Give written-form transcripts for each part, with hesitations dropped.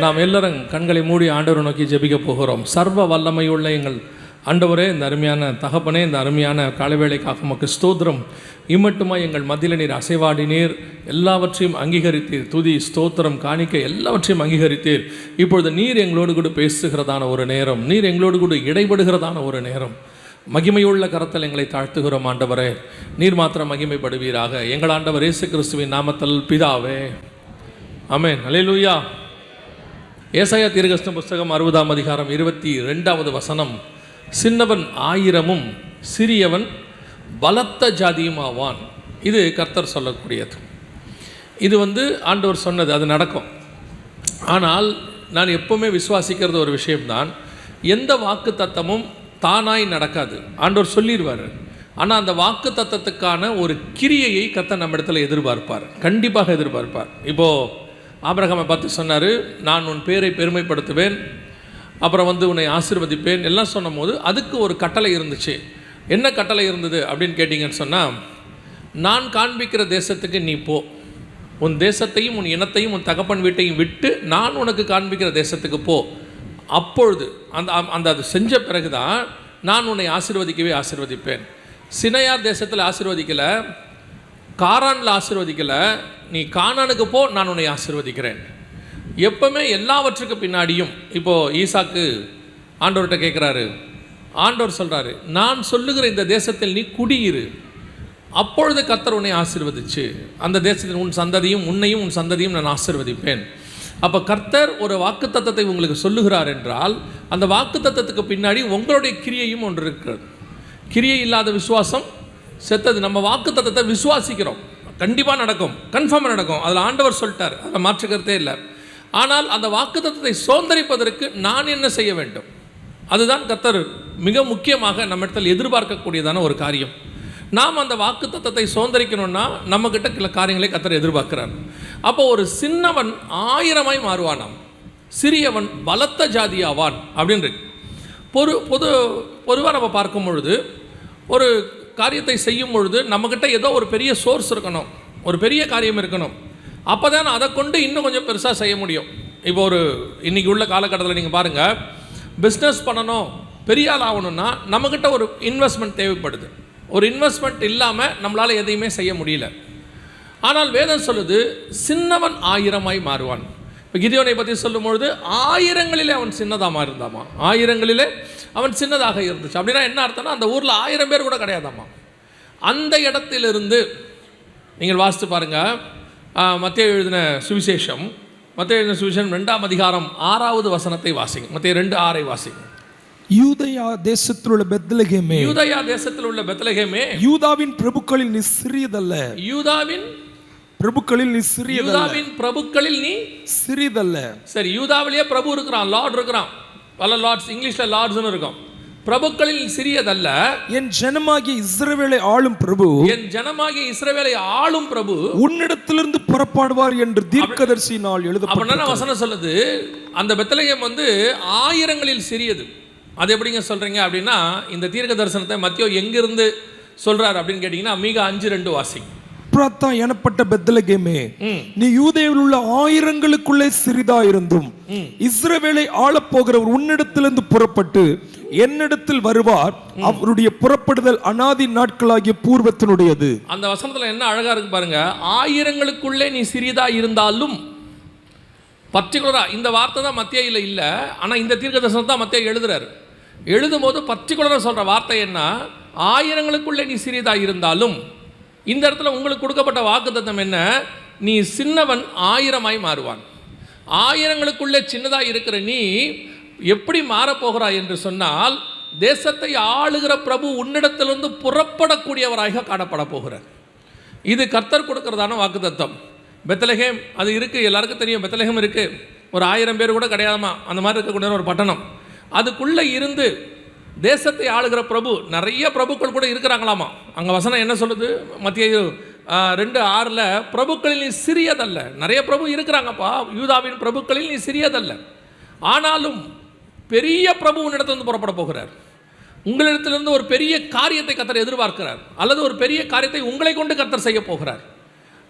நாம் எல்லாரும் கண்களை மூடி ஆண்டவரை நோக்கி ஜெபிக்க போகிறோம். சர்வ வல்லமையுள்ள எங்கள் ஆண்டவரே, இந்த அருமையான தகப்பனே, இந்த அருமையான காலவேளைக்காக உமக்கு ஸ்தோத்திரம். இம்மட்டுமா எங்கள் மத்தியில் நீர் அசைவாடினீர், எல்லாவற்றையும் அங்கீகரித்தீர். துதி, ஸ்தோத்திரம், காணிக்கை எல்லாவற்றையும் அங்கீகரித்தீர். இப்பொழுது நீர் எங்களோடு கூட பேசுகிறதான ஒரு நேரம், நீர் எங்களோடு கூட இடைபடுகிறதான ஒரு நேரம். மகிமையுள்ள கரத்தில் எங்களை தாழ்த்துகிறோம் ஆண்டவரே. நீர் மாத்திரம் மகிமைப்படுவீராக. எங்கள் ஆண்டவர் இயேசு கிறிஸ்துவின் நாமத்தில் பிதாவே, ஆமென். அல்லேலூயா. ஏசாயா தீர்க்கதரிசன புஸ்தகம் 60ஆம் அதிகாரம் 22வது வசனம். சின்னவன் 1000மும் சிறியவன் பலத்த ஜாதியும் ஆவான். இது கர்த்தர் சொல்லக்கூடியது. இது ஆண்டவர் சொன்னது, அது நடக்கும். ஆனால் நான் எப்பவுமே விசுவாசிக்கிறது ஒரு விஷயம்தான், எந்த வாக்கு தத்தமும் தானாய் நடக்காது. ஆண்டவர் சொல்லிடுவார். ஆனால் அந்த வாக்கு தத்தத்துக்கான ஒரு கிரியையை கர்த்தர் நம்ம இடத்துல எதிர்பார்ப்பார், கண்டிப்பாக எதிர்பார்ப்பார். இப்போது ஆபிரகாமை பார்த்து சொன்னார், நான் உன் பேரை பெருமைப்படுத்துவேன், அப்புறம் உன்னை ஆசீர்வதிப்பேன் எல்லாம் சொன்னும் போது அதுக்கு ஒரு கட்டளை இருந்துச்சு. என்ன கட்டளை இருந்தது அப்படின்னு கேட்டிங்கன்னு சொன்னால், நான் காண்பிக்கிற தேசத்துக்கு நீ போ, உன் தேசத்தையும் உன் இனத்தையும் உன் தகப்பன் வீட்டையும் விட்டு நான் உனக்கு காண்பிக்கிற தேசத்துக்கு போ. அப்பொழுது அந்த அது செஞ்ச பிறகு தான் நான் உன்னை ஆசீர்வதிப்பேன். சினையார் தேசத்தில் ஆசீர்வதிக்கலை, காரானில் ஆசீர்வதிக்கலை, நீ கானானுக்கு போ, நான் உன்னை ஆசீர்வதிக்கிறேன். எப்பவுமே எல்லாவற்றுக்கு பின்னாடியும், இப்போது ஈசாக்கு ஆண்டவர்கிட்ட கேட்குறாரு, ஆண்டவர் சொல்கிறாரு, நான் சொல்லுகிற இந்த தேசத்தில் நீ குடியிரு, அப்பொழுது கர்த்தர் உன்னை ஆசீர்வதிச்சு அந்த தேசத்தில் உன் சந்ததியும் உன்னையும் உன் சந்ததியும் நான் ஆசீர்வதிப்பேன். அப்போ கர்த்தர் ஒரு வாக்குத்தத்தத்தை உங்களுக்கு சொல்லுகிறார் என்றால், அந்த வாக்குத்தத்தத்துக்கு பின்னாடி உங்களுடைய கிரியையும் ஒன்று இருக்கிறது. கிரியை இல்லாத விசுவாசம் செத்தது. நம்ம வாக்குத்தத்தத்தை விசுவாசிக்கிறோம், கண்டிப்பாக நடக்கும், கன்ஃபார்மாக நடக்கும், அதில் ஆண்டவர் சொல்லிட்டார், அதில் மாற்றுக்கிறதே இல்லை. ஆனால் அந்த வாக்குத்தத்தத்தை சுதந்தரிப்பதற்கு நான் என்ன செய்ய வேண்டும்? அதுதான் கர்த்தர் மிக முக்கியமாக நம்ம இடத்தில் எதிர்பார்க்கக்கூடியதான ஒரு காரியம். நாம் அந்த வாக்குத்தத்தத்தை சுதந்தரிக்கணும்னா நம்மக்கிட்ட சில காரியங்களை கர்த்தர் எதிர்பார்க்கிறார். அப்போ ஒரு சின்னவன் 1000மாய் மாறுவானாம், சிறியவன் பலத்த ஜாதியாவான் அப்படின்னு பொதுவாக நம்ம பார்க்கும் பொழுது, ஒரு காரியத்தை செய்யும் பொழுது நம்மக்கிட்ட ஏதோ ஒரு பெரிய சோர்ஸ் இருக்கணும், ஒரு பெரிய காரியம் இருக்கணும். அப்போ தான் அதை கொண்டு இன்னும் கொஞ்சம் பெருசாக செய்ய முடியும். இப்போ இன்றைக்கி உள்ள காலகட்டத்தில் நீங்கள் பாருங்கள், பிஸ்னஸ் பண்ணணும், பெரிய ஆள் ஆகணும்னா நம்மக்கிட்ட ஒரு இன்வெஸ்ட்மெண்ட் தேவைப்படுது. ஒரு இன்வெஸ்ட்மெண்ட் இல்லாமல் நம்மளால் எதையுமே செய்ய முடியல. ஆனால் வேதம் சொல்லுது, சின்னவன் 1000மாய் மாறுவான். இப்போ கிதியோனை பற்றி சொல்லும் பொழுது 1000ங்களிலே அவன் சின்னதாக இருந்தாமா, 1000ங்களிலே அவன் சின்னதாக இருந்துச்சு. அப்படின்னா என்ன அர்த்தம்னா, அந்த ஊரில் 1000 பேர் கூட கிடையாதாம்மா. அந்த இடத்திலிருந்து நீங்கள் வாசித்து பாருங்கள். மத்தேயு எழுதின சுவிசேஷம் 2ஆம் அதிகாரம் 6வது வசனத்தை வாசிங்க. மத்தேயு 2:6 வாசிங்க. யூதயா தேசத்தில் உள்ள பெத்லகேமே, யூதயா தேசத்தில் உள்ள பெத்லகேமே, யூதாவின் பிரபுக்களில் நீ சிறியதல்ல, யூதாவின் பிரபுக்களில் நீ சிறியதல்ல, யூதாவின் பிரபுக்களில் நீ சிறியதல்ல. சரி, யூதாவிலேயே பிரபு இருக்கிறான், லார்ட் இருக்கிறான், பல லார்ட்ஸ், இங்கிலீஷில் லார்ட்ஸ்னு இருக்கும். பிரபுக்களில் சிறியதல்ல, என் ஜனமாகிய இஸ்ரவேலை ஆளும் பிரபு, என் ஜனமாகிய இஸ்ரவேலை ஆளும் பிரபு உன்னிடத்திலிருந்து புறப்படுவார் என்று தீர்க்கதரிசியினால் எழுதப்பட்டது. அப்ப வசனம் சொல்லுது, அந்த பெத்லகேம் 1000ங்களில் சிறியது. அது எப்படிங்க சொல்றீங்க அப்படின்னா, இந்த தீர்க்க தரிசனத்தை மத்தேயு எங்கிருந்து சொல்றாரு அப்படின்னு கேட்டீங்கன்னா, மீகா 5:2 வாசிங்க. எப்ராத்தா எனப்பட்ட பெத்லகேமே, நீ யூதேயில் உள்ள 1000ங்களுக்குள்ளே சிறிதாயிருந்தும் இஸ்ரவேலை ஆளப்போகிறவர் உன்னிடத்திலிருந்து புறப்பட்டு என்னிடத்தில் வருவார், அவருடைய புறப்படுதல் அநாதி நாட்களாகிய பூர்வத்தினுடையது. அந்த வசனத்துல என்ன அழகா இருக்கு பாருங்க. 1000ங்களுக்குள்ளே நீ சிறிதா இருந்தாலும், பர்டிகுலரா இந்த வார்த்தை தான் மத்தேயுல இல்லை, ஆனால் இந்த தீர்க்க தரிசனம் தான் மத்தேயு எழுதுறாரு. எழுதும் போது பர்டிகுலராக சொல்ற வார்த்தை என்ன, 1000ங்களுக்குள்ளே நீ சிறிதா இருந்தாலும். இந்த இடத்துல உங்களுக்கு கொடுக்கப்பட்ட வாக்குத்தத்தம் என்ன, நீ சின்னவன் 1000மாய் மாறுவான். 1000ங்களுக்குள்ளே சின்னதாக இருக்கிற நீ எப்படி மாறப்போகிறாய் என்று சொன்னால், தேசத்தை ஆளுகிற பிரபு உன்னிடத்திலிருந்து புறப்படக்கூடியவராக காணப்பட போகிறார். இது கர்த்தர் கொடுக்கிறதான வாக்குத்தத்தம். பெத்லகேம் அது இருக்குது, எல்லாருக்கும் தெரியும். பெத்லகேம் இருக்குது, ஒரு 1000 பேர் கூட கிடையாதுமா, அந்த மாதிரி இருக்கக்கூடிய ஒரு பட்டணம். அதுக்குள்ளே இருந்து தேசத்தை ஆளுகிற பிரபு, நிறைய பிரபுக்கள் கூட இருக்கிறாங்களாமா. அங்கே வசனம் என்ன சொல்லுது, மத்தேயு 2:6 பிரபுக்களில் நீ சிறியதல்ல. நிறைய பிரபு இருக்கிறாங்கப்பா, யூதாவின் பிரபுக்களில் நீ சிறியதல்ல, ஆனாலும் பெரிய பிரபு உன்னிடத்திலிருந்து புறப்பட போகிறார். உங்களிடத்திலிருந்து ஒரு பெரிய காரியத்தை கர்த்தர் எதிர்பார்க்கிறார், அல்லது ஒரு பெரிய காரியத்தை உங்களை கொண்டு கர்த்தர் செய்ய போகிறார்.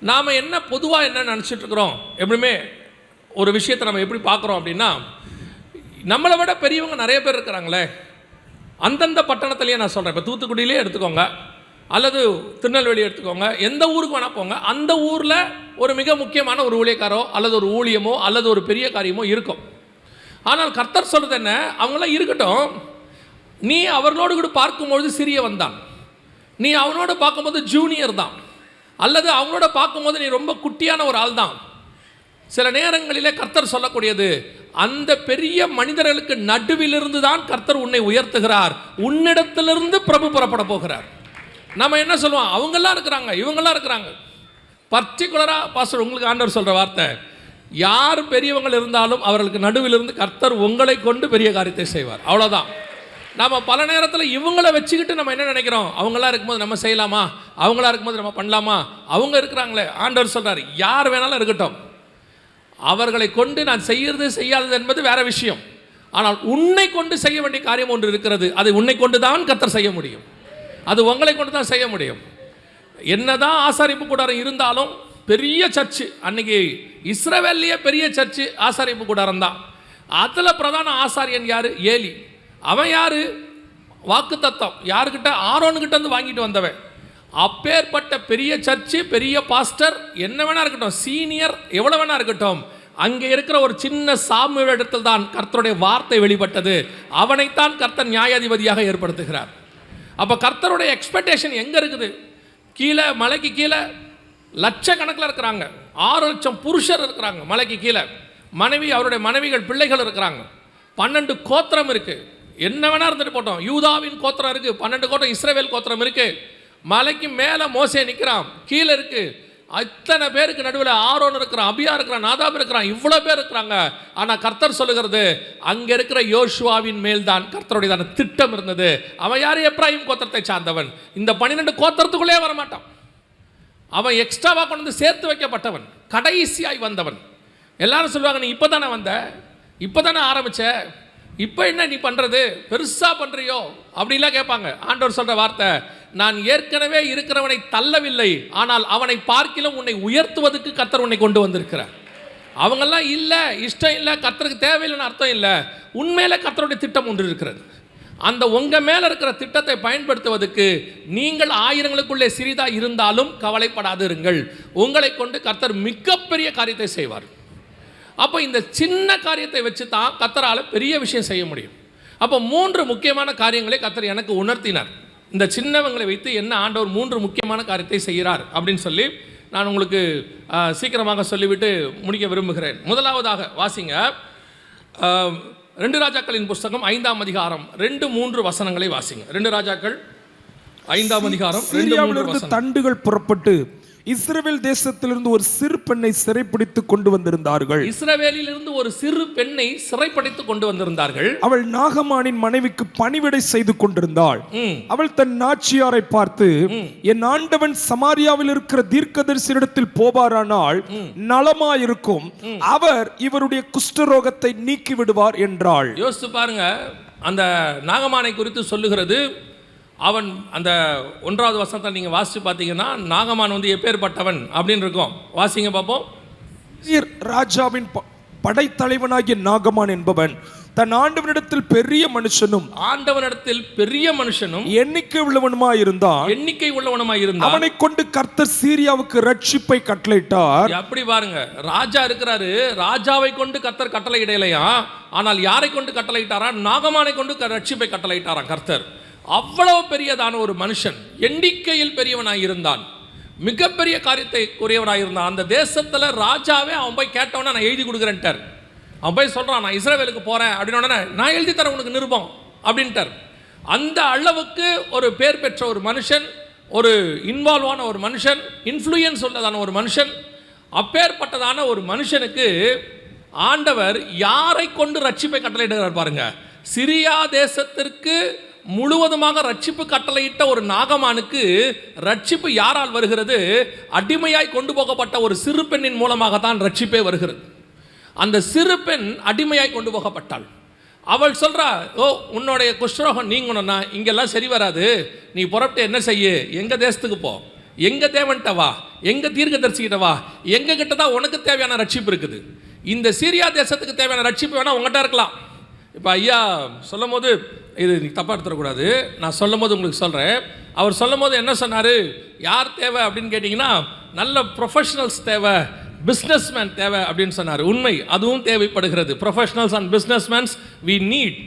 நாம் பொதுவாக என்ன நினச்சிட்டு இருக்கிறோம், எப்பவுமே ஒரு விஷயத்தை நம்ம எப்படி பார்க்குறோம் அப்படின்னா, நம்மளை விட பெரியவங்க நிறைய பேர் இருக்கிறாங்களே, அந்தந்த பட்டணத்துலேயே நான் சொல்கிறேன், இப்போ தூத்துக்குடியிலே எடுத்துக்கோங்க அல்லது திருநெல்வேலி எடுத்துக்கோங்க, எந்த ஊருக்கு வேணால் போங்க, அந்த ஊரில் ஒரு மிக முக்கியமான ஒரு ஊழியக்காரோ அல்லது ஒரு ஊழியமோ அல்லது ஒரு பெரிய காரியமோ இருக்கும். ஆனால் கர்த்தர் சொல்கிறது என்ன, அவங்களாம் இருக்கட்டும், நீ அவர்களோடு கூட பார்க்கும்பொழுது சிறியவன் தான், நீ அவனோட பார்க்கும்போது ஜூனியர் தான், அல்லது அவங்களோட பார்க்கும்போது நீ ரொம்ப குட்டியான ஒரு ஆள் தான். சில நேரங்களிலே கர்த்தர் சொல்லக்கூடியது, அந்த பெரிய மனிதர்களுக்கு நடுவிலிருந்து தான் கர்த்தர் உன்னை உயர்த்துகிறார், உன்னிடத்திலிருந்து பிரபு புறப்பட போகிறார். நம்ம என்ன சொல்லுவோம், அவங்கெல்லாம் இருக்கிறாங்க, இவங்கெல்லாம் இருக்கிறாங்க. பர்டிகுலராக பாஸ்டர் உங்களுக்கு ஆண்டவர் சொல்கிற வார்த்தை, யார் பெரியவங்கள் இருந்தாலும் அவர்களுக்கு நடுவிலிருந்து கர்த்தர் உங்களை கொண்டு பெரிய காரியத்தை செய்வார். அவ்வளோதான். நம்ம பல நேரத்தில் இவங்களை வச்சுக்கிட்டு நம்ம என்ன நினைக்கிறோம், அவங்களாம் இருக்கும்போது நம்ம செய்யலாமா, அவங்களா இருக்கும்போது நம்ம பண்ணலாமா, அவங்க இருக்கிறாங்களே. ஆண்டவர் சொல்கிறார், யார் வேணாலும் இருக்கட்டும், அவர்களை கொண்டு நான் செய்யறது செய்யாதது என்பது வேற விஷயம். ஆனால் உன்னை கொண்டு செய்ய வேண்டிய காரியம் ஒன்று இருக்கிறது, அதை உன்னை கொண்டு தான் கர்த்தர் செய்ய முடியும், அது உங்களை கொண்டு தான் செய்ய முடியும். என்னதான் ஆசாரிப்பு கூடாரம் இருந்தாலும், பெரிய சர்ச்சு அன்னைக்கு இஸ்ரவேல்லையே பெரிய சர்ச்சு ஆசாரிப்பு கூடாரம் தான். அதில் பிரதான ஆசாரியன் யார், ஏலி. அவன் யார், வாக்கு தத்தம் யாருக்கிட்ட, ஆரோனுக்கிட்ட வந்து வாங்கிட்டு வந்தவன். அப்பேற்பட்ட பெரிய சர்ச்சு, பெரிய பாஸ்டர், என்ன வேணா இருக்கட்டும், சீனியர் எவ்வளோ வேணா இருக்கட்டும், அங்கே இருக்கிற ஒரு சின்ன சாமுவேல் இடத்தில் தான் கர்த்தருடைய வார்த்தை வெளிப்பட்டது. அவனைத்தான் கர்த்தர் நியாயாதிபதியாக ஏற்படுத்துகிறார். அப்போ கர்த்தருடைய எக்ஸ்பெக்டேஷன் எங்கே இருக்குது, கீழே மலைக்கு கீழே லட்சக்கணக்கில் இருக்கிறாங்க, 6 லட்சம் புருஷர் இருக்கிறாங்க மலைக்கு கீழே, மனைவி, அவருடைய மனைவிகள், பிள்ளைகள் இருக்கிறாங்க, 12 கோத்திரம் இருக்குது, என்ன வேணா இருந்துட்டு போட்டோம், யூதாவின் கோத்திரம் இருக்குது, 12 கோத்திரம் இஸ்ரவேல் கோத்திரம் இருக்குது. மலைக்கு மேலே மோசே நிற்கிறான், கீழே இருக்குது, அத்தனை பேருக்கு நடுவில் ஆரோன் இருக்கிறான், அபியா இருக்கிறான், நாதாப் இருக்கிறான், இவ்வளோ பேர் இருக்கிறாங்க. ஆனால் கர்த்தர் சொல்லுகிறது, அங்கே இருக்கிற யோசுவாவின் மேல் தான் கர்த்தருடையதான திட்டம் இருந்தது. அவன் யார், எப்ராஹிம் கோத்திரத்தை சார்ந்தவன், இந்த 12 கோத்திரத்துக்குள்ளே வரமாட்டான், அவன் எக்ஸ்ட்ராவாக கொண்டு வந்து சேர்த்து வைக்கப்பட்டவன், கடைசியாய் வந்தவன். எல்லாரும் சொல்லுவாங்க, நீ இப்போ தானே வந்த, இப்போ தானே ஆரம்பித்த, இப்போ என்ன நீ பண்ணுறது, பெருசாக பண்ணுறியோ அப்படின்லாம் கேட்பாங்க. ஆண்டவர் சொல்கிற வார்த்தை, நான் ஏற்கனவே இருக்கிறவனை தள்ளவில்லை, ஆனால் அவனை பார்க்கிலும் உன்னை உயர்த்துவதற்கு கர்த்தர் உன்னை கொண்டு வந்திருக்கிறார். அவங்கெல்லாம் இல்லை, இஷ்டம் இல்லை, கர்த்தருக்கு தேவையில்லைன்னு அர்த்தம் இல்லை. உண்மையில கர்த்தருடைய திட்டம் ஒன்று இருக்கிறது. அந்த உங்கள் மேலே இருக்கிற திட்டத்தை பயன்படுத்துவதற்கு நீங்கள் ஆயிரங்களுக்குள்ளே சிறிதாக இருந்தாலும் கவலைப்படாது இருங்கள், உங்களை கொண்டு கர்த்தர் மிகப்பெரிய காரியத்தை செய்வார். அப்போ இந்த சின்ன காரியத்தை வச்சு தான் கர்த்தரால் பெரிய விஷயம் செய்ய முடியும். அப்போ 3 முக்கியமான காரியங்களை கர்த்தர் எனக்கு உணர்த்தினார். இந்த சின்னவங்களை வைத்து என்ன ஆண்டவர் 3 முக்கியமான காரியத்தை செய்கிறார் அப்படின்னு சொல்லி நான் உங்களுக்கு சீக்கிரமாக சொல்லிவிட்டு முடிக்க விரும்புகிறேன். முதலாவதாக வாசிங்க, 2 ராஜாக்களின் புஸ்தகம் 5ஆம் அதிகாரம் 2-3 வசனங்களை வாசிங்க. 2 ராஜாக்கள் 5ஆம் அதிகாரம் 2-3 தண்டுகள் புறப்பட்டு இஸ்ரவேல் தேசத்திலிருந்து ஒரு சிறு பெண்ணை சிறைப்பிடித்து கொண்டு வந்திருந்தார்கள். இஸ்ரவேலிலிருந்து ஒரு சிறு பெண்ணை சிறைப்பிடித்து கொண்டு வந்திருந்தார்கள். அவள் நாகமானின் மனைவிக்கு பணிவிடை செய்து கொண்டிருந்தாள். அவள் தன் நாச்சியாரை பார்த்து, என் ஆண்டவன் சமாரியாவில் இருக்கிற தீர்க்கதரிசியிடத்தில் போவாரானால் நலமாயிருக்கும், அவர் இவருடைய குஷ்டரோகத்தை நீக்கி விடுவார் என்றாள். யோசித்து பாருங்க, அந்த நாகமானை குறித்து சொல்லுகிறது. அவன் அந்த 1வது வசனத்தை நீங்கள் வாசித்து பார்த்தீங்கன்னா, நாகமான் வந்து எப்பேற்பட்டவன் அப்படின்னு இருக்கும். வாசிங்க பார்ப்போம். ராஜாவின் படைத்தலைவனாகிய நாகமான் என்பவன் தன் ஆண்டவனிடத்தில் பெரிய மனுஷனும், ஆண்டவனிடத்தில் பெரிய மனுஷனும், எண்ணிக்கை உள்ளவனுமாயிருந்தான். அவனை கொண்டு கர்த்தர் சீரியாவுக்கு ரட்சிப்பை கட்டளையிட்டார். அப்படி பாருங்க, ராஜா இருக்கிறாரு, ராஜாவை கொண்டு கர்த்தர் கட்டளையிடலையா, ஆனால் யாரை கொண்டு கட்டளையிட்டாரா, நாகமானை கொண்டு ரட்சிப்பை கட்டளையிட்டாரா கர்த்தர். அவ்வளவு பெரியதான ஒரு மனுஷன், எண்ணிக்கையில் பெரியவனாயிருந்தான், மிகப்பெரிய காரியத்தை கூறியவனாயிருந்தான். அந்த தேசத்தில் ராஜாவே அவன் போய் கேட்டவனா, நான் எழுதி கொடுக்குறேன்ட்டார். அவன் போய் சொல்கிறான், நான் இஸ்ரவேலுக்கு போகிறேன் அப்படின்னு, நான் எழுதி தரேன் உனக்கு நிருபம் அப்படின்ட்டார். அந்த அளவுக்கு ஒரு பேர் பெற்ற ஒரு மனுஷன், ஒரு இன்வால்வான ஒரு மனுஷன், இன்ஃப்ளூயன்ஸ் உள்ளதான ஒரு மனுஷன். அப்பேற்பட்டதான ஒரு மனுஷனுக்கு ஆண்டவர் யாரை கொண்டு ரட்சிப்பை கட்டளையிடுகிறார் பாருங்க. சிரியா தேசத்திற்கு முழுவதுமாக ரட்சிப்பு கட்டளையிட்ட ஒரு நாகமானுக்கு ரட்சிப்பு யாரால் வருகிறது, அடிமையாய் கொண்டு போகப்பட்ட ஒரு சிறு பெண்ணின் மூலமாக தான் ரட்சிப்பே வருகிறது. அந்த சிறு பெண் அடிமையாய் கொண்டு போகப்பட்டாள். அவள் சொல்கிறா, ஓ உன்னுடைய குஷ்டரோகம் நீங்கணும்னா இங்கெல்லாம் சரி வராது, நீ புறப்பட்டு என்ன செய்ய, எங்கள் தேசத்துக்கு போ, எங்கள் தேவன்கிட்ட வா, எங்கள் தீர்க்கதரிசிக்கிட்ட வா, எங்கள் கிட்ட தான் உனக்கு தேவையான ரட்சிப்பு இருக்குது. இந்த சீரியா தேசத்துக்கு தேவையான ரட்சிப்பு வேணால் உங்கள்கிட்ட இருக்கலாம். இப்போ ஐயா சொல்லும் போது இது தப்பாக எடுத்துடக்கூடாது, நான் சொல்லும் போது உங்களுக்கு சொல்கிறேன். அவர் சொல்லும் போது என்ன சொன்னார், யார் தேவை அப்படின்னு கேட்டிங்கன்னா நல்ல ப்ரொஃபஷனல்ஸ் தேவை, பிஸ்னஸ்மேன் தேவை அப்படின்னு சொன்னார். உண்மை, அதுவும் தேவைப்படுகிறது. Professionals and businessmens we need.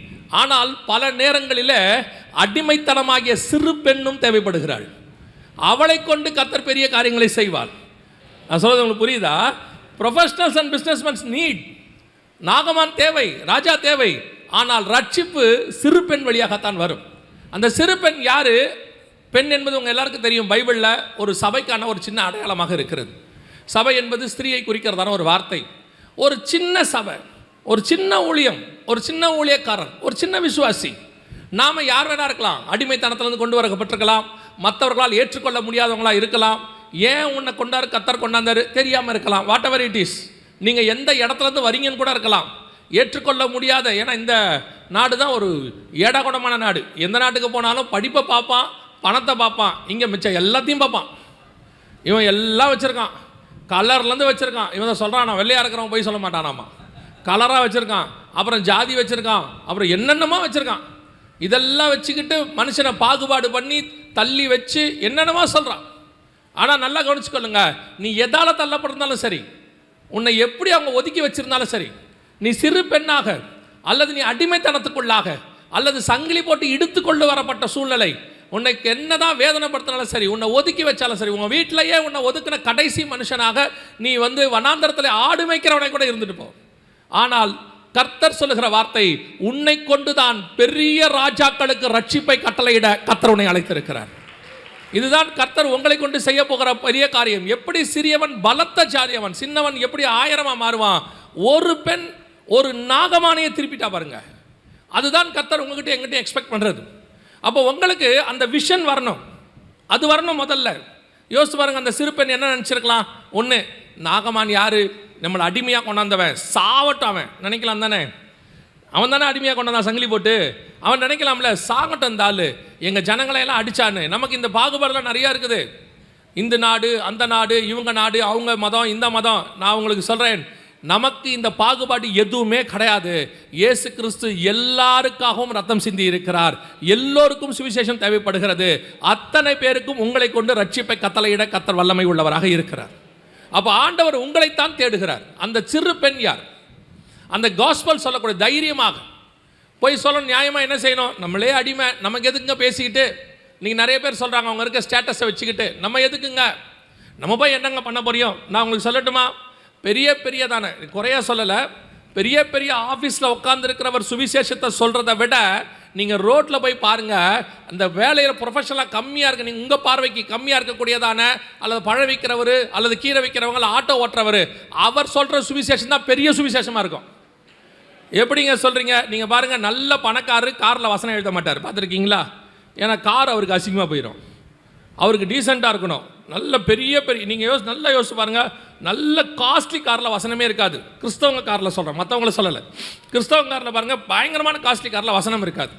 ஆனால் பல நேரங்களில் அடிமைத்தனமாகிய சிறு பெண்ணும் தேவைப்படுகிறாள். அவளை கொண்டு கர்த்தர் பெரிய காரியங்களை செய்வாள். நான் சொல்றது உங்களுக்கு புரியுதா? Professionals and businessmen need. நாகமான் தேவை, ராஜா தேவை. ஆனால் ரட்சிப்பு சிறு பெண் வழியாகத்தான் வரும். அந்த சிறு பெண் யாரு? பெண் என்பது உங்கள் எல்லாருக்கும் தெரியும், பைபிளில் ஒரு சபைக்கான ஒரு சின்ன அடையாளமாக இருக்கிறது. சபை என்பது ஸ்திரீயை குறிக்கிறதான ஒரு வார்த்தை. ஒரு சின்ன சபை, ஒரு சின்ன ஊழியம், ஒரு சின்ன ஊழியக்காரர், ஒரு சின்ன விசுவாசி. நாம் யார் வேணா இருக்கலாம். அடிமைத்தனத்திலிருந்து கொண்டு வரப்பட்டிருக்கலாம், மற்றவர்களால் ஏற்றுக்கொள்ள முடியாதவங்களாக இருக்கலாம். ஏன் உன்னை கொண்டாரு கர்த்தர் கொண்டாந்தாரு தெரியாமல் இருக்கலாம். What ever it is. நீங்கள் எந்த இடத்துலேருந்து வரீங்கன்னு கூட இருக்கலாம். ஏற்றுக்கொள்ள முடியாத, ஏன்னா இந்த நாடு தான் ஒரு ஏடாகுடமான நாடு. எந்த நாட்டுக்கு போனாலும் படிப்பை பார்ப்பான், பணத்தை பார்ப்பான், இங்கே மிச்சம் எல்லாத்தையும் பார்ப்பான். இவன் எல்லாம் வச்சுருக்கான், கலர்லேருந்து வச்சுருக்கான். இவன் தான் சொல்கிறான், நான் வெள்ளையாக இருக்கிறவன் போய் சொல்ல மாட்டானாமா. கலராக வச்சுருக்கான், அப்புறம் ஜாதி வச்சுருக்கான், அப்புறம் என்னென்னமோ வச்சுருக்கான். இதெல்லாம் வச்சுக்கிட்டு மனுஷனை பாகுபாடு பண்ணி தள்ளி வச்சு என்னென்னமோ சொல்கிறான். ஆனால் நல்லா கவனிச்சுக்கொள்ளுங்க, நீ எதால் தள்ளப்பட்டிருந்தாலும் சரி, உன்னை எப்படி அவங்க ஒதுக்கி வச்சிருந்தாலும் சரி, நீ சிறு பெண்ணாக அல்லது நீ அடிமைத்தனத்துக்குள்ளாக அல்லது சங்கிலி போட்டு இழுத்து கொண்டு வரப்பட்ட சூழ்நிலை உன்னைக்கு என்னதான் வேதனைப்படுத்தினாலும் சரி, உன்னை ஒதுக்கி வச்சாலும் சரி, உங்கள் வீட்டிலேயே உன்னை ஒதுக்கின கடைசி மனுஷனாக நீ வனாந்தரத்தில் ஆடு மேய்க்கிறவனை கூட இருந்துட்டு போ. ஆனால் கர்த்தர் சொல்லுகிற வார்த்தை, உன்னை கொண்டுதான் பெரிய ராஜாக்களுக்கு ரட்சிப்பை கட்டளையிட கர்த்தர் உன்னை அழைத்திருக்கிறார். இதுதான் கர்த்தர் உங்களை கொண்டு செய்ய போகிற பெரிய காரியம். எப்படி சிறியவன் பலத்த ஜாதியவன், சின்னவன் எப்படி 1000 மாறுவான். ஒரு பெண் ஒரு நாகமானையை திருப்பிட்டா பாருங்க. அதுதான் கர்த்தர் உங்ககிட்ட எங்கிட்ட எக்ஸ்பெக்ட் பண்ணுறது. அப்போ உங்களுக்கு அந்த விஷன் வரணும், அது வரணும். முதல்ல யோசிச்சு பாருங்க, அந்த சிறு பெண் என்ன நினச்சிருக்கலாம்? ஒன்று, நாகமான் யாரு? நம்மளை அடிமையாக கொண்டாந்தவன், சாவட்டும் அவன் நினைக்கலாம் தானே. அவன் தானே அடிமையாக கொண்டாந்தான் சங்கிலி போட்டு. அவன் நினைக்கலாம்ல, சாகட்டும் இந்த ஆள், எங்கள் ஜனங்களையெல்லாம் அடித்தான்னு. நமக்கு இந்த பாகுபாடுலாம் நிறையா இருக்குது. இந்த நாடு, அந்த நாடு, இவங்க நாடு, அவங்க மதம், இந்த மதம். நான் உங்களுக்கு சொல்கிறேன், நமக்கு இந்த பாகுபாடு எதுவுமே கிடையாது. இயேசு கிறிஸ்து எல்லாருக்காகவும் ரத்தம் சிந்தி இருக்கிறார். எல்லோருக்கும் சுவிசேஷம் தேவைப்படுகிறது. அத்தனை பேருக்கும் உங்களை கொண்டு ரட்சிப்பை கட்டளையிட கர்த்தர் வல்லமை உள்ளவராக இருக்கிறார். அப்போ ஆண்டவர் உங்களைத்தான் தேடுகிறார். அந்த சிறு பெண் யார்? அந்த காஸ்பல் சொல்லக்கூடிய தைரியமாக போய் சொல்லணும். நியாயமாக என்ன செய்யணும்? நம்மளே அடிமை, நமக்கு எதுக்குங்க பேசிக்கிட்டு. நீங்கள் நிறைய பேர் சொல்கிறாங்க, அவங்க இருக்க ஸ்டேட்டஸை வச்சுக்கிட்டு நம்ம எதுக்குங்க, நம்ம போய் என்னங்க பண்ண போறியோம். நான் உங்களுக்கு சொல்லட்டுமா, பெரிய தானே, குறையா சொல்லலை, பெரிய ஆஃபீஸில் உட்காந்துருக்கிறவர் சுவிசேஷத்தை சொல்கிறத விட நீங்கள் ரோட்டில் போய் பாருங்கள், அந்த வேலையில் ப்ரொஃபஷனலாக கம்மியாக இருக்குது, நீங்கள் உங்கள் பார்வைக்கு கம்மியாக இருக்கக்கூடியதான அல்லது பழம் விற்கிறவர் அல்லது கீரை விற்கிறவங்க, ஆட்டோ ஓட்டுறவர், அவர் சொல்கிற சுவிசேஷம் தான் பெரிய சுவிசேஷமாக இருக்கும். எப்படிங்க சொல்கிறீங்க? நீங்கள் பாருங்கள், நல்ல பணக்காரர் காரில் வசனம் எழுத மாட்டார், பார்த்துருக்கீங்களா? ஏன்னா கார் அவருக்கு அசிங்கமாக போயிடும். அவருக்கு டீசெண்டாக இருக்கணும். நல்ல பெரிய நீங்கள் நல்லா யோசிச்சு பாருங்கள், நல்ல காஸ்ட்லி காரில் வசனமே இருக்காது. கிறிஸ்தவங்க காரில் சொல்கிறேன், மற்றவங்கள சொல்லலை. கிறிஸ்தவங்க காரில் பாருங்கள், பயங்கரமான காஸ்ட்லி காரில் வசனம் இருக்காது.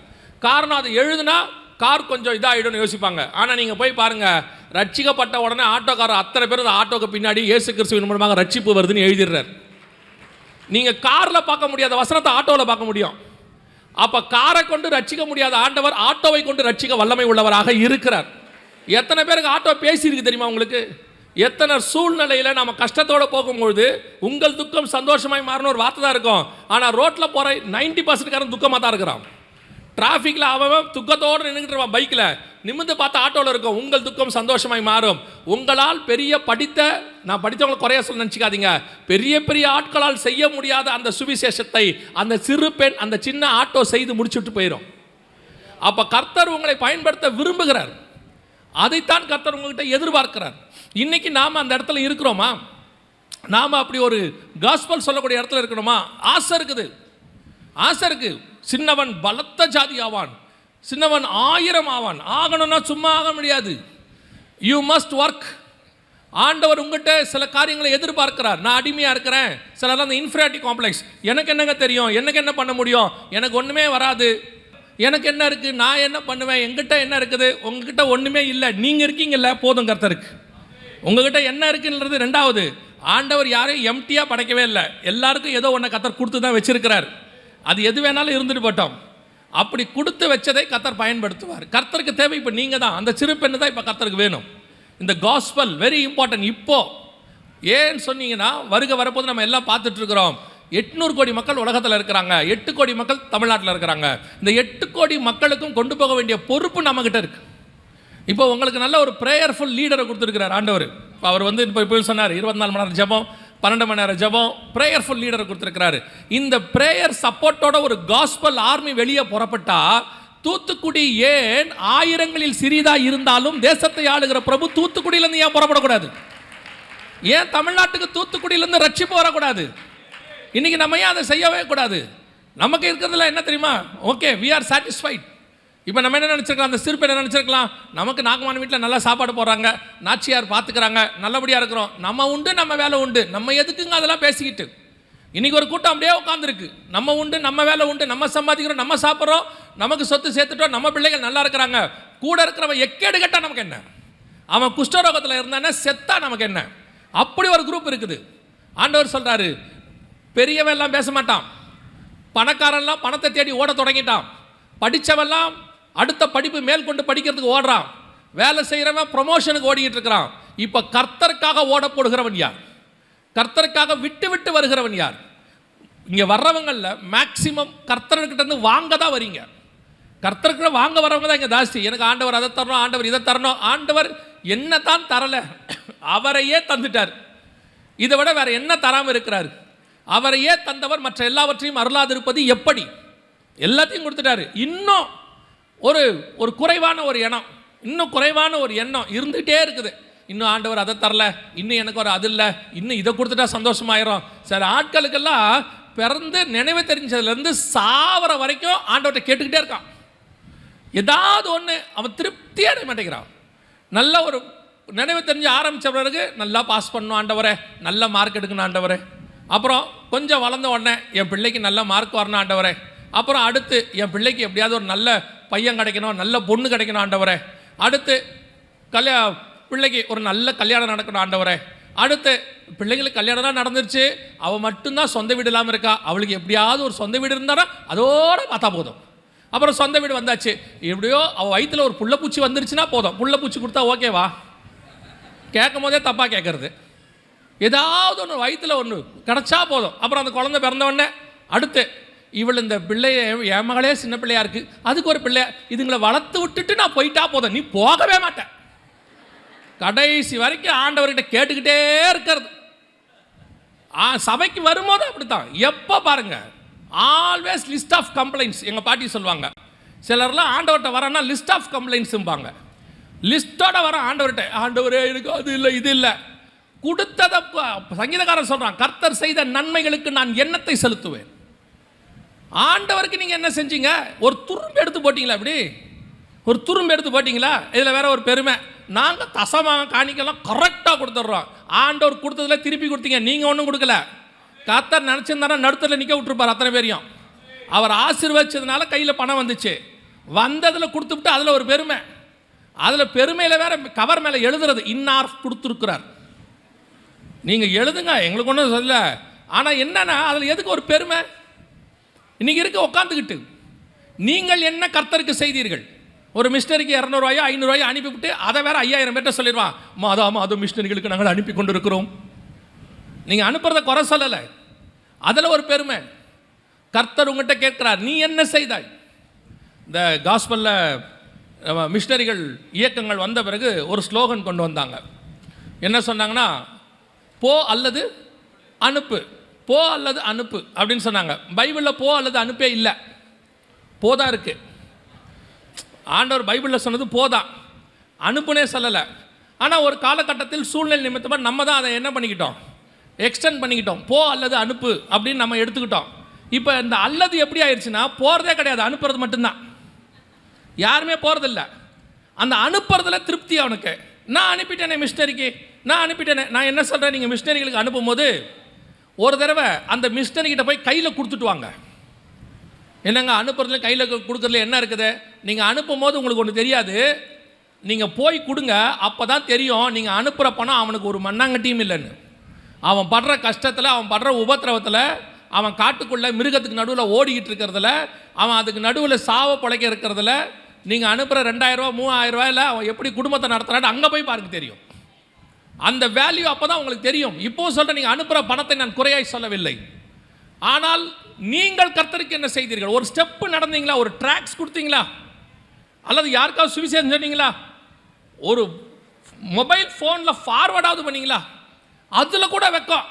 காரணம், அது எழுதுனா கார் கொஞ்சம் இதாகிடும்னு யோசிப்பாங்க. ஆனால் நீங்கள் போய் பாருங்கள், ரட்சிக்கப்பட்ட உடனே ஆட்டோக்காரர் அத்தனை பேர் அந்த ஆட்டோக்கு பின்னாடி இயேசு கிறிஸ்துவின் மூலமாக ரட்சிப்பு வருதுன்னு எழுதிடுறார். நீங்கள் காரில் பார்க்க முடியாத வசனத்தை ஆட்டோவில் பார்க்க முடியும். அப்போ காரை கொண்டு ரட்சிக்க முடியாத ஆண்டவர் ஆட்டோவை கொண்டு ரட்சிக்க வல்லமை உள்ளவராக இருக்கிறார். எத்தனை பேருக்கு ஆட்டோ பேசியிருக்கு தெரியுமா உங்களுக்கு? எத்தனை சூழ்நிலையில் நம்ம கஷ்டத்தோடு போகும்பொழுது உங்கள் துக்கம் சந்தோஷமாய் மாறணும் ஒரு வார்த்தை தான் இருக்கும். ஆனால் ரோட்டில் போகிற 90% துக்கமாக தான் இருக்கிறான். டிராஃபிக்கில் அவன் துக்கத்தோடு நின்றுட்டு இருப்பான். பைக்கில் நிமிர்ந்து பார்த்து ஆட்டோவில் இருக்கும். உங்கள் துக்கம் சந்தோஷமாய் மாறும். உங்களால் நான் படித்தவங்களை குறைய சொல்ல நினச்சிக்காதீங்க, பெரிய ஆட்களால் செய்ய முடியாத அந்த சுவிசேஷத்தை அந்த சிறு பெண், அந்த சின்ன ஆட்டோ செய்து முடிச்சுட்டு போயிடும். அப்போ கர்த்தர் உங்களை பயன்படுத்த விரும்புகிறார். அதைத்தான் கர்த்தர் உங்கள்கிட்ட எதிர்பார்க்கிறார். இன்னைக்கு நாம் அந்த இடத்துல இருக்கிறோமா? நாம் அப்படி ஒரு காஸ்பல் சொல்லக்கூடிய இடத்துல இருக்கணுமா? ஆசை இருக்கு. சின்னவன் பலத்த ஜாதி ஆவான், சின்னவன் 1000 ஆவான். ஆகணும்னா சும்மா ஆக முடியாது. You must work. ஆண்டவர் உங்கள்கிட்ட சில காரியங்களை எதிர்பார்க்கிறார். நான் அடிமையாக இருக்கிறேன். சிலர் அந்த இன்ஃபீரியாரிட்டி காம்ப்ளெக்ஸ், எனக்கு என்னங்க தெரியும், எனக்கு என்ன பண்ண முடியும், எனக்கு ஒன்றுமே வராது, எனக்கு என்ன இருக்குது, நான் என்ன பண்ணுவேன், எங்கிட்ட என்ன இருக்குது, உங்ககிட்ட ஒன்றுமே இல்லை, நீங்கள் இருக்கீங்கல்ல, போதும் கர்த்தருக்கு. உங்ககிட்ட என்ன இருக்குன்றது ரெண்டாவது. ஆண்டவர் யாரையும் எம்டியாக படைக்கவே இல்லை. எல்லாருக்கும் ஏதோ ஒன்று கர்த்தர் கொடுத்து தான் வச்சிருக்கிறார். அது எது வேணாலும் இருந்துட்டு போட்டோம். அப்படி கொடுத்து வச்சதை கர்த்தர் பயன்படுத்துவார். கர்த்தருக்கு தேவை இப்போ நீங்கள் தான். அந்த சிறு பெண்ணு தான் இப்போ கர்த்தருக்கு வேணும். இந்த காஸ்பல் வெரி இம்பார்ட்டன்ட். இப்போ ஏன்னு சொன்னீங்கன்னா, வரப்போது நம்ம எல்லாம் பார்த்துட்டு இருக்கிறோம். 800 கோடி மக்கள் உலகத்தில் இருக்கிறாங்க. 8 கோடி மக்கள் தமிழ்நாட்டில் இருக்கிறாங்க. இந்த 8 கோடி மக்களுக்கும் கொண்டு போக வேண்டிய பொறுப்பு நம்மகிட்ட இருக்கு. இப்போ உங்களுக்கு நல்ல ஒரு ப்ரேயர்ஃபுல் லீடரை கொடுத்துருக்கிறார் ஆண்டவர். இப்போ அவர் இப்போ சொன்னார் 24 மணி நேரம் ஜெபம், 12 மணி நேரம் ஜெபம், ப்ரேயர்ஃபுல் லீடரை கொடுத்துருக்கிறாரு. இந்த ப்ரேயர் சப்போர்ட்டோட ஒரு காஸ்பல் ஆர்மி வெளியே புறப்பட்டா, தூத்துக்குடி ஏன் ஆயிரங்களில் சிறிதா இருந்தாலும் தேசத்தை ஆளுகிற பிரபு தூத்துக்குடியிலேருந்து ஏன் புறப்படக்கூடாது? ஏன் தமிழ்நாட்டுக்கு தூத்துக்குடியிலேருந்து ரட்சிப்பு வரக்கூடாது? இன்னைக்கு நம்ம ஏன் அதை செய்யவே கூடாது? நமக்கு இருக்கிறதுல என்ன தெரியுமா? Okay, we are satisfied. இப்போ நம்ம என்ன நினச்சிருக்கலாம்? அந்த சிறுப்பை என்ன நினச்சிருக்கலாம்? நமக்கு நாகமான வீட்டில் நல்லா சாப்பாடு போடுறாங்க, நாச்சியார் பார்த்துக்கிறாங்க, நல்லபடியாக இருக்கிறோம், நம்ம உண்டு நம்ம வேலை உண்டு, நம்ம எதுக்குங்க அதெல்லாம் பேசிக்கிட்டு? இன்றைக்கி ஒரு கூட்டம் அப்படியே உட்காந்துருக்கு. நம்ம உண்டு நம்ம வேலை உண்டு, நம்ம சம்பாதிக்கிறோம், நம்ம சாப்பிட்றோம், நமக்கு சொத்து சேர்த்துட்டோம், நம்ம பிள்ளைகள் நல்லா இருக்கிறாங்க. கூட இருக்கிறவன் எக்கேடு கட்டா நமக்கு என்ன? அவன் குஷ்டரோகத்தில் இருந்தானே செத்தா நமக்கு என்ன? அப்படி ஒரு குரூப் இருக்குது. ஆண்டவர் சொல்கிறாரு, பெரியவன் எல்லாம் பேச மாட்டான், பணக்காரன்லாம் பணத்தை தேடி ஓட தொடங்கிட்டான், படித்தவெல்லாம் அடுத்த படிப்பு மேல் கொண்டு படிக்கிறதுக்கு ஓடுறான், வேலை செய்கிறவன் ப்ரொமோஷனுக்கு ஓடிக்கிட்டு இருக்கிறான். இப்போ கர்த்தருக்காக ஓட போடுகிறவன் யார்? கர்த்தருக்காக விட்டு விட்டு வருகிறவன் யார்? இங்கே வர்றவங்களில் மேக்சிமம் கர்த்தர்கிட்ட வாங்க தான் வரீங்க. கர்த்தர்கிட்ட வாங்க வரவங்க தான் இங்கே ஜாஸ்தி. எனக்கு ஆண்டவர் அதை தரணும், ஆண்டவர் இதை தரணும். ஆண்டவர் என்ன தான் தரலை, அவரையே தந்துட்டார். இதை விட வேற என்ன தராமல் இருக்கிறார்? அவரையே தந்தவர் மற்ற எல்லாவற்றையும் அருளாதிருப்பது எப்படி? எல்லாத்தையும் கொடுத்துட்டாரு. இன்னும் ஒரு குறைவான ஒரு எண்ணம், இன்னும் குறைவான ஒரு எண்ணம் இருந்துகிட்டே இருக்குது. இன்னும் ஆண்டவர் அதை தரல, இன்னும் எனக்கு ஒரு அது இல்லை, இன்னும் இதை கொடுத்துட்டா சந்தோஷமாயிரும். சில ஆட்களுக்கெல்லாம் பிறந்து நினைவு தெரிஞ்சதுலேருந்து சாவர வரைக்கும் ஆண்டவர்கிட்ட கேட்டுக்கிட்டே இருக்கான். ஏதாவது ஒன்று அவன் திருப்தி அடைய மாட்டேங்கிறான். நல்ல ஒரு நினைவு தெரிஞ்சு ஆரம்பித்த பிறகு நல்லா பாஸ் பண்ணணும் ஆண்டவரே, நல்ல மார்க் எடுக்கணும் ஆண்டவரே, அப்புறம் கொஞ்சம் வளர்ந்த உடனே என் பிள்ளைக்கு நல்ல மார்க் வரணும் ஆண்டவரே, அப்புறம் அடுத்து என் பிள்ளைக்கு எப்படியாவது ஒரு நல்ல பையன் கிடைக்கணும், நல்ல பொண்ணு கிடைக்கணும் ஆண்டவரே, அடுத்து பிள்ளைக்கு ஒரு நல்ல கல்யாணம் நடக்கணும் ஆண்டவரே, அடுத்து பிள்ளைங்களுக்கு கல்யாணம் நடந்துருச்சு, அவள் மட்டும்தான் சொந்த வீடு இல்லாமல் இருக்கா, அவளுக்கு எப்படியாவது ஒரு சொந்த வீடு இருந்தாரா அதோட பார்த்தா போதும். அப்புறம் சொந்த வீடு வந்தாச்சு, எப்படியோ அவள் வயிற்றில் ஒரு புள்ளப்பூச்சி வந்துருச்சுன்னா போதும், புள்ளப்பூச்சி கொடுத்தா ஓகேவா? கேட்கும் போதே தப்பாக கேட்கறது. ஏதாவது ஒன்று வயிற்றில் ஒன்று கிடச்சா போதும். அப்புறம் அந்த குழந்தை பிறந்தவொடனே அடுத்து இவள் இந்த பிள்ளைய என் மகளே சின்ன பிள்ளையா இருக்குது, அதுக்கு ஒரு பிள்ளையா, இதுங்களை வளர்த்து விட்டுட்டு நான் போயிட்டா போதும், நீ போகவே மாட்டேன். கடைசி வரைக்கும் ஆண்டவர்கிட்ட கேட்டுக்கிட்டே இருக்கிறது. சபைக்கு வரும்போது அப்படித்தான். எப்போ பாருங்க, ஆல்வேஸ் லிஸ்ட் ஆஃப் கம்ப்ளைண்ட்ஸ். எங்கள் பாட்டி சொல்லுவாங்க, சிலர்லாம் ஆண்டவர்கிட்ட வரன்னா லிஸ்ட் ஆஃப் கம்ப்ளைண்ட்ஸும்பாங்க. லிஸ்ட்டோட வர ஆண்டவர்கிட்ட, ஆண்டவரே எனக்கு அது இல்லை இது இல்லை, கொடுத்ததை சங்கீதக்காரன் சொல்கிறான், கர்த்தர் செய்த நன்மைகளுக்கு நான் எண்ணத்தை செலுத்துவேன். ஆண்டவருக்கு நீங்கள் என்ன செஞ்சீங்க? ஒரு துரும்பு எடுத்து போட்டிங்களா? அப்படி ஒரு துரும்பு எடுத்து போட்டிங்களா? இதில் வேற ஒரு பெருமை, நாங்கள் தசமாக காணிக்கலாம் கரெக்டாக கொடுத்துட்றோம். ஆண்டவர் கொடுத்ததில் திருப்பி கொடுத்தீங்க, நீங்கள் ஒன்றும் கொடுக்கல. கர்த்தர் நினச்சிருந்தாரா நடுத்தரில் நிற்க விட்டுருப்பார் அத்தனை பேரையும். அவர் ஆசீர்வதிச்சதுனால கையில் பணம் வந்துச்சு, வந்ததில் கொடுத்துவிட்டு அதில் ஒரு பெருமை. அதில் பெருமையில் வேற கவர் மேலே எழுதுறது, இன்னார் கொடுத்துருக்கிறார். நீங்கள் எழுதுங்க, எங்களுக்கு ஒன்றும் சொல்ல. ஆனால் என்னன்னா அதில் எதுக்கு ஒரு பெருமை? இன்னைக்கு இருக்க உட்காந்துக்கிட்டு நீங்கள் என்ன கர்த்தருக்கு செய்தீர்கள்? ஒரு மிஷினரிக்கு 200 ரூபாயோ 500 ரூபாயோ அனுப்பிவிட்டு அதை வேற 5000 பேர்ட்ட சொல்லிடுவான், மாதம் மிஷினரிகளுக்கு நாங்கள் அனுப்பி கொண்டு இருக்கிறோம். நீங்கள் அனுப்புறத குறை சொல்லலை, அதில் ஒரு பெருமை. கர்த்தர் உங்கள்கிட்ட கேட்கிறார், நீ என்ன செய்தாய்? இந்த காஸ்பலில் மிஷினரிகள் இயக்கங்கள் வந்த பிறகு ஒரு ஸ்லோகன் கொண்டு வந்தாங்க. என்ன சொன்னாங்கன்னா, போ அல்லது அனுப்பு, போ அல்லது அனுப்பு அப்படின்னு சொன்னாங்க. பைபிளில் போ அல்லது அனுப்பே இல்லை, போதான் இருக்கு. ஆண்டவர் பைபிளில் சொன்னது போதான், அனுப்புனே சொல்லலை. ஆனால் ஒரு காலகட்டத்தில் சூழ்நிலை நிமித்தமாக நம்ம தான் அதை என்ன பண்ணிக்கிட்டோம், எக்ஸ்டெண்ட் பண்ணிக்கிட்டோம். போ அல்லது அனுப்பு அப்படின்னு நம்ம எடுத்துக்கிட்டோம். இப்போ இந்த அல்லது எப்படி ஆயிடுச்சுன்னா, போகிறதே கிடையாது, அனுப்புறது மட்டும்தான். யாருமே போகிறதில்ல. அந்த அனுப்புறதுல திருப்தி அவனுக்கு. நான் அனுப்பிட்டேனே மிஷினரிக்கு, நான் அனுப்பிட்டேனே. நான் என்ன சொல்கிறேன், நீங்கள் மிஷினரிகளுக்கு அனுப்பும்போது ஒரு தடவை அந்த மிஷினரிக்கிட்ட போய் கையில் கொடுத்துட்டு வாங்க. என்னங்க அனுப்புறதுல கையில் கொடுக்குறதுல என்ன இருக்குது? நீங்கள் அனுப்பும் போது உங்களுக்கு ஒன்று தெரியாது, நீங்கள் போய் கொடுங்க, அப்போ தான் தெரியும் நீங்கள் அனுப்புகிற பணம் அவனுக்கு ஒரு மண்ணாங்கட்டியும் இல்லைன்னு. அவன் படுற கஷ்டத்தில், அவன் படுற உபத்திரவத்தில், அவன் காட்டுக்குள்ளே மிருகத்துக்கு நடுவில் ஓடிக்கிட்டு இருக்கிறதுல, அவன் அதுக்கு நடுவில் சாவ பிழைக்க இருக்கிறதுல, நீங்கள் அனுப்புகிற 2000 ரூபா 3000 ரூபாயில் அவன் எப்படி குடும்பத்தை நடத்துகிறான்னு அங்கே போய் பாருங்க தெரியும். அந்த வேல்யூ அப்போ தான் உங்களுக்கு தெரியும். இப்போது சொல்கிறேன், நீங்கள் அனுப்புகிற பணத்தை நான் குறையாய் சொல்லவில்லை. ஆனால் நீங்கள் கர்த்தருக்கு என்ன செய்தீர்கள்? ஒரு ஸ்டெப்பு நடந்தீங்களா? ஒரு ட்ராக்ஸ் கொடுத்தீங்களா? அல்லது யாருக்காவது சுவிசேஷம் சொன்னீங்களா? ஒரு மொபைல் ஃபோனில் ஃபார்வர்டாவது பண்ணீங்களா? அதில் கூட வெக்கம்.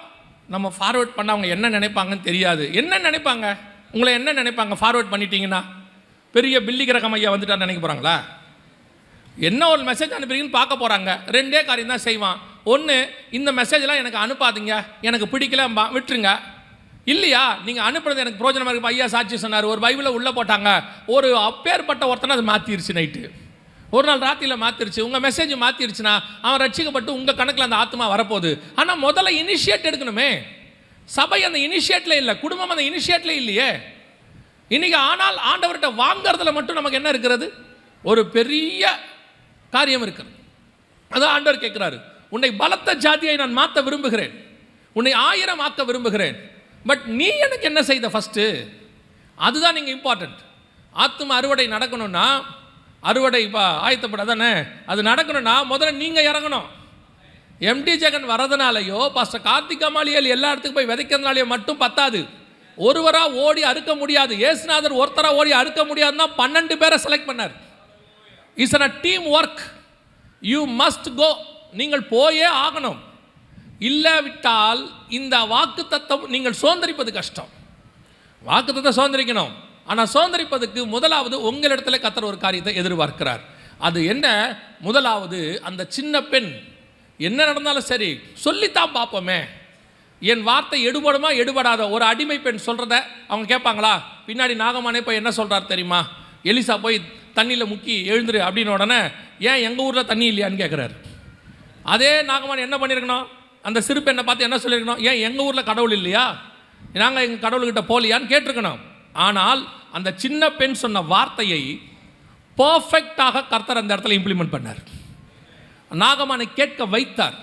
நம்ம ஃபார்வர்ட் பண்ண அவங்க என்ன நினைப்பாங்கன்னு தெரியாது. என்ன நினைப்பாங்க? உங்களை என்ன நினைப்பாங்க ஃபார்வர்ட் பண்ணிட்டீங்கன்னா? பெரிய பில்லிகிரகம் ஐயா வந்துட்டா நினைக்க போகிறாங்களா? என்ன ஒரு மெசேஜ் அனுப்புறீங்கன்னு பார்க்க போகிறாங்க. ரெண்டே காரியம் தான் செய்வான். ஒன்று, இந்த மெசேஜெலாம் எனக்கு அனுப்பாதீங்க, எனக்கு பிடிக்கல, விட்டுருங்க. இல்லையா, நீங்கள் அனுப்புறது எனக்கு பிரோஜனமாக இருக்கு. ஐயா சாட்சி சொன்னார், ஒரு பைபிளை உள்ளே போட்டாங்க, ஒரு அப்பேற்பட்ட ஒருத்தனை அது மாற்றிருச்சு. நைட்டு ஒரு நாள் ராத்திரியில் மாற்றிருச்சு. உங்கள் மெசேஜ் மாற்றிருச்சுன்னா அவன் ரட்சிக்கப்பட்டு உங்கள் கணக்கில் அந்த ஆத்மா வரப்போகுது. ஆனால் முதல்ல இனிஷியேட் எடுக்கணுமே. சபை அந்த இனிஷியேட்டில் இல்லை, குடும்பம் அந்த இனிஷியேட்டில் இல்லையே இன்னைக்கு. ஆனால் ஆண்டவர்கிட்ட வாங்கிறதுல மட்டும் நமக்கு என்ன இருக்கிறது? ஒரு பெரிய காரியம் இருக்கிறது. அதான் ஆண்டவர் கேட்குறாரு, உன்னை பலத்த ஜாதியை நான் மாற்ற விரும்புகிறேன், உன்னை 1000 ஆக்க விரும்புகிறேன், பட் நீ எனக்கு என்ன செய்த ஃபஸ்ட்டு? அதுதான் நீங்கள் இம்பார்ட்டன்ட். ஆத்தும அறுவடை நடக்கணும்னா, அறுவடை இப்போ ஆயத்தப்படாதானே, அது நடக்கணும்னா முதல்ல நீங்கள் இறங்கணும். எம்டி ஜெகன் வரதுனாலையோ பாஸ்டர் கார்த்திக் அமாலியல் எல்லா இடத்துக்கும் போய் விதைக்கிறதுனாலையோ மட்டும் பத்தாது. ஒருவராக ஓடி அறுக்க முடியாது. இயேசுநாதர் ஒருத்தராக ஓடி அறுக்க முடியாதுன்னா 12 பேரை செலக்ட் பண்ணார். It's a team work. You must go. நீங்கள் போயே ஆகணும். இல்லாவிட்டால் இந்த வாக்கு தத்தம் நீங்கள் சுதந்திரிப்பது கஷ்டம். வாக்கு தத்தம் சுதந்திரிக்கணும். ஆனால் சுதந்திரிப்பதுக்கு முதலாவது உங்களிடத்தில் கர்த்தர் ஒரு காரியத்தை எதிர்பார்க்கிறார். அது என்ன? முதலாவது, அந்த சின்ன பெண் என்ன நடந்தாலும் சரி சொல்லித்தான் பார்ப்போமே, என் வார்த்தை எடுபடுமா எடுபடாத. ஒரு அடிமை பெண் சொல்கிறத அவங்க கேட்பாங்களா? பின்னாடி நாகமானே போய் என்ன சொல்கிறார் தெரியுமா? எலிசா போய் தண்ணியில் முக்கி எழுந்துரு அப்படின்னு உடனே, ஏன் எங்கள் ஊரில் தண்ணி இல்லையான்னு கேட்குறாரு. அதே நாகமான் என்ன பண்ணியிருக்கணும்? அந்த சிறு பெண்ணை பார்த்து என்ன சொல்லியிருக்கணும்? ஏன் எங்கள் ஊரில் கடவுள் இல்லையா, நாங்கள் எங்கள் கடவுள்கிட்ட போலியான்னு கேட்டிருக்கணும். ஆனால் அந்த சின்ன பெண் சொன்ன வார்த்தையை பர்ஃபெக்டாக கர்த்தர் அந்த இடத்துல இம்ப்ளிமெண்ட் பண்ணார். நாகமானை கேட்க வைத்தார்.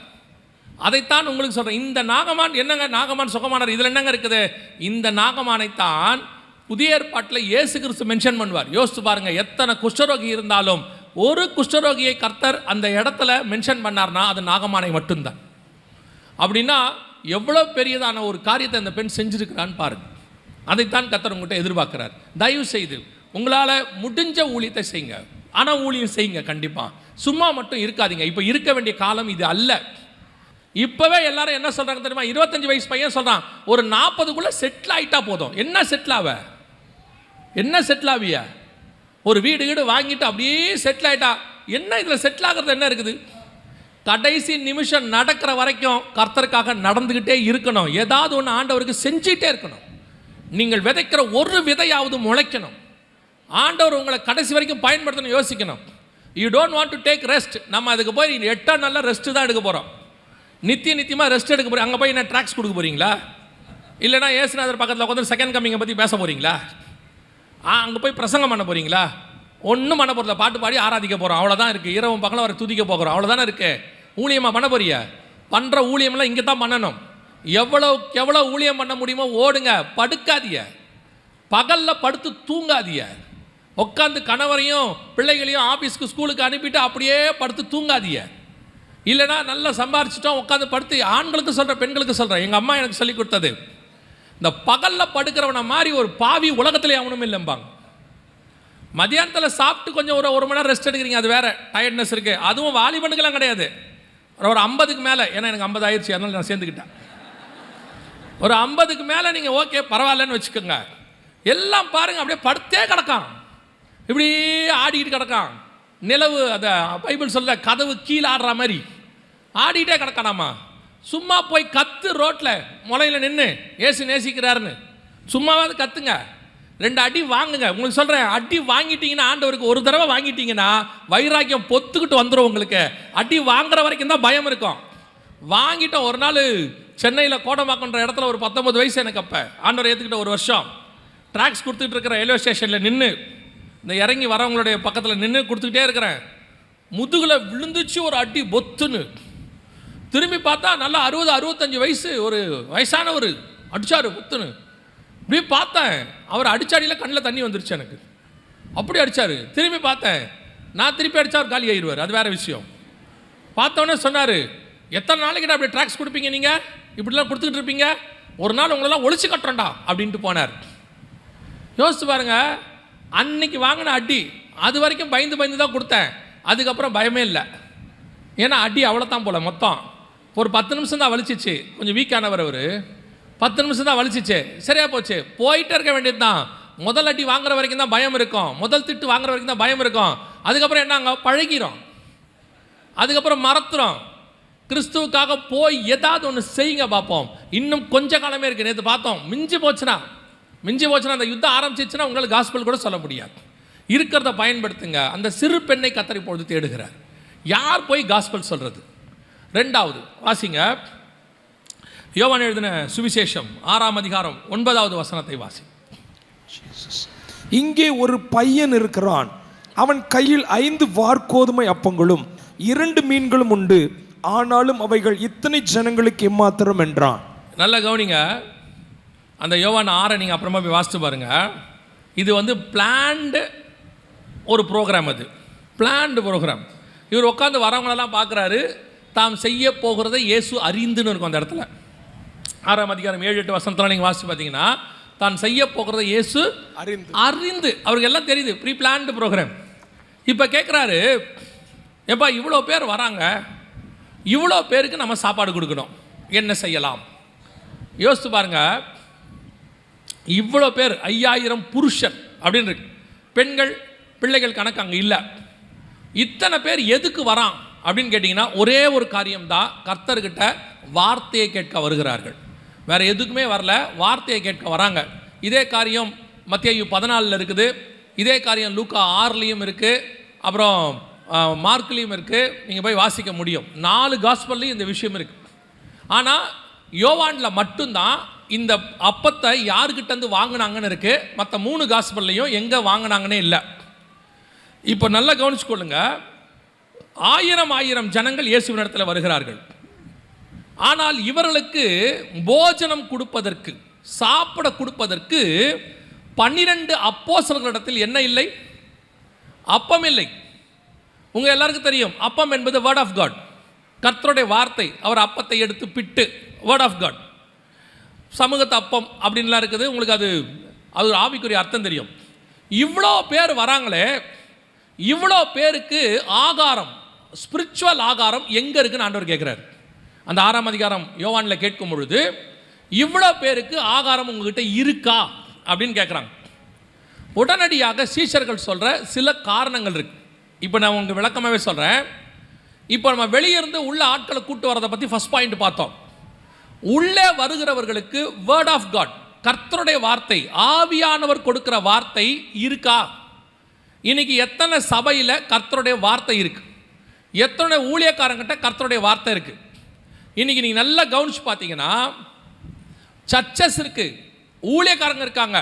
அதைத்தான் உங்களுக்கு சொல்கிறேன். இந்த நாகமான் என்னங்க, நாகமான் சுகமானார், இதில் என்னங்க இருக்குது? இந்த நாகமானைத்தான் புதிய ஏற்பாட்டில் இயேசு கிறிஸ்து மென்ஷன் பண்ணுவார். யோசித்து பாருங்கள், எத்தனை குஷ்டரோகி இருந்தாலும் ஒரு குஷ்டரோகியை கர்த்தர் அந்த இடத்துல மென்ஷன் பண்ணார்னா அது நாகமானை மட்டும்தான். அப்படின்னா எவ்வளோ பெரியதான ஒரு காரியத்தை அந்த பெண் செஞ்சுருக்கிறான்னு பாருங்கள். அதைத்தான் கர்த்தர் உங்கள்கிட்ட எதிர்பார்க்கிறார். தயவு செய்து உங்களால் முடிஞ்ச ஊழியத்தை செய்யுங்க. ஆனால் ஊழியம் செய்யுங்க கண்டிப்பாக. சும்மா மட்டும் இருக்காதீங்க. இப்போ இருக்க வேண்டிய காலம் இது அல்ல. இப்போவே எல்லாரும் என்ன சொல்கிறாங்க தெரியுமா? 25 வயசு பையன் சொல்கிறான், ஒரு 40க்குள்ளே செட்டில் ஆகிட்டா போதும். என்ன செட்டில் ஆவ? என்ன செட்டில் ஆவிய? ஒரு வீடு வாங்கிட்டு அப்படியே செட்டில் ஆகிட்டா என்ன? இதில் செட்டில் ஆகிறது என்ன இருக்குது? கடைசி நிமிஷம் நடக்கிற வரைக்கும் கர்த்தருக்காக நடந்துக்கிட்டே இருக்கணும். ஏதாவது ஒன்று ஆண்டவருக்கு செஞ்சிட்டே இருக்கணும். நீங்கள் விதைக்கிற ஒரு விதையாவது முளைக்கணும். ஆண்டவர் உங்களை கடைசி வரைக்கும் பயன்படுத்தணும். யோசிக்கணும். You don't want to take rest. நம்ம அதுக்கு போய் 8 நாளில் ரெஸ்ட்டு தான் எடுக்க போகிறோம். நித்தியமாக ரெஸ்ட் எடுக்க போகிறோம். அங்கே போய் என்ன ட்ராக்ஸ் கொடுக்க போகிறீங்களா? இல்லைனா இயேசுநாதர் பக்கத்தில் உட்காந்து செகண்ட் கம்மிங்கை பற்றி பேச போகிறீங்களா? அங்கே போய் பிரசங்கம் பண்ண போகிறீங்களா? ஒன்றும் பண்ண போகிறத, பாட்டு பாடி ஆராதிக்க போகிறோம், அவ்வளோதான் இருக்குது. இரவும் பகலும் அவரை துதிக்க போகிறோம், அவ்வளோதானே இருக்குது. ஊழியமாக பண்ண போறிய? பண்ணுற ஊழியம்லாம் இங்கே தான் பண்ணணும். எவ்வளோ ஊழியம் பண்ண முடியுமோ ஓடுங்க. படுக்காதீங்க. பகலில் படுத்து தூங்காதீங்க. உட்காந்து கணவரையும் பிள்ளைகளையும் ஆஃபீஸ்க்கு ஸ்கூலுக்கு அனுப்பிட்டு அப்படியே படுத்து தூங்காதீங்க. இல்லைனா நல்லா சம்பாரிச்சிட்டோம் உட்காந்து படுத்து. ஆண்களுக்கு சொல்கிறேன், பெண்களுக்கு சொல்கிறேன். எங்கள் அம்மா எனக்கு சொல்லி கொடுத்தது, இந்த பகலில் படுக்கிறவனை மாதிரி ஒரு பாவி உலகத்திலே அவனும் இல்லைம்பாங்க. மதியானத்தில் சாப்பிட்டு கொஞ்சம் ஒரு மணி நேரம் ரெஸ்ட் எடுக்கிறீங்க, அது வேறு டயர்ட்னஸ் இருக்குது. அதுவும் வாலிபனுக்கெல்லாம் கிடையாது. ஒரு 50க்கு மேலே, ஏன்னா எனக்கு 50 ஆயிடுச்சு, அதனால் நான் சேர்ந்துக்கிட்டேன். ஒரு 50க்கு மேலே நீங்கள் ஓகே பரவாயில்லன்னு வச்சுக்கோங்க. எல்லாம் பாருங்கள் அப்படியே படுத்தே கிடக்கான், இப்படி ஆடிக்கிட்டு கிடக்கான். நிலவு அதை பைபிள் சொல்ல கதவு கீழே ஆடுற மாதிரி ஆடிக்கிட்டே கிடக்கானாமா. சும்மா போய் கத்து ரோட்டில் முளையில் நின்று ஏசு நேசிக்கிறாருன்னு சும்மாவாது கத்துங்க. 2 அடி வாங்குங்க. உங்களுக்கு சொல்கிறேன், அடி வாங்கிட்டீங்கன்னா, ஆண்டவருக்கு ஒரு தடவை வாங்கிட்டீங்கன்னா வைராக்கியம் பொத்துக்கிட்டு வந்துடும் உங்களுக்கு. அடி வாங்குற வரைக்கும் தான் பயம் இருக்கும். வாங்கிட்டோம். ஒரு நாள் சென்னையில் கோடம்பாக்கன்ற இடத்துல ஒரு 19 வயசு எனக்கு. அப்போ ஆண்டவர் ஏற்றுக்கிட்ட 1 வருஷம் ட்ராக்ஸ் கொடுத்துட்டு இருக்கிற ரயில்வே ஸ்டேஷனில் நின்று இந்த இறங்கி வரவங்களுடைய பக்கத்தில் நின்று கொடுத்துக்கிட்டே இருக்கிறேன். முதுகுல விழுந்துச்சு ஒரு அடி பொத்துன்னு. திரும்பி பார்த்தா நல்லா 60-65 வயசு ஒரு வயசானவர் அடிச்சாரு பொத்துன்னு. இப்படி பார்த்தேன், அவர் அடிச்சாடியில் கண்ணில் தண்ணி வந்துருச்சு எனக்கு. அப்படி அடித்தார். திரும்பி பார்த்தேன், நான் திருப்பி அடித்தா அவர் காலி ஆயிடுவார், அது வேறு விஷயம். பார்த்தோன்னே சொன்னார், எத்தனை நாளைக்கிட்ட அப்படி ட்ராக்ஸ் கொடுப்பீங்க, நீங்கள் இப்படிலாம் கொடுத்துக்கிட்டு இருப்பீங்க, ஒரு நாள் உங்களெல்லாம் ஒழிச்சு கட்டுறோண்டா அப்படின்ட்டு போனார். யோசிச்சு பாருங்க, அன்னைக்கு வாங்கின அடி அது வரைக்கும் பயந்து பயந்து தான் கொடுத்தேன், அதுக்கப்புறம் பயமே இல்லை. ஏன்னா அடி அவ்வளோதான் போல், மொத்தம் ஒரு 10 நிமிஷம் தான் வலிச்சிச்சு. கொஞ்சம் வீக்கானவர் அவர், 10 நிமிஷம் தான் வலிச்சிச்சு, சரியா போச்சு, போயிட்டே இருக்க வேண்டியது தான். முதல் அடி வாங்குற வரைக்கும் தான் பயம் இருக்கும், முதல் திட்டு வாங்குற வரைக்கும் தான் பயம் இருக்கும். அதுக்கப்புறம் என்னங்க, பழகிறோம், அதுக்கப்புறம் மறத்துறோம். கிறிஸ்துவுக்காக போய் ஏதாவது ஒன்று செய்யுங்க பார்ப்போம். இன்னும் கொஞ்ச காலமே இருக்குது. நேற்று பார்த்தோம், மிஞ்சி போச்சுன்னா அந்த யுத்தம் ஆரம்பிச்சிச்சுன்னா உங்களுக்கு காஸ்பல் கூட சொல்ல முடியாது. இருக்கிறத பயன்படுத்துங்க. அந்த சிறு பெண்ணை கர்த்தர் இப்பொழுது தேடுகிறார். யார் போய் காஸ்பல் சொல்கிறது? 2வது வாசிங்க, யோவான் எழுதின சுவிசேஷம் 6ஆம் அதிகாரம் 9வது வசனத்தை வாசி. இங்கே ஒரு பையன் இருக்கிறான், அவன் கையில் 5 வார்கோதுமை அப்பங்களும் 2 மீன்களும் உண்டு, ஆனாலும் அவைகள் இத்தனை ஜனங்களுக்கு எம்மாத்திரம் என்றான். நல்ல கவனிங்க, அந்த யோவான் 6 நீங்கள் அப்புறமா போய் வாசித்து பாருங்க. இது வந்து பிளான்டு ஒரு ப்ரோக்ராம், அது பிளான்டு ப்ரோக்ராம். இவர் உட்காந்து வரவங்களெல்லாம் பார்க்குறாரு, தாம் செய்ய போகிறத இயேசு அறிந்துன்னு இருக்கும் அந்த இடத்துல. 6ஆம் அதிகாரம் 7-8 வசனத்தில் நீங்கள் வாசித்து பார்த்தீங்கன்னா, தான் செய்ய போகிறத இயேசு அறிந்து, அவருக்கு எல்லாம் தெரியுது, ப்ரீ பிளான்டு ப்ரோக்ராம். இப்போ கேட்குறாரு, எப்பா இவ்வளோ பேர் வராங்க, இவ்வளோ பேருக்கு நம்ம சாப்பாடு கொடுக்கணும், என்ன செய்யலாம்? யோசித்து பாருங்க, இவ்வளோ பேர் 5000 புருஷர் அப்படின்னு இருக்கு, பெண்கள் பிள்ளைகள் கணக்கு அங்கே இல்லை. இத்தனை பேர் எதுக்கு வரான் அப்படின்னு கேட்டிங்கன்னா, ஒரே ஒரு காரியம்தான், கர்த்தர்கிட்ட வார்த்தையை கேட்க வருகிறார்கள், வேறு எதுக்குமே வரல, வார்த்தையை கேட்க வராங்க. இதே காரியம் மத்தேயு 14 இருக்குது, இதே காரியம் லூக்கா 6லையும் இருக்குது, அப்புறம் மார்க்லேயும் இருக்குது. நீங்கள் போய் வாசிக்க முடியும். 4 காஸ்பல்லையும் இந்த விஷயம் இருக்குது. ஆனால் யோவானில் மட்டும்தான் இந்த அப்பத்தை யாருக்கிட்டேருந்து வாங்கினாங்கன்னு இருக்குது. மற்ற 3 காஸ்பல்லையும் எங்கே வாங்கினாங்கன்னே இல்லை. இப்போ நல்லா கவனிச்சுக்கொள்ளுங்க, 1000 ஜனங்கள் இயேசுவின் இடத்துல வருகிறார்கள். ஆனால் இவர்களுக்கு போஜனம் கொடுப்பதற்கு, சாப்பிட கொடுப்பதற்கு 12 அப்போஸ்தலர்களிடத்தில் என்ன இல்லை? அப்பம் இல்லை. உங்கள் எல்லாருக்கும் தெரியும், அப்பம் என்பது வேர்ட் ஆஃப் காட், கர்த்தருடைய வார்த்தை. அவர் அப்பத்தை எடுத்து பிட்டு, வேர்ட் ஆஃப் காட். சமூகத்து அப்பம் அப்படின்லாம் இருக்குது, உங்களுக்கு அது ஒரு ஆவிக்குரிய அர்த்தம் தெரியும். இவ்வளோ பேர் வராங்களே, இவ்வளோ பேருக்கு ஆகாரம், ஸ்பிரிச்சுவல் ஆகாரம் எங்கே இருக்குன்னு ஆண்டவர் கேட்குறாரு. அந்த 6ஆம் அதிகாரம் யோவானில் கேட்கும் பொழுது, இவ்வளோ பேருக்கு ஆகாரம் உங்ககிட்ட இருக்கா அப்படின்னு கேட்குறாங்க. உடனடியாக சீஷர்கள் சொல்கிற சில காரணங்கள் இருக்குது. இப்போ நான் உங்களுக்கு விளக்கமாகவே சொல்கிறேன். இப்போ நம்ம வெளியிருந்து உள்ள ஆட்களை கூட்டு வரதை பற்றி ஃபர்ஸ்ட் பாயிண்ட் பார்த்தோம். உள்ளே வருகிறவர்களுக்கு வேர்ட் ஆஃப் காட், கர்த்தருடைய வார்த்தை, ஆவியானவர் கொடுக்கிற வார்த்தை இருக்கா? இன்னைக்கு எத்தனை சபையில் கர்த்தருடைய வார்த்தை இருக்குது? எத்தனை ஊழியக்காரங்கிட்ட கர்த்தருடைய வார்த்தை இருக்குது? இன்னைக்கு நீங்கள் நல்லா கவனிச்சு பார்த்தீங்கன்னா, சர்ச்சஸ் இருக்குது, ஊழியக்காரங்க இருக்காங்க,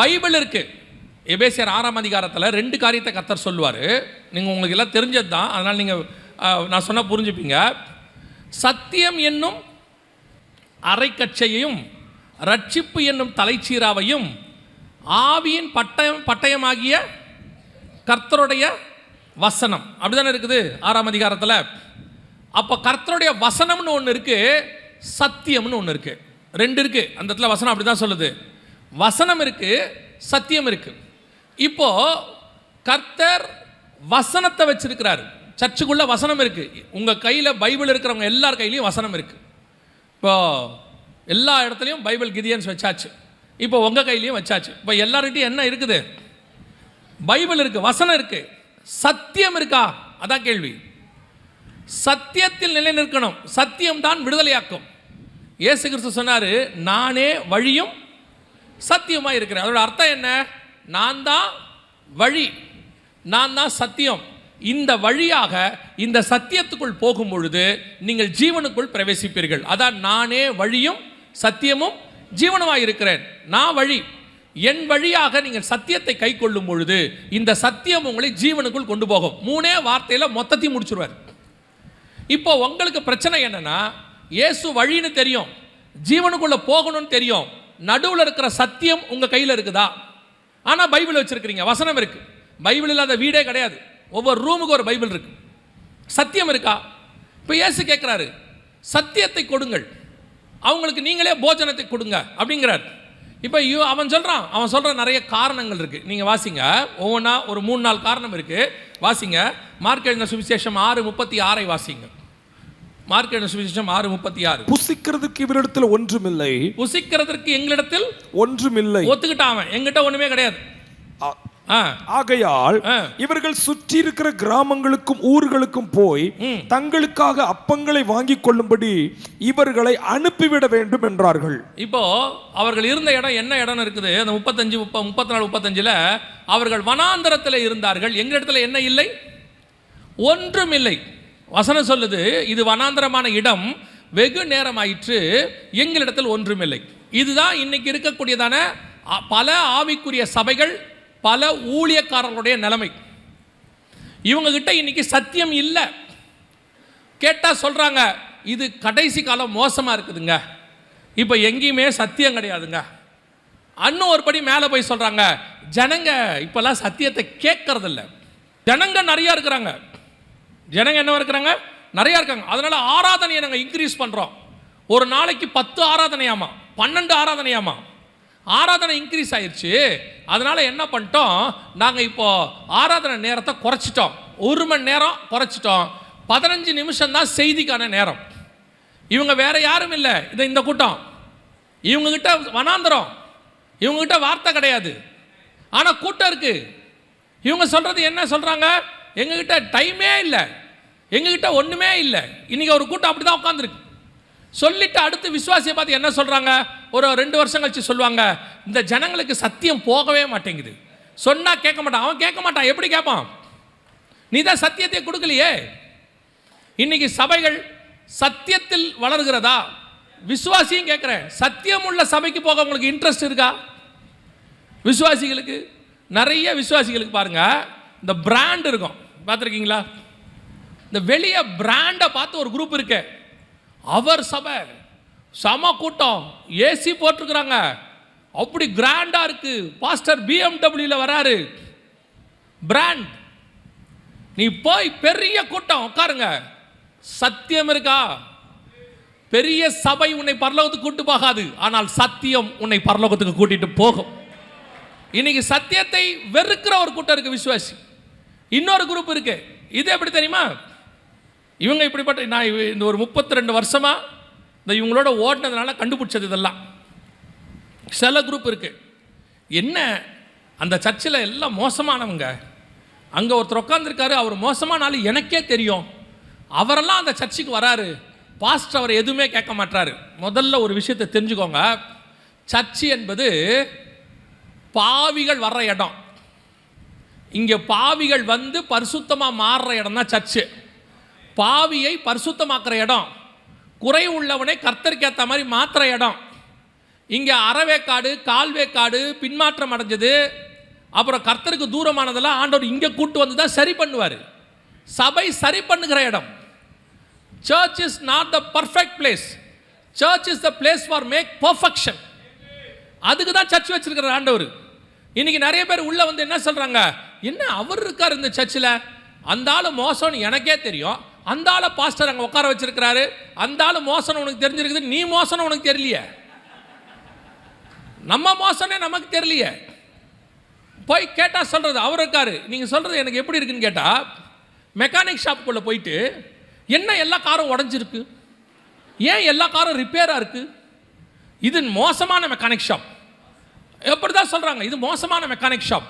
பைபிள் இருக்குது. எபேசியர் 6ஆம் அதிகாரத்தில் 2 காரியத்தை கர்த்தர் சொல்லுவார். நீங்கள் உங்களுக்கு எல்லாம் தெரிஞ்சது தான், அதனால் நீங்கள் நான் சொன்னால் புரிஞ்சுப்பீங்க. சத்தியம் என்னும் அரைக்கச்சையையும் ரட்சிப்பு என்னும் தலைச்சீராவையும் ஆவியின் பட்டயமாகிய கர்த்தருடைய வசனம், அப்படிதானே இருக்குது 6ஆம் அதிகாரத்தில். அப்போ கர்த்தருடைய வசனம்னு ஒன்று இருக்குது, சத்தியம்னு ஒன்று இருக்குது. 2 இருக்குது அந்த இடத்துல. வசனம் அப்படி தான் சொல்லுது, வசனம் இருக்குது, சத்தியம் இருக்குது. இப்போ கர்த்தர் வசனத்தை வச்சிருக்கிறாரு. சர்ச்சுக்குள்ள வசனம் இருக்கு. உங்க கையில பைபிள் இருக்கிறவங்க எல்லார் கையிலையும் வசனம் இருக்கு. இப்போ எல்லா இடத்துலையும் பைபிள் கிதியன்ஸ் வச்சாச்சு, இப்போ உங்க கையிலையும் வச்சாச்சு. இப்போ எல்லார்கிட்டையும் என்ன இருக்குது? பைபிள் இருக்கு, வசனம் இருக்கு. சத்தியம் இருக்கா? அதான் கேள்வி. சத்தியத்தில் நிலை நிற்கணும். சத்தியம் தான் விடுதலையாக்கும். இயேசு கிறிஸ்து சொன்னாரு, நானே வழியும் சத்தியமாக இருக்கிறேன். அதோட அர்த்தம் என்ன? நான் தான் வழி, நான் தான் சத்தியம். இந்த வழியாக இந்த சத்தியத்துக்குள் போகும் பொழுது நீங்கள் ஜீவனுக்குள் பிரவேசிப்பீர்கள். அதான் நானே வழியும் சத்தியமும் ஜீவனுமாய் இருக்கிறேன். நான் வழி. என் வழியாக நீங்கள் சத்தியத்தை கை கொள்ளும் பொழுது இந்த சத்தியம் உங்களை ஜீவனுக்குள் கொண்டு போகும். 3 வார்த்தையில் மொத்தத்தையும் முடிச்சுருவார். இப்போ உங்களுக்கு பிரச்சனை என்னன்னா, இயேசு வழின்னு தெரியும், ஜீவனுக்குள்ள போகணும்னு தெரியும், நடுவில் இருக்கிற சத்தியம் உங்க கையில் இருக்குதா? ஆனால் பைபிள் வச்சிருக்கிறீங்க, வசனம் இருக்கு. பைபிள் இல்லாத வீடே கிடையாது. ஒவ்வொரு ரூமுக்கு ஒரு பைபிள் இருக்கு. சத்தியம் இருக்கா? இப்போ இயேசு கேட்குறாரு, சத்தியத்தை கொடுங்கள், அவங்களுக்கு நீங்களே போஜனத்தை கொடுங்க அப்படிங்கிறார். இப்போ அவன் சொல்கிற நிறைய காரணங்கள் இருக்குது. நீங்கள் வாசிங்க, ஒவ்வொன்றா ஒரு 3-4 காரணம் இருக்குது. வாசிங்க. மார்க் எழுதின சுவிசேஷம் 6:36 வாசிங்க. மார்க் எழுதின சுவிசேஷம் 6:36. புசிக்கிறதுக்கு இவரிடத்தில் ஒன்றுமில்லை. புசிக்கிறதுக்கு எங்களிடத்தில் ஒன்றுமில்லை. ஒத்துக்கிட்டான் அவன், எங்கிட்ட ஒன்றுமே கிடையாது. ஆகையால் இவர்கள் சுற்றி இருக்கிற கிராமங்களுக்கும் ஊர்களுக்கும் போய் தங்களுக்காக அப்பங்களை வாங்கிக் கொள்ளும்படி இவர்களை அனுப்பிவிட வேண்டும் என்றார்கள். இப்போ அவர்கள் இருந்த இடம் என்ன இடம் இருக்குது? அந்த 34-35 அவர்கள் வனாந்தரத்தில் இருந்தார்கள். எங்க இடத்துல என்ன இல்லை? ஒன்றும் இல்லை. வசனம் சொல்லுது, இது வனாந்தரமான இடம், வெகு நேரம் ஆயிற்று, எங்களிடத்தில் ஒன்றும் இல்லை. இதுதான் இன்னைக்கு இருக்கக்கூடியதான பல ஆவிக்குரிய சபைகள், பல ஊழியக்காரர்களுடைய நிலைமை. இவங்க கிட்ட இன்னைக்கு சத்தியம் இல்லை. கேட்டா சொல்றாங்க, இது கடைசி காலம் மோசமா இருக்குதுங்க, இப்போ எங்கேயுமே சத்தியம் கிடையாதுங்க. இன்னும் ஒரு படி மேலே போய் சொல்றாங்க, ஜனங்க இப்பெல்லாம் சத்தியத்தை கேட்கறதில்ல. ஜனங்க நிறைய இருக்கிறாங்க. ஜனங்க என்ன இருக்கிறாங்க? நிறைய இருக்காங்க. அதனால ஆராதனையை நாங்கள் இன்க்ரீஸ் பண்றோம். ஒரு நாளைக்கு 10 ஆராதனையாமா, 12 ஆராதனையாமா. ஆராதனை இன்க்ரீஸ் ஆயிடுச்சு. அதனால என்ன பண்ணிட்டோம், நாங்கள் இப்போ ஆராதனை நேரத்தை குறைச்சிட்டோம். 1 மணி நேரம் குறைச்சிட்டோம். 15 நிமிஷம் தான் செய்திக்கான நேரம். இவங்க வேற யாரும் இல்லை, இந்த கூட்டம். இவங்க கிட்ட வனாந்தரம், இவங்க கிட்ட வார்த்தை கிடையாது, ஆனால் கூட்டம் இருக்கு. இவங்க சொல்றது என்ன சொல்றாங்க? எங்ககிட்ட டைமே இல்லை, எங்ககிட்ட ஒண்ணுமே இல்லை. இன்னைக்கு ஒரு கூட்டம் அப்படிதான் உட்காந்துருக்கு. சொல்லிட்டு அடுத்து விசுவாசியை பார்த்து என்ன சொல்றாங்க? ஒரு 2 வருஷம் கழிச்சு சொல்லுவாங்க, இந்த ஜனங்களுக்கு சத்தியம் போகவே மாட்டேங்குது. சொன்னா கேட்க மாட்டான். அவன் கேட்க மாட்டான், எப்படி கேட்பான்? நீ தான் சத்தியத்தை கொடுக்கலையே. இன்னைக்கு சபைகள் சத்தியத்தில் வளர்கிறதா? விசுவாசியும் கேட்கிறேன், சத்தியம் உள்ள சபைக்கு போக உங்களுக்கு இன்ட்ரெஸ்ட் இருக்கா? விசுவாசிகளுக்கு, நிறைய விசுவாசிகளுக்கு பாருங்க, இந்த பிராண்ட் இருக்கும், பார்த்துருக்கீங்களா? இந்த வெளியே பிராண்டை பார்த்து ஒரு குரூப் இருக்கு. அவர் சபை சம கூட்டம், ஏசி போட்டிருக்கிறாங்க, அப்படி கிராண்டா இருக்கு, பாஸ்டர் BMW வராரு, பிராண்ட். நீ போய் பெரிய கூட்டம் உட்காருங்க, சத்தியம் இருக்கா? பெரிய சபை உன்னை பரலோகத்துக்கு கூட்டு போகாது, ஆனால் சத்தியம் உன்னை பரலோகத்துக்கு கூட்டிட்டு போகும். இன்னைக்கு சத்தியத்தை வெறுக்கிற ஒரு கூட்டம் இருக்கு, விசுவாசி. இன்னொரு குரூப் இருக்கு. இது எப்படி தெரியுமா? இவங்க இப்படிப்பட்ட, நான் இந்த ஒரு 32 வருஷமா இந்த இவங்களோட ஓடினதுனால கண்டுபிடிச்சது இதெல்லாம். சில குரூப் இருக்கு. என்ன, அந்த சர்ச்சில் எல்லாம் மோசமானவங்க. அங்கே ஒருத்தர் உட்காந்துருக்காரு, அவர் மோசமானாலும் எனக்கே தெரியும், அவரெல்லாம் அந்த சர்ச்சுக்கு வராரு, பாஸ்டர் அவர் எதுவுமே கேட்க மாட்டாரு. முதல்ல ஒரு விஷயத்தை தெரிஞ்சுக்கோங்க, சர்ச்சு என்பது பாவிகள் வர்ற இடம். இங்கே பாவிகள் வந்து பரிசுத்தமாக மாறுற இடம் தான் சர்ச்சு. பாவியை பரிசுத்தமாக்குற இடம், குறை உள்ளவனை கர்த்தருக்கு ஏற்ற மாதிரி மாற்றுற இடம். இங்கே அறவேக்காடு, கால்வேக்காடு, பின்மாற்றம் அடைஞ்சது, அப்புறம் கர்த்தருக்கு தூரமானதெல்லாம் ஆண்டவர் இங்கே கூட்டு வந்து தான் சரி பண்ணுவார். சபை சரி பண்ணுகிற இடம். Church is not the perfect place, church is the place for make perfection. அதுக்கு தான் சர்ச் வச்சிருக்கிற ஆண்டவர். இன்னைக்கு நிறைய பேர் உள்ள வந்து என்ன சொல்றாங்க, என்ன அவர் இருக்கார் இந்த சர்ச்சில், அந்த ஆளு மோசம்னு எனக்கே தெரியும், அந்த ஆளை பாஸ்டர் அங்கே உட்கார வச்சிருக்கிறாரு, அந்த ஆளு மோசம் உனக்கு தெரிஞ்சிருக்குது, நீ மோசம் உனக்கு தெரியலையே, நம்ம மோசனே நமக்கு தெரியலையே. போய் கேட்டால் சொல்றது அவர் இருக்காரு, நீங்க சொல்றது எனக்கு எப்படி இருக்குன்னு கேட்டா, மெக்கானிக் ஷாப்புக்குள்ள போயிட்டு என்ன எல்லா காரும் உடஞ்சிருக்கு, ஏன் எல்லா காரும் ரிப்பேரா இருக்கு, இது மோசமான மெக்கானிக் ஷாப். எப்படி தான் சொல்றாங்க, இது மோசமான மெக்கானிக் ஷாப்,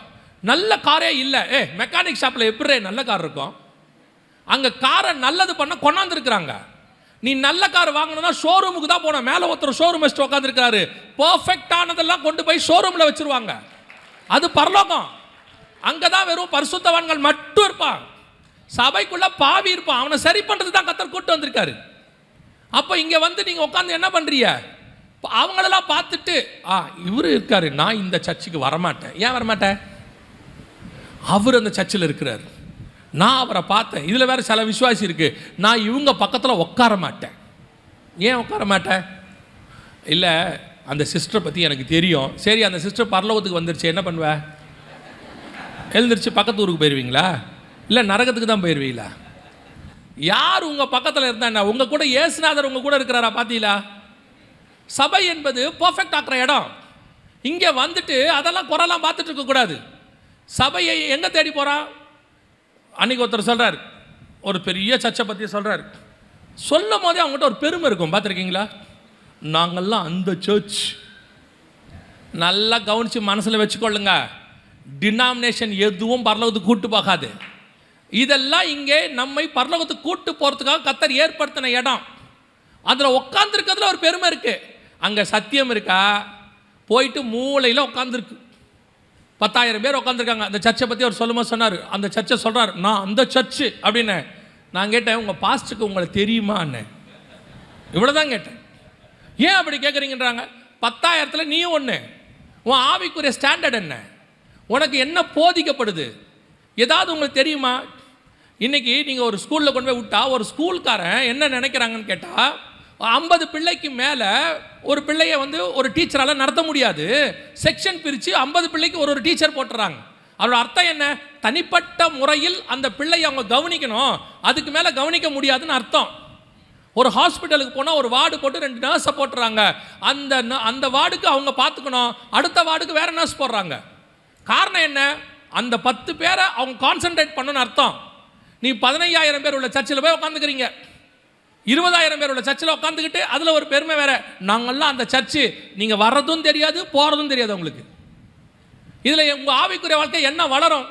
நல்ல காரே இல்லை. மெக்கானிக் ஷாப்பில் எப்படி நல்ல கார் இருக்கும்? அங்கே காரை நல்லது பண்ண கொண்டாந்துருக்குறாங்க. நீ நல்ல கார் வாங்கணும்னா ஷோரூமுக்கு தான் போன. மேலே ஒருத்தர் ஷோரூம் வச்சுட்டு உட்காந்துருக்காரு, பர்ஃபெக்டானதெல்லாம் கொண்டு போய் ஷோரூமில் வச்சிருவாங்க. அது பரலோகம். அங்கே தான் வெறும் பரிசுத்தவான்கள் மட்டும் இருப்பான். சபைக்குள்ள பாவி இருப்பான், அவனை சரி பண்ணுறது தான் கர்த்தர் கூட்டு வந்திருக்காரு. அப்போ இங்கே வந்து நீங்கள் உட்காந்து என்ன பண்ணுறீங்க? அவங்களெல்லாம் பார்த்துட்டு இவர் இருக்காரு, நான் இந்த சர்ச்சுக்கு வரமாட்டேன். ஏன் வரமாட்டேன்? அவர் அந்த சர்ச்சில் இருக்கிறார், நான் அவரை பார்த்தேன். இதில் வேறு சில விசுவாசி இருக்குது, நான் இவங்க பக்கத்தில் உட்கார மாட்டேன். ஏன் உட்கார மாட்டேன்? இல்லை, அந்த சிஸ்டரை பற்றி எனக்கு தெரியும். சரி, அந்த சிஸ்டர் பரலோகத்துக்கு வந்துருச்சு, என்ன பண்ணுவேன்? எழுந்திரிச்சு பக்கத்து ஊருக்கு போயிடுவீங்களா? இல்லை நரகத்துக்கு தான் போயிடுவீங்களா? யார் உங்கள் பக்கத்தில் இருந்தா? உங்கள் கூட இயேசுநாதர் உங்கள் கூட இருக்கிறாரா? பார்த்தீங்களா? சபை என்பது பர்ஃபெக்ட் ஆக்குற இடம். இங்கே வந்துட்டு அதெல்லாம் குறைலாம் பார்த்துட்டு இருக்கக்கூடாது. சபையை எங்கே தேடி போகிறான்? அன்றைக்கி ஒருத்தர் சொல்கிறார், ஒரு பெரிய சர்ச்சை பற்றி சொல்கிறார். சொல்லும் போதே அவங்ககிட்ட ஒரு பெருமை இருக்கும், பார்த்துருக்கீங்களா? நாங்கள்லாம் அந்த சர்ச். நல்லா கவனித்து மனசில் வச்சுக்கொள்ளுங்க, டினாமினேஷன் எதுவும் பரலோகத்துக்கு கூட்டு போகாது. இதெல்லாம் இங்கே நம்மை பரலோகத்துக்கு கூட்டு போகிறதுக்காக கர்த்தர் ஏற்படுத்தின இடம். அதில் உட்காந்துருக்கிறதுல ஒரு பெருமை இருக்குது. அங்கே சத்தியம் இருக்கா? போயிட்டு மூளையில் உட்காந்துருக்கு 10,000 பேர் உட்காந்துருக்காங்க. அந்த சர்ச்சை பற்றி அவர் சொல்லும்போது சொன்னார், அந்த சர்ச்சை சொல்கிறார், நான் அந்த சர்ச்சு அப்படின்னு. நான் கேட்டேன், உங்கள் பாஸ்ட்டுக்கு உங்களை தெரியுமா அண்ணே? இவ்வளோ தான் கேட்டேன். ஏன் அப்படி கேட்குறீங்கன்றாங்க. 10,000 நீயும் ஒன்று. உன் ஆவிக்குரிய ஸ்டாண்டர்ட் என்ன? உனக்கு என்ன போதிக்கப்படுது? ஏதாவது உங்களுக்கு தெரியுமா? இன்றைக்கி நீங்கள் ஒரு ஸ்கூலில் கொண்டு போய் விட்டா, ஒரு ஸ்கூல்காரன் என்ன நினைக்கிறாங்கன்னு கேட்டால், 50 பிள்ளைக்கு மேலே ஒரு பிள்ளையை ஒரு டீச்சரால் நடத்த முடியாது. செக்ஷன் பிரித்து 50 பிள்ளைக்கு ஒரு டீச்சர் போட்டுறாங்க. அதோட அர்த்தம் என்ன? தனிப்பட்ட முறையில் அந்த பிள்ளையை அவங்க கவனிக்கணும், அதுக்கு மேலே கவனிக்க முடியாதுன்னு அர்த்தம். ஒரு ஹாஸ்பிட்டலுக்கு போனால் ஒரு வார்டு போட்டு 2 நர்ஸை போட்டுறாங்க. அந்த வார்டுக்கு அவங்க பார்த்துக்கணும், அடுத்த வார்டுக்கு வேறு நர்ஸ் போடுறாங்க. காரணம் என்ன? அந்த 10 பேரை அவங்க கான்சன்ட்ரேட் பண்ணணும்னு அர்த்தம். நீ 15,000 பேர் உள்ள சர்ச்சில் போய் உட்காந்துக்கிறீங்க, 20,000 பேர் உள்ள சர்ச்சில் உட்காந்துக்கிட்டு அதில் ஒரு பெருமை வேற, நாங்கள்லாம் அந்த சர்ச்சு. நீங்கள் வர்றதும் தெரியாது, போகிறதும் தெரியாது உங்களுக்கு. இதில் உங்கள் ஆவிக்குரிய வாழ்க்கை என்ன வளரும்?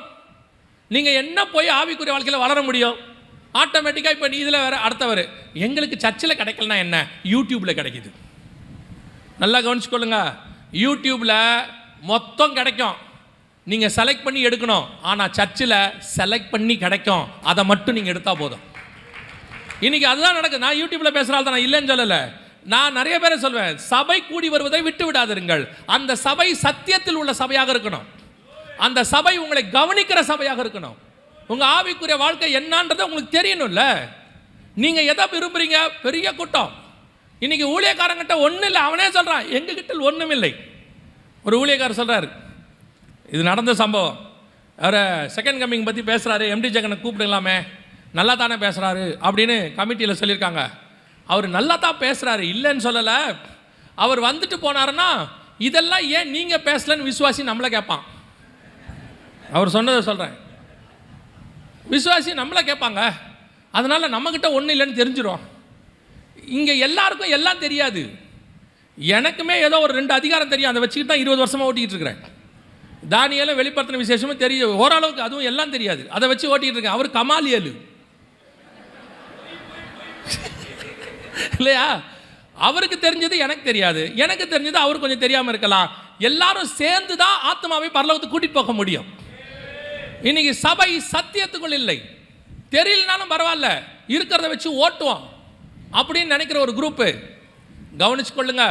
நீங்கள் என்ன போய் ஆவிக்குரிய வாழ்க்கையில் வளர முடியும்? ஆட்டோமேட்டிக்காக இப்போ இதில் வேறு அடுத்தவர், எங்களுக்கு சர்ச்சில் கிடைக்கலனா என்ன, யூடியூப்பில் கிடைக்கிது. நல்லா கவனிச்சுக்கொள்ளுங்க, யூடியூப்பில் மொத்தம் கிடைக்கும், நீங்கள் செலக்ட் பண்ணி எடுக்கணும். ஆனால் சர்ச்சில் செலக்ட் பண்ணி கிடைக்கும், அதை மட்டும் நீங்கள் எடுத்தால் போதும். இன்றைக்கி அதுதான் நடக்குது. நான் யூடியூப்பில் பேசுகிறாள் தான், நான் இல்லைன்னு சொல்லலை. நான் நிறைய பேரை சொல்வேன், சபை கூடி வருவதை விட்டு விடாதிருங்கள். அந்த சபை சத்தியத்தில் உள்ள சபையாக இருக்கணும். அந்த சபை உங்களை கவனிக்கிற சபையாக இருக்கணும். உங்கள் ஆவிக்குரிய வாழ்க்கை என்னன்றதை உங்களுக்கு தெரியணும்ல. நீங்கள் எதை விரும்புகிறீங்க? பெரிய கூட்டம். இன்றைக்கி ஊழியக்காரங்கிட்ட ஒன்றும் இல்லை, அவனே சொல்கிறான், எங்ககிட்ட ஒன்றும் இல்லை. ஒரு ஊழியக்காரர் சொல்கிறார், இது நடந்த சம்பவம். அவரை செகண்ட் கம்மிங் பற்றி பேசுகிறாரு, எம்டி ஜெகனை கூப்பிடலாமே, நல்லா தானே பேசுகிறாரு அப்படின்னு கமிட்டியில் சொல்லியிருக்காங்க. அவர் நல்லா தான் பேசுகிறாரு, இல்லைன்னு சொல்லலை. அவர் வந்துட்டு போனாருன்னா, இதெல்லாம் ஏன் நீங்கள் பேசலன்னு விசுவாசி நம்மளை கேட்பான். அவர் சொன்னதை சொல்கிறேன், விசுவாசி நம்மளை கேட்பாங்க. அதனால் நம்மக்கிட்ட ஒன்றும் இல்லைன்னு தெரிஞ்சிடும். இங்கே எல்லாருக்கும் எல்லாம் தெரியாது. எனக்குமே ஏதோ ஒரு 2 அதிகாரம் தெரியும், அதை வச்சுக்கிட்டு தான் 20 வருஷமாக ஓட்டிகிட்டு இருக்கிறேன். தானியேலும் வெளிப்படுத்தின விசேஷமும் தெரியும் ஓரளவுக்கு, அதுவும் எல்லாம் தெரியாது, அதை வச்சு ஓட்டிகிட்டு இருக்கேன். அவர் கமாலியலு இல்லையா? அவருக்கு தெரிஞ்சது எனக்கு தெரியாது, எனக்கு தெரிஞ்சது அவருக்கு கொஞ்சம் தெரியாமல் இருக்கலாம். எல்லாரும் சேர்ந்து தான் ஆத்மாவை பரலோகத்துக்கு கூட்டிகிட்டு போக முடியும். இன்னைக்கு சபை சத்தியத்துக்குள் இல்லை. தெரியலனாலும் பரவாயில்ல, இருக்கிறத வச்சு ஓட்டுவோம் அப்படின்னு நினைக்கிற ஒரு குரூப்பு. கவனிச்சு கொள்ளுங்க,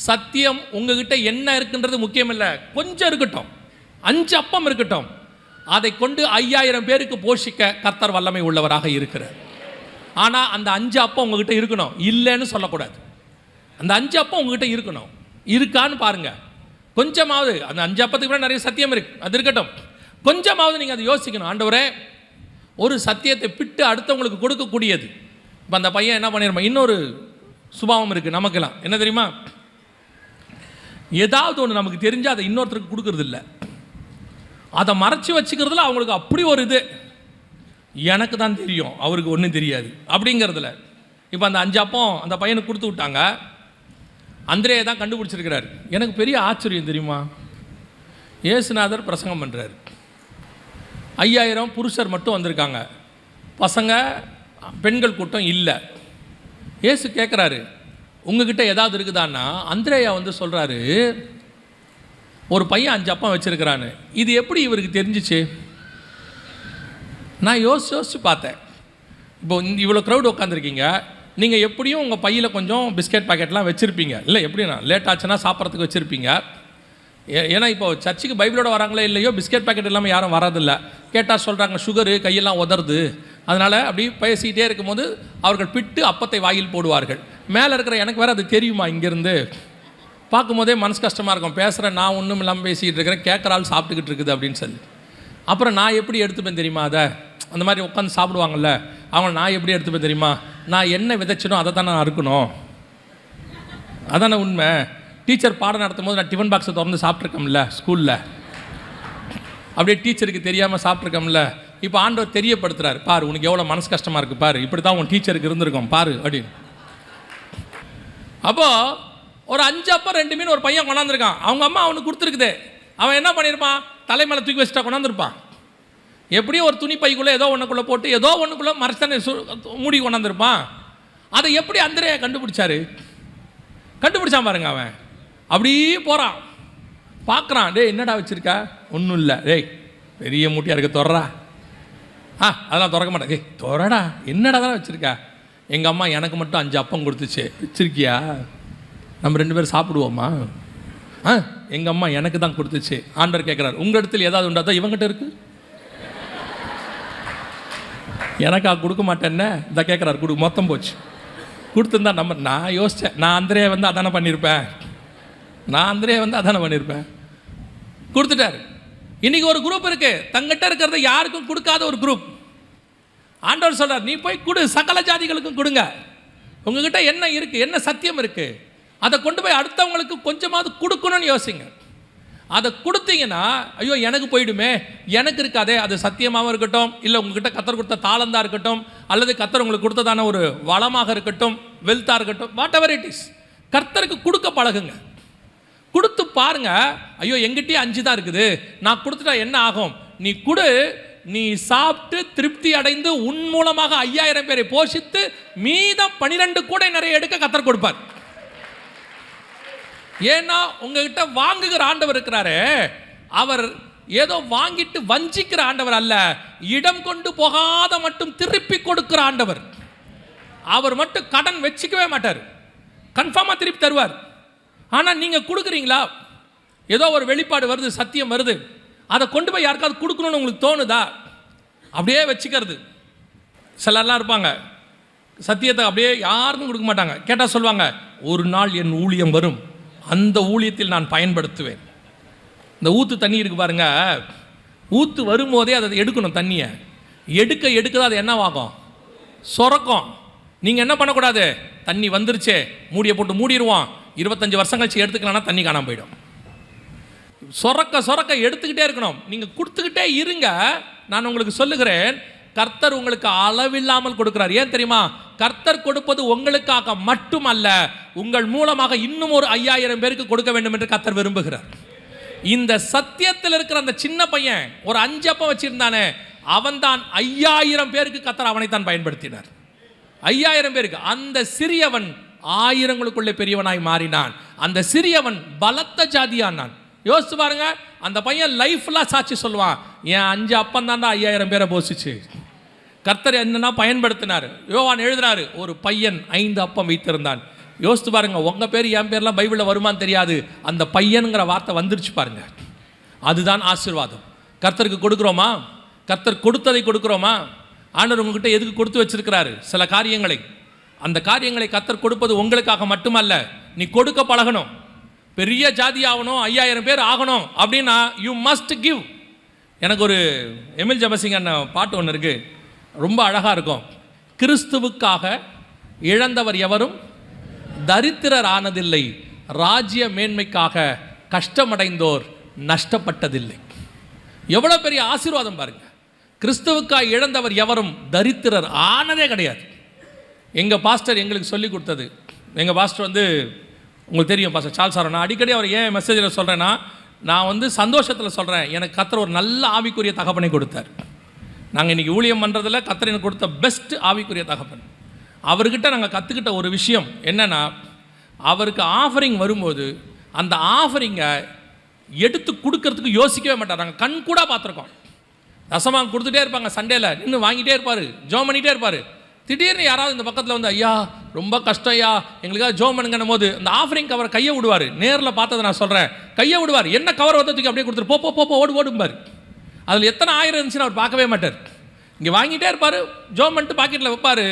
சத்தியம் உங்ககிட்ட என்ன இருக்குன்றது முக்கியம் இல்லை. கொஞ்சம் இருக்கட்டும், 5 அப்பம் இருக்கட்டும், அதை கொண்டு 5000 பேருக்கு போஷிக்க கர்த்தர் வல்லமை உள்ளவராக இருக்கிறார். ஆனால் அந்த 5 அப்பம் உங்ககிட்ட இருக்கணும், இல்லைன்னு சொல்லக்கூடாது. அந்த 5 அப்பம் உங்ககிட்ட இருக்கணும். இருக்கான்னு பாருங்க. கொஞ்சமாவது அந்த 5 அப்பத்துக்கு கூட நிறைய சத்தியம் இருக்கு, அது இருக்கட்டும். கொஞ்சமாவது நீங்கள் அதை யோசிக்கணும். ஆண்டவரே, ஒரு சத்தியத்தை பிட்டு அடுத்தவங்களுக்கு கொடுக்கக்கூடியது. இப்போ அந்த பையன் என்ன பண்ணிருப்பான்? இன்னொரு சுபாவம் இருக்குது நமக்கெல்லாம், என்ன தெரியுமா? ஏதாவது ஒன்று நமக்கு தெரிஞ்சால் அதை இன்னொருத்தருக்கு கொடுக்கறது இல்லை, அதை மறைச்சி வச்சுக்கிறதுல அவங்களுக்கு அப்படி ஒரு இது, எனக்கு தான் தெரியும் அவருக்கு ஒன்றும் தெரியாது அப்படிங்கிறதுல. இப்போ அந்த 5 அப்பம் அந்த பையனுக்கு கொடுத்து விட்டாங்க. அந்திரேயை தான் கண்டுபிடிச்சிருக்கிறார். எனக்கு பெரிய ஆச்சரியம் தெரியுமா, இயேசுநாதர் பிரசங்கம் பண்ணுறார், 5000 புருஷர் மட்டும் வந்திருக்காங்க, பசங்க பெண்கள் கூட்டம் இல்லை. இயேசு கேட்குறாரு, உங்ககிட்ட ஏதாவது இருக்குதான்னா? அந்திரேயா சொல்கிறாரு, ஒரு பையன் 5 அப்பம் வச்சுருக்கிறான்னு. இது எப்படி இவருக்கு தெரிஞ்சிச்சு? நான் யோசிச்சு பார்த்தேன். இப்போ இவ்வளோ க்ரௌடு உட்காந்துருக்கீங்க, நீங்கள் எப்படியும் உங்கள் பையில் கொஞ்சம் பிஸ்கெட் பாக்கெட்லாம் வச்சுருப்பீங்க. இல்லை எப்படின்னா லேட் ஆச்சுன்னா சாப்பிட்றதுக்கு வச்சுருப்பீங்க. ஏன்னா இப்போ சர்ச்சுக்கு பைபிளோட வராங்களே இல்லையோ பிஸ்கெட் பாக்கெட் இல்லாமல் யாரும் வரதில்ல. கேட்டால் சொல்கிறாங்க சுகரு கையெல்லாம் உதருது, அதனால் அப்படி பேசிக்கிட்டே இருக்கும்போது அவர்கள் பிட்டு அப்பத்தை வாயில் போடுவார்கள். மேலே இருக்கிற எனக்கு வேறு அது தெரியுமா, இங்கேருந்து பார்க்கும்போதே மனசு கஷ்டமாக இருக்கும். பேசுகிறேன் நான் ஒன்றும் இல்லாமல் பேசிகிட்டு இருக்கிறேன், கேட்குற ஆள் சாப்பிட்டுக்கிட்டு இருக்குது அப்படின்னு சொல்லி. அப்புறம் நான் எப்படி எடுத்துப்பேன் தெரியுமா, அதை அந்த மாதிரி உட்காந்து சாப்பிடுவாங்கள்ல அவங்க, நான் எப்படி எடுத்துப்பேன் தெரியுமா, நான் என்ன விதைச்சனோ அதை தான் நான் அறுக்கணும். அதானே உண்மை. டீச்சர் பாடம் நடத்தும் போது நான் டிஃபன் பாக்ஸை திறந்து சாப்பிட்ருக்கோம்ல ஸ்கூலில், அப்படியே டீச்சருக்கு தெரியாமல் சாப்பிட்ருக்கோம்ல. இப்போ ஆண்டவர் தெரியப்படுத்துகிறார், பாரு உனக்கு எவ்வளோ மனசு கஷ்டமாக இருக்குது பாரு, இப்படி தான் உன் டீச்சருக்கு இருந்திருக்கோம் பாரு அப்படின்னு. அப்போது ஒரு 5 அப்பம் 2 மீன் ஒரு பையன் கொண்டாந்துருக்கான். அவங்க அம்மா அவனுக்கு கொடுத்துருக்குது. அவன் என்ன பண்ணியிருப்பான், தலைமையில தூக்கி வச்சுட்டா கொண்டாந்துருப்பான். எப்படியும் ஒரு துணி பைக்குள்ளே ஏதோ ஒன்றுக்குள்ளே போட்டு ஏதோ ஒன்றுக்குள்ளே மறைச்சானே மூடி கொண்டாந்துருப்பான். அதை எப்படி அந்திரேயா கண்டுபிடிச்சான் பாருங்க. அவன் அப்படியே போகிறான், பார்க்குறான். டேய் என்னடா வச்சுருக்கா, ஒன்றும் இல்லை. டேய் பெரிய மூட்டையாக இருக்க தொடரா. அதெல்லாம் திறக்க மாட்டேன். டேய் தொடடா, என்னடா தானே வச்சுருக்கா. எங்கள் அம்மா எனக்கு மட்டும் 5 அப்பம் கொடுத்துச்சு, வச்சுருக்கியா, நம்ம 2 பேரும் சாப்பிடுவோமா. எங்கள் அம்மா எனக்கு தான் கொடுத்துச்சு. ஆண்டவர் கேட்குறாரு, உங்கள் இடத்துல ஏதாவது உண்டா, தான் இவங்ககிட்ட இருக்குது, எனக்கா கொடுக்க மாட்டேன்னு இந்த கேட்குறாரு. மொத்தம் போச்சு. கொடுத்துருந்தா நான் யோசித்தேன், நான் அந்தரே வந்து அதானே பண்ணியிருப்பேன், கொடுத்துட்டாரு. இன்றைக்கி ஒரு குரூப் இருக்குது, தங்கிட்ட இருக்கிறத யாருக்கும் கொடுக்காத ஒரு குரூப். ஆண்டவர் சொல்கிறார், நீ போய் கொடு, சகல ஜாதிகளுக்கும் கொடுங்க. உங்ககிட்ட என்ன இருக்குது, என்ன சத்தியம் இருக்குது, அதை கொண்டு போய் அடுத்தவங்களுக்கு கொஞ்சமாவது கொடுக்கணும்னு யோசிங்க. அதை கொடுத்தீங்கன்னா ஐயோ எனக்கு போயிடுமே, எனக்கு இருக்காதே. அது சத்தியமாகவும் இருக்கட்டும், இல்லை உங்ககிட்ட கத்தர் கொடுத்த தாளந்தாக இருக்கட்டும், அல்லது கத்தர் உங்களுக்கு கொடுத்ததான ஒரு வளமாக இருக்கட்டும், வெல்த்தாக இருக்கட்டும், வாட் எவர் இட் இஸ், கர்த்தருக்கு கொடுக்க பழகுங்க. கொடுத்து பாருங்க. ஐயோ எங்கிட்டே 5 தான் இருக்குது, நான் கொடுத்துட்டா என்ன ஆகும். நீ கொடு, நீ சாப்பிட்டு திருப்தி அடைந்து உன் மூலமாக 5000 பேரை போஷித்து மீதம் 12 கூடை நிறைய எடுக்க கர்த்தர் கொடுப்பார். ஏன்னா உங்ககிட்ட வாங்குகிற ஆண்டவர் இருக்கிறாரு, அவர் ஏதோ வாங்கிட்டு வஞ்சிக்கிற ஆண்டவர் அல்ல, இடம் கொண்டு போகாத மட்டும் திருப்பி கொடுக்கிற ஆண்டவர். அவர் மட்டும் கடன் வச்சுக்கவே மாட்டார், கன்ஃபார்மாக திருப்பி தருவார். ஆனால் நீங்கள் கொடுக்குறீங்களா, ஏதோ ஒரு வெளிப்பாடு வருது, சத்தியம் வருது, அதை கொண்டு போய் யாருக்காவது கொடுக்கணும்னு உங்களுக்கு தோணுதா, அப்படியே வச்சுக்கிறது. சிலர்லாம் இருப்பாங்க, சத்தியத்தை அப்படியே யாருக்கும் கொடுக்க மாட்டாங்க. கேட்டால் சொல்லுவாங்க, ஒரு நாள் என் ஊழியம் வரும், அந்த ஊழியத்தில் நான் பயன்படுத்துவேன். இந்த ஊற்று தண்ணி இருக்குது பாருங்க, ஊற்று வரும்போதே அதை எடுக்கணும். தண்ணியை எடுக்க அது என்னவாகும், சொரக்கும். நீங்கள் என்ன பண்ணக்கூடாது, தண்ணி வந்துருச்சே மூடியை போட்டு மூடிடுவோம், 25 வருஷம் கழிச்சு எடுத்துக்கலாம்னா தண்ணி காணாமல் போயிடும். சொரக்க எடுத்துக்கிட்டே இருக்கணும். நீங்கள் கொடுத்துக்கிட்டே இருங்க. நான் உங்களுக்கு சொல்லுகிறேன், கர்த்தர் உங்களுக்கு அளவில்லாமல் கொடுக்கிறார். ஏன் தெரியுமா, கர்த்தர் கொடுப்பது உங்களுக்காக மட்டுமல்ல, உங்கள் மூலமாக இன்னும் ஒரு 5000 பேருக்கு கொடுக்க வேண்டும் என்று கர்த்தர் விரும்புகிறார். இந்த சத்தியத்தில் இருக்கிற அந்த சின்ன பையன் ஒரு 5 அப்பம் வச்சிருந்தானே, அவன்தான் 5000 பேருக்கு கர்த்தர் அவனைத்தான் பயன்படுத்தினார். 5000 பேருக்கு. அந்த சிறியவன் 1000ங்களுக்குள்ளே பெரியவனாய் மாறினான். அந்த சிறியவன் பலத்த ஜாதியானான். யோசிச்சு பாருங்க, அந்த பையன் லைஃப்லாம் சாட்சி சொல்லுவான், என் 5 அப்பம் தாண்டா 5000 பேரை போசிச்சு. கர்த்தர் என்னன்னா பயன்படுத்தினார். யோவான் எழுதுறாரு, ஒரு பையன் 5 அப்பம் வைத்திருந்தான். யோசித்து பாருங்க, உங்கள் பேர் என் பேர்லாம் பைபிளில் வருமானு தெரியாது, அந்த பையனுங்கிற வார்த்தை வந்துருச்சு பாருங்க. அதுதான் ஆசீர்வாதம். கர்த்தருக்கு கொடுக்குறோமா, கர்த்தர் கொடுத்ததை கொடுக்குறோமா. ஆண்டவர் உங்ககிட்ட எதுக்கு கொடுத்து வச்சிருக்கிறாரு, சில காரியங்களை. அந்த காரியங்களை கர்த்தர் கொடுப்பது உங்களுக்காக மட்டுமல்ல, நீ கொடுக்க பழகணும். பெரிய ஜாதி ஆகணும், 5000 பேர் ஆகணும் அப்படின்னா யூ மஸ்ட் கிவ். எனக்கு ஒரு எமில் ஜபசிங் அண்ணன் பாட்டு ஒன்று இருக்குது, ரொம்ப அழகாக இருக்கும். கிறிஸ்துவுக்காக இழந்தவர் எவரும் தரித்திரர் ஆனதில்லை, ராஜ்ய மேன்மைக்காக கஷ்டமடைந்தோர் நஷ்டப்பட்டதில்லை. எவ்வளோ பெரிய ஆசீர்வாதம் பாருங்க. கிறிஸ்துவுக்காக இழந்தவர் எவரும் தரித்திரர் ஆனதே கிடையாது. எங்கள் பாஸ்டர் எங்களுக்கு சொல்லி கொடுத்தது. எங்கள் பாஸ்டர் வந்து உங்களுக்கு தெரியும், பாஸ்டர் சார்ல்ஸ் சார். நான் அடிக்கடி அவர் ஏன் மெசேஜில் சொல்கிறேன்னா, நான் சந்தோஷத்தில் சொல்கிறேன், எனக்கு கர்த்தர் ஒரு நல்ல ஆவிக்குரிய தகப்பனை கொடுத்தார். நாங்கள் இன்றைக்கி ஊழியம் பண்ணுறதில் கர்த்தர் எனக்கு கொடுத்த பெஸ்ட் ஆவிக்குரிய தகப்பன். அவர்கிட்ட நாங்கள் கற்றுக்கிட்ட ஒரு விஷயம் என்னென்னா, அவருக்கு ஆஃபரிங் வரும்போது அந்த ஆஃபரிங்கை எடுத்து கொடுக்கறதுக்கு யோசிக்கவே மாட்டார். நாங்கள் கண் கூட பார்த்துருக்கோம். தசமாக கொடுத்துட்டே இருப்பாங்க, சண்டேல நின்று வாங்கிட்டே இருப்பார், ஜோம் பண்ணிகிட்டே இருப்பார். திடீர்னு யாராவது இந்த பக்கத்தில் வந்து ஐயா ரொம்ப கஷ்டம் ஐயா எங்களுக்காக ஜோம் பண்ணுங்கன்னும் போது அந்த ஆஃபரிங் கவர் கையை விடுவார். நேரில் பார்த்ததை நான் சொல்கிறேன், கையை விடுவார். என்ன கவர் வந்து தூக்கி அப்படியே கொடுத்துரு, போ ஓடும்பார். அதில் எத்தனை ஆயிரம் இருந்துச்சுன்னு அவர் பார்க்கவே மாட்டார். இங்கே வாங்கிட்டே இருப்பார், ஜோம் பண்ணிட்டு பாக்கெட்டில் வைப்பார்.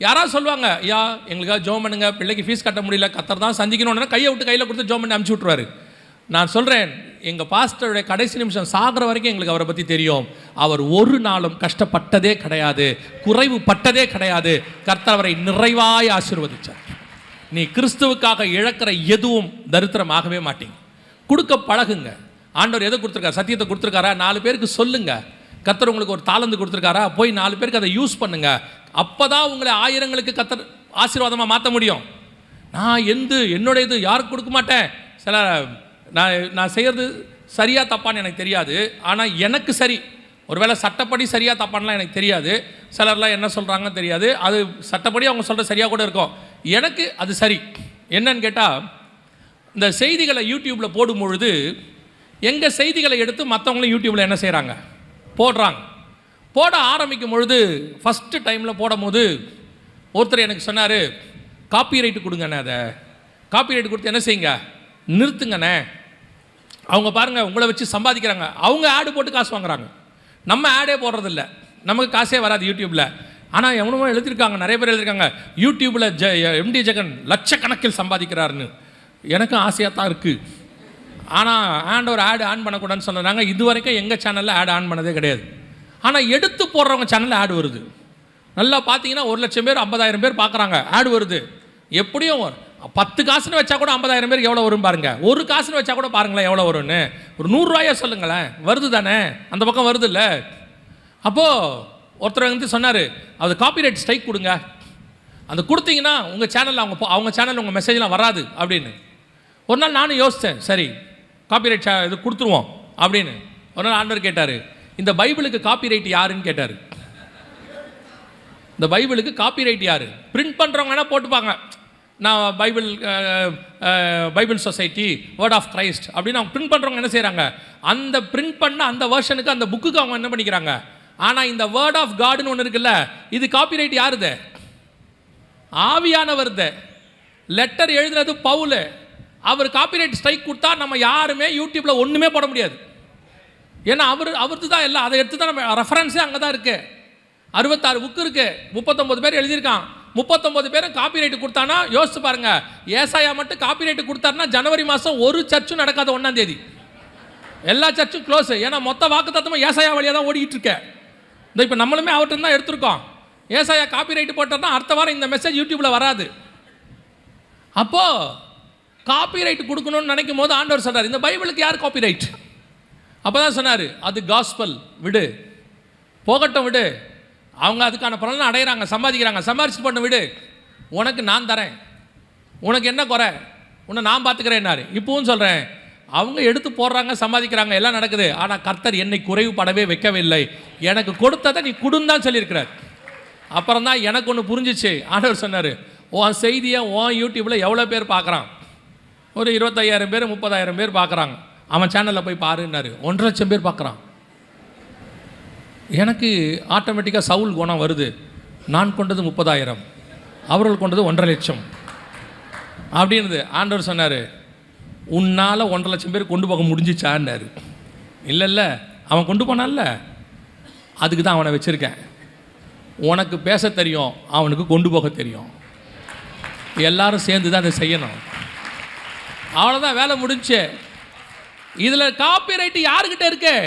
யாராவது சொல்லுவாங்க ஐயா எங்களுக்காக ஜோம் பண்ணுங்க, பிள்ளைக்கு ஃபீஸ் கட்ட முடியல, கத்தர் தான் சந்திக்கணும்னா கையை விட்டு கையில் கொடுத்து ஜோம் பண்ணி அனுப்பிச்சி விட்ருவார். நான் சொல்கிறேன், எங்கள் பாஸ்டருடைய கடைசி நிமிஷம் சாகிற வரைக்கும் எங்களுக்கு அவரை பற்றி தெரியும். அவர் ஒரு நாளும் கஷ்டப்பட்டதே கிடையாது, குறைவு பட்டதே கிடையாது. கர்த்தர் அவரை நிறைவாய் ஆசீர்வதிச்சார். நீ கிறிஸ்துவுக்காக இழக்கிற எதுவும் தரித்திரமாகவே மாட்டீங்க. கொடுக்க பழகுங்க. ஆண்டவர் எதை கொடுத்துருக்காரு? சத்தியத்தை கொடுத்துருக்காரா? 4 பேருக்கு சொல்லுங்க. கர்த்தர் உங்களுக்கு ஒரு தாளந்து கொடுத்துருக்காரா? போய் 4 பேருக்கு அதை யூஸ் பண்ணுங்க. அப்போ தான் உங்களை ஆயிரங்களுக்கு கர்த்தர் ஆசீர்வாதமாக மாற்ற முடியும். நான் என்னுடைய இது யாருக்கு கொடுக்க மாட்டேன். சில நான் செய்கிறது சரியாக தப்பான்னு எனக்கு தெரியாது, ஆனால் எனக்கு சரி. ஒருவேளை சட்டப்படி சரியாக தப்பான்லாம் எனக்கு தெரியாது. சிலர்லாம் என்ன சொல்கிறாங்கன்னு தெரியாது. அது சட்டப்படி அவங்க சொல்கிற சரியாக கூட இருக்கும். எனக்கு அது சரி. என்னன்னு கேட்டால், இந்த செய்திகளை யூடியூப்பில் போடும்பொழுது எங்கள் செய்திகளை எடுத்து மற்றவங்களும் யூடியூப்பில் என்ன செய்கிறாங்க, போடுறாங்க. போட ஆரம்பிக்கும் பொழுது ஃபஸ்ட்டு டைமில் போடும் போது ஒருத்தர் எனக்கு சொன்னார், காப்பிரைட்டு கொடுங்கண்ணே, அதை காப்பிரைட் கொடுத்து என்ன செய்யுங்க, நிறுத்துங்கண்ணே. அவங்க பாருங்கள் உங்களை வச்சு சம்பாதிக்கிறாங்க. அவங்க ஆடு போட்டு காசு வாங்குறாங்க, நம்ம ஆடே போடுறதில்ல, நமக்கு காசே வராது யூடியூப்பில். ஆனால் எவனுமோ எழுதியிருக்காங்க, நிறைய பேர் எழுதியிருக்காங்க, யூடியூப்பில் MD ஜெகன் லட்சக்கணக்கில் சம்பாதிக்கிறாருன்னு. எனக்கும் ஆசையாக தான் இருக்குது. ஆனால் ஆண்டவர் ஆடு ஆன் பண்ணக்கூடாதுன்னு சொன்னாங்க. இது வரைக்கும் எங்கள் சேனலில் ஆடு ஆன் பண்ணதே கிடையாது. ஆனால் எடுத்து போடுறவங்க சேனலில் ஆடு வருது. நல்லா பார்த்தீங்கன்னா 1,00,000 பேர் 50,000 பேர் பார்க்குறாங்க, ஆடு வருது. எப்படியும் 10 காசுன்னு வச்சா கூட 50,000 பேருக்கு எவ்வளோ வரும் பாருங்கள். 1 காசுன்னு வச்சா கூட பாருங்களேன் எவ்வளோ வரும்னு. ஒரு 100 ரூபாயா சொல்லுங்களேன், வருது தானே, அந்த பக்கம் வருது இல்லை. அப்போது ஒருத்தர் வந்து சொன்னார், அது காப்பிரைட் ஸ்ட்ரைக் கொடுங்க, அந்த கொடுத்தீங்கன்னா உங்கள் சேனலில் அவங்க சேனலில் உங்கள் மெசேஜ்லாம் வராது அப்படின்னு. ஒரு நாள் நானும் யோசித்தேன், சரி காப்பிரைட் இது கொடுத்துருவோம் அப்படின்னு. ஒரு நாள் ஆண்டவர் கேட்டார், இந்த பைபிளுக்கு காப்பிரைட் யாருன்னு கேட்டார். இந்த பைபிளுக்கு காப்பிரைட் யார்? பிரிண்ட் பண்ணுறவங்க வேணால் போட்டுப்பாங்க, நான் Bible society word of Christ அப்படின்னு அவங்க பிரிண்ட் பண்ணுறவங்க என்ன செய்கிறாங்க, அந்த பிரிண்ட் பண்ண அந்த வேர்ஷனுக்கு அந்த புக்குக்கு அவங்க என்ன பண்ணிக்கிறாங்க. ஆனால் இந்த வேர்ட் ஆஃப் காட்னு ஒன்று இருக்குல்ல, இது காப்பிரைட் யாருது? ஆவியானவர்து. லெட்டர் எழுதுனது பவுல். அவர் காப்பிரைட் ஸ்ட்ரைக் கொடுத்தா நம்ம யாருமே யூடியூப்பில் ஒன்றுமே போட முடியாது. ஏன்னா அவருக்கு தான் எல்லாம், அதை எடுத்து தான் நம்ம ரெஃபரன்ஸே அங்கே தான் இருக்குது. 66 புக்கு இருக்குது, 39 பேர் எழுதியிருக்கான். 39 பேரும் காப்பிரைட் கொடுத்தானா யோசிச்சு பாருங்க. ஏசாயா மட்டும் காப்பிரைட் கொடுத்தாருன்னா ஜனவரி மாதம் ஒரு சர்ச்சும் நடக்காத 1ஆம் தேதி எல்லா சர்ச்சும் க்ளோஸ். ஏன்னா மொத்த வாக்குத்தத்தமும் ஏசாயா வழியாக தான் ஓடிட்டு இருக்கேன். இந்த இப்போ நம்மளுமே அவர்கிட்ட தான் எடுத்திருக்கோம். ஏசாயா காப்பிரைட் போட்டோம்னா அடுத்த வாரம் இந்த மெசேஜ் யூடியூப்பில் வராது. அப்போது காப்பிரைட் கொடுக்கணும்னு நினைக்கும் போது ஆண்டவர் சொல்கிறார், இந்த பைபிளுக்கு யார் காப்பிரைட்? அப்போ தான் சொன்னார், அது காஸ்பல், விடு, போகட்டும், விடு. அவங்க அதுக்கான பலனை அடைகிறாங்க, சம்பாதிக்கிறாங்க, சம்பாதிச்சு பண்ண விடு, உனக்கு நான் தரேன், உனக்கு என்ன குறை, உன்னை நான் பார்த்துக்கிறேன்னாரு. இப்பவும் சொல்கிறேன், அவங்க எடுத்து போடுறாங்க, சம்பாதிக்கிறாங்க, எல்லாம் நடக்குது. ஆனால் கர்த்தர் என்னை குறைவுபடவே வைக்கவில்லை. எனக்கு கொடுத்ததை நீ கொடுன்னு தான் சொல்லியிருக்கிறார். அப்புறம் தான் எனக்கு ஒன்று புரிஞ்சிச்சு. ஆண்டவர் சொன்னார், உன் செய்தியை உன் யூடியூப்பில் எவ்வளோ பேர் பார்க்குறான்? ஒரு 25,000 பேர் 30,000 பேர் பார்க்குறாங்க. அவன் சேனலில் போய் பாருன்னாரு. 1,00,000 பேர் பார்க்குறான். எனக்கு ஆட்டோமேட்டிக்காக சவுல் குணம் வருது. நான் கொண்டது 30,000, அவர்கள் கொண்டது 1,50,000 அப்படின்றது. ஆண்டவர் சொன்னார், உன்னால் 1,50,000 பேர் கொண்டு போக முடிஞ்சிச்சான்னாரு. இல்லை அவன் கொண்டு போனான்ல, அதுக்கு தான் அவனை வச்சுருக்கேன். உனக்கு பேச தெரியும், அவனுக்கு கொண்டு போக தெரியும். எல்லாரும் சேர்ந்து தான் அதை செய்யணும். அவ்வளோதான், வேலை முடிஞ்சு. இதில் காப்பிரைட்டு யாருக்கிட்ட இருக்கு?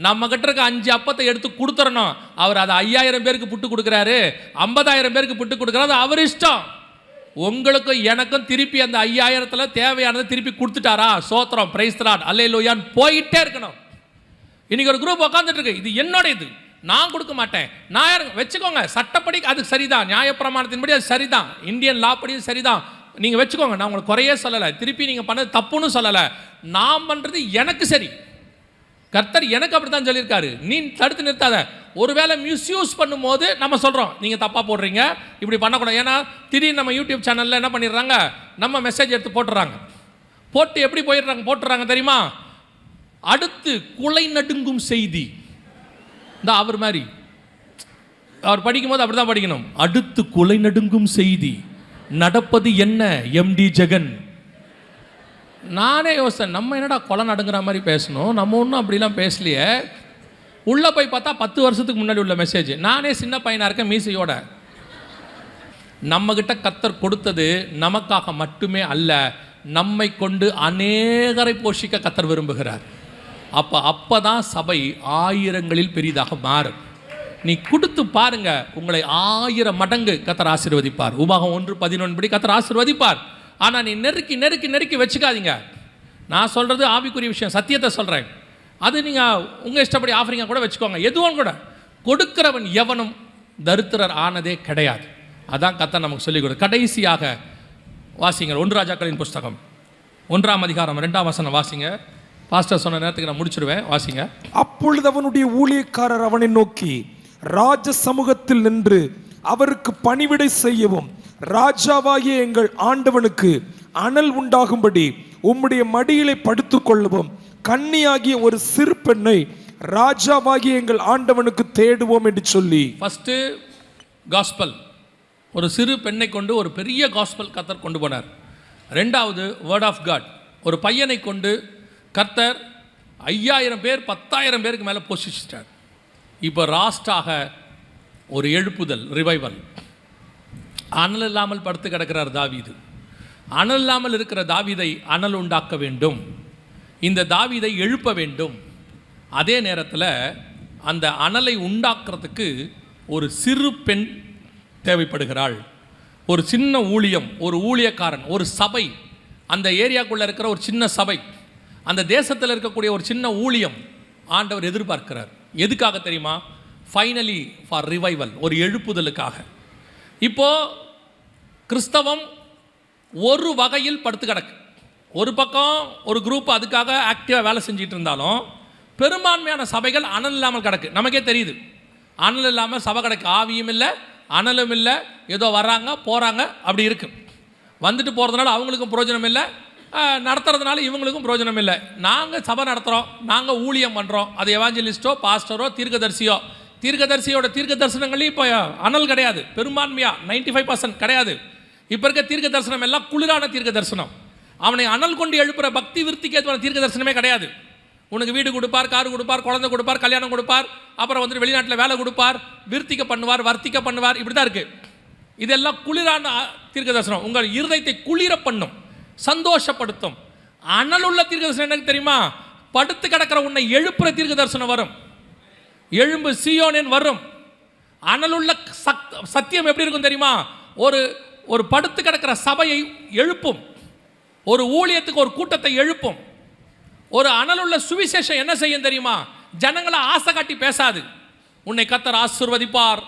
நம்ம கிட்ட இருக்க 5 அப்பத்தை எடுத்து கொடுத்துடணும். அவர் அதை 5,000 பேருக்கு புட்டு கொடுக்குறாரு, 50,000 பேருக்கு புட்டு கொடுக்குறாரு, அவர் இஷ்டம். உங்களுக்கும் எனக்கும் திருப்பி அந்த 5,000ல் தேவையானதை திருப்பி கொடுத்துட்டாரா? சோத்திரம், பிரைஸ் தி லார்ட், அல்லேலூயான்னு போயிட்டே இருக்கணும். இன்னைக்கு ஒரு குரூப் உட்காந்துட்டு இருக்கு, இது என்னோட, இது நான் கொடுக்க மாட்டேன், நான் யாரும் வச்சுக்கோங்க. சட்டப்படி அது சரிதான், நியாயப்பிரமாணத்தின்படி அது சரிதான், இந்தியன் லா படி சரிதான், நீங்கள் வச்சுக்கோங்க. நான் உங்களுக்கு குறையே சொல்லலை, திருப்பி நீங்கள் பண்ணது தப்புன்னு சொல்லலை. நான் பண்ணுறது எனக்கு சரி. கர்த்தர் எனக்கு அப்படி தான் சொல்லியிருக்காரு. நீ தடுத்து நிறுத்தாத. ஒருவேளை மிஸ்யூஸ் பண்ணும்போது நம்ம சொல்கிறோம், நீங்கள் தப்பாக போடுறீங்க, இப்படி பண்ணக்கூடாது. ஏன்னா திடீர்னு நம்ம யூடியூப் சேனலில் என்ன பண்ணிடுறாங்க, நம்ம மெசேஜ் எடுத்து போட்டுறாங்க. போட்டு எப்படி போட்டுறாங்க தெரியுமா? அடுத்து குலை நடுங்கும் செய்தி. இந்த அவர் மாதிரி அவர் படிக்கும்போது அப்படி தான் படிக்கணும். அடுத்து கொலை நடுங்கும் செய்தி, நடப்பது என்ன எம்டி ஜெகன். நானே யோசித்தேன், நம்ம என்னடா கொலை நடுங்கிற மாதிரி பேசணும், நம்ம ஒன்றும் அப்படிலாம் பேசலையே. உள்ளே போய் பார்த்தா 10 வருஷத்துக்கு முன்னாடி உள்ள மெசேஜ். நானே சின்ன பையனாக இருக்கேன் மீசையோட. நம்மகிட்ட கர்த்தர் கொடுத்தது நமக்காக மட்டுமே அல்ல, நம்மை கொண்டு அநேகரை போஷிக்க கர்த்தர் விரும்புகிறார். அப்போ தான் சபை ஆயிரங்களில் பெரிதாக மாறும். நீ கொடுத்து பாருங்க, உங்களை 1000 மடங்கு கர்த்தர் ஆசீர்வதிப்பார். உபாகம் 1:11 படி கர்த்தர் ஆசீர்வதிப்பார். ஆனால் நீ நெருக்கி நெருக்கி நெருக்கி வச்சுக்காதீங்க. நான் சொல்கிறது ஆவிக்குரிய விஷயம், சத்தியத்தை சொல்கிறேன். அது நீங்கள் உங்கள் இஷ்டப்படி ஆஃபரிங்காக கூட வச்சுக்கோங்க, எதுவும் கூட. கொடுக்கிறவன் எவனும் தரித்திரர் ஆனதே கிடையாது. அதான் கர்த்தர் நமக்கு சொல்லிக் கொடு. கடைசியாக வாசிங்க 1 ராஜாக்களின் புஸ்தகம் 1ஆம் அதிகாரம் 2ஆம் வசனம் வாசிங்க. பாஸ்டர் சொன்ன நேரத்துக்கு நான் முடிச்சிடுவேன், வாசிங்க. அப்பொழுது அவனுடைய ஊழியக்காரர் அவனை நோக்கி, ராஜ சமூகத்தில் நின்று அவருக்கு பணிவிடை செய்யவும் ராஜாவாகிய எங்கள் ஆண்டவனுக்கு அனல் உண்டாகும்படி உம்முடைய மடியிலே படுத்துக் கொள்ளவும் கன்னியாகிய ஒரு சிறு பெண்ணை ராஜாவாகிய எங்கள் ஆண்டவனுக்கு தேடுவோம் என்று சொல்லி. ஃபர்ஸ்ட் காஸ்பல், ஒரு சிறு பெண்ணை கொண்டு ஒரு பெரிய காஸ்பல் கர்த்தர் கொண்டு போனார். ரெண்டாவது வேர்ட் ஆஃப் காட், ஒரு பையனை கொண்டு கர்த்தர் 5000 பேர் 10,000 பேருக்கு மேலே போஷிச்சிட்டார். இப்போ லாஸ்டாக ஒரு எழுப்புதல், ரிவைவல். அனல் இல்லாமல் படுத்து கிடக்கிறார் தாவீது. அனல் இல்லாமல் இருக்கிற தாவீதை அனல் உண்டாக்க வேண்டும், இந்த தாவீதை எழுப்ப வேண்டும். அதே நேரத்தில் அந்த அனலை உண்டாக்குறதுக்கு ஒரு சிறு பெண் தேவைப்படுகிறாள். ஒரு சின்ன ஊழியம், ஒரு ஊழியக்காரன், ஒரு சபை, அந்த ஏரியாக்குள்ளே இருக்கிற ஒரு சின்ன சபை, அந்த தேசத்தில் இருக்கக்கூடிய ஒரு சின்ன ஊழியம் ஆண்டவர் எதிர்பார்க்கிறார். எதுக்காக தெரியுமா? ஃபைனலி ஃபார் ரிவைவல், ஒரு எழுப்புதலுக்காக. இப்போது கிறிஸ்தவம் ஒரு வகையில் படுத்து கிடக்கு. ஒரு பக்கம் ஒரு குரூப் அதுக்காக ஆக்டிவாக வேலை செஞ்சிட்டு இருந்தாலும் பெரும்பான்மையான சபைகள் அனல் இல்லாமல் கிடக்கு. நமக்கே தெரியுது, அனல் இல்லாமல் சபை கிடக்கு. ஆவியும் இல்லை, அனலும் இல்லை, ஏதோ வர்றாங்க போகிறாங்க அப்படி இருக்கு. வந்துட்டு போகிறதுனால அவங்களுக்கும் பிரயோஜனம் இல்லை, நடத்துறதுனால இவங்களுக்கும் பிரயோஜனம் இல்லை. நாங்கள் சபை நடத்துகிறோம், நாங்கள் ஊழியம் பண்ணுறோம், அது எவாஞ்சலிஸ்டோ பாஸ்டரோ தீர்க்கதரிசியோ. தீர்க்கதரிசியோட தீர்க்க தரிசனங்களையும் இப்போ அனல் கிடையாது, பெரும்பான்மையாக 95% கிடையாது. இப்போ இருக்க தீர்க்க தரிசனம் எல்லாம் குளிரான தீர்க்க தரிசனம். அவனை அனல் கொண்டு எழுப்புற பக்தி விருத்திக்கு ஏற்ற தீர்க்க தரிசனமே கிடையாது. உனக்கு வீடு கொடுப்பார், கார் கொடுப்பார், குழந்தை கொடுப்பார், கல்யாணம் கொடுப்பார், அப்புறம் வந்துட்டு வெளிநாட்டில் வேலை கொடுப்பார், விருத்திக்க பண்ணுவார், வர்த்திக்க பண்ணுவார், இப்படி தான் இருக்குது. இதெல்லாம் குளிரான தீர்க்க தரிசனம். உங்கள் இருதயத்தை குளிர பண்ணும், சந்தோஷப்படுத்தும். அனலுள்ள தீர்க்க தரிசனம் எனக்கு தெரியுமா? படுத்து கிடக்கிற உன்னை எழுப்புற தீர்க்க தரிசனம் வரும். எழும்பு சீயோனேன் வரும். அனலுள்ள சத்தியம் எப்படி இருக்கும் தெரியுமா? ஒரு படுத்து கிடக்கிற சபையை எழுப்பும், ஒரு ஊழியத்துக்கு ஒரு கூட்டத்தை எழுப்பும். ஒரு அனலுள்ள சுவிசேஷம் என்ன செய்யும் தெரியுமா? ஜனங்களை ஆசை காட்டி பேசாது. உன்னை கர்த்தர் ஆசீர்வதிப்பார்,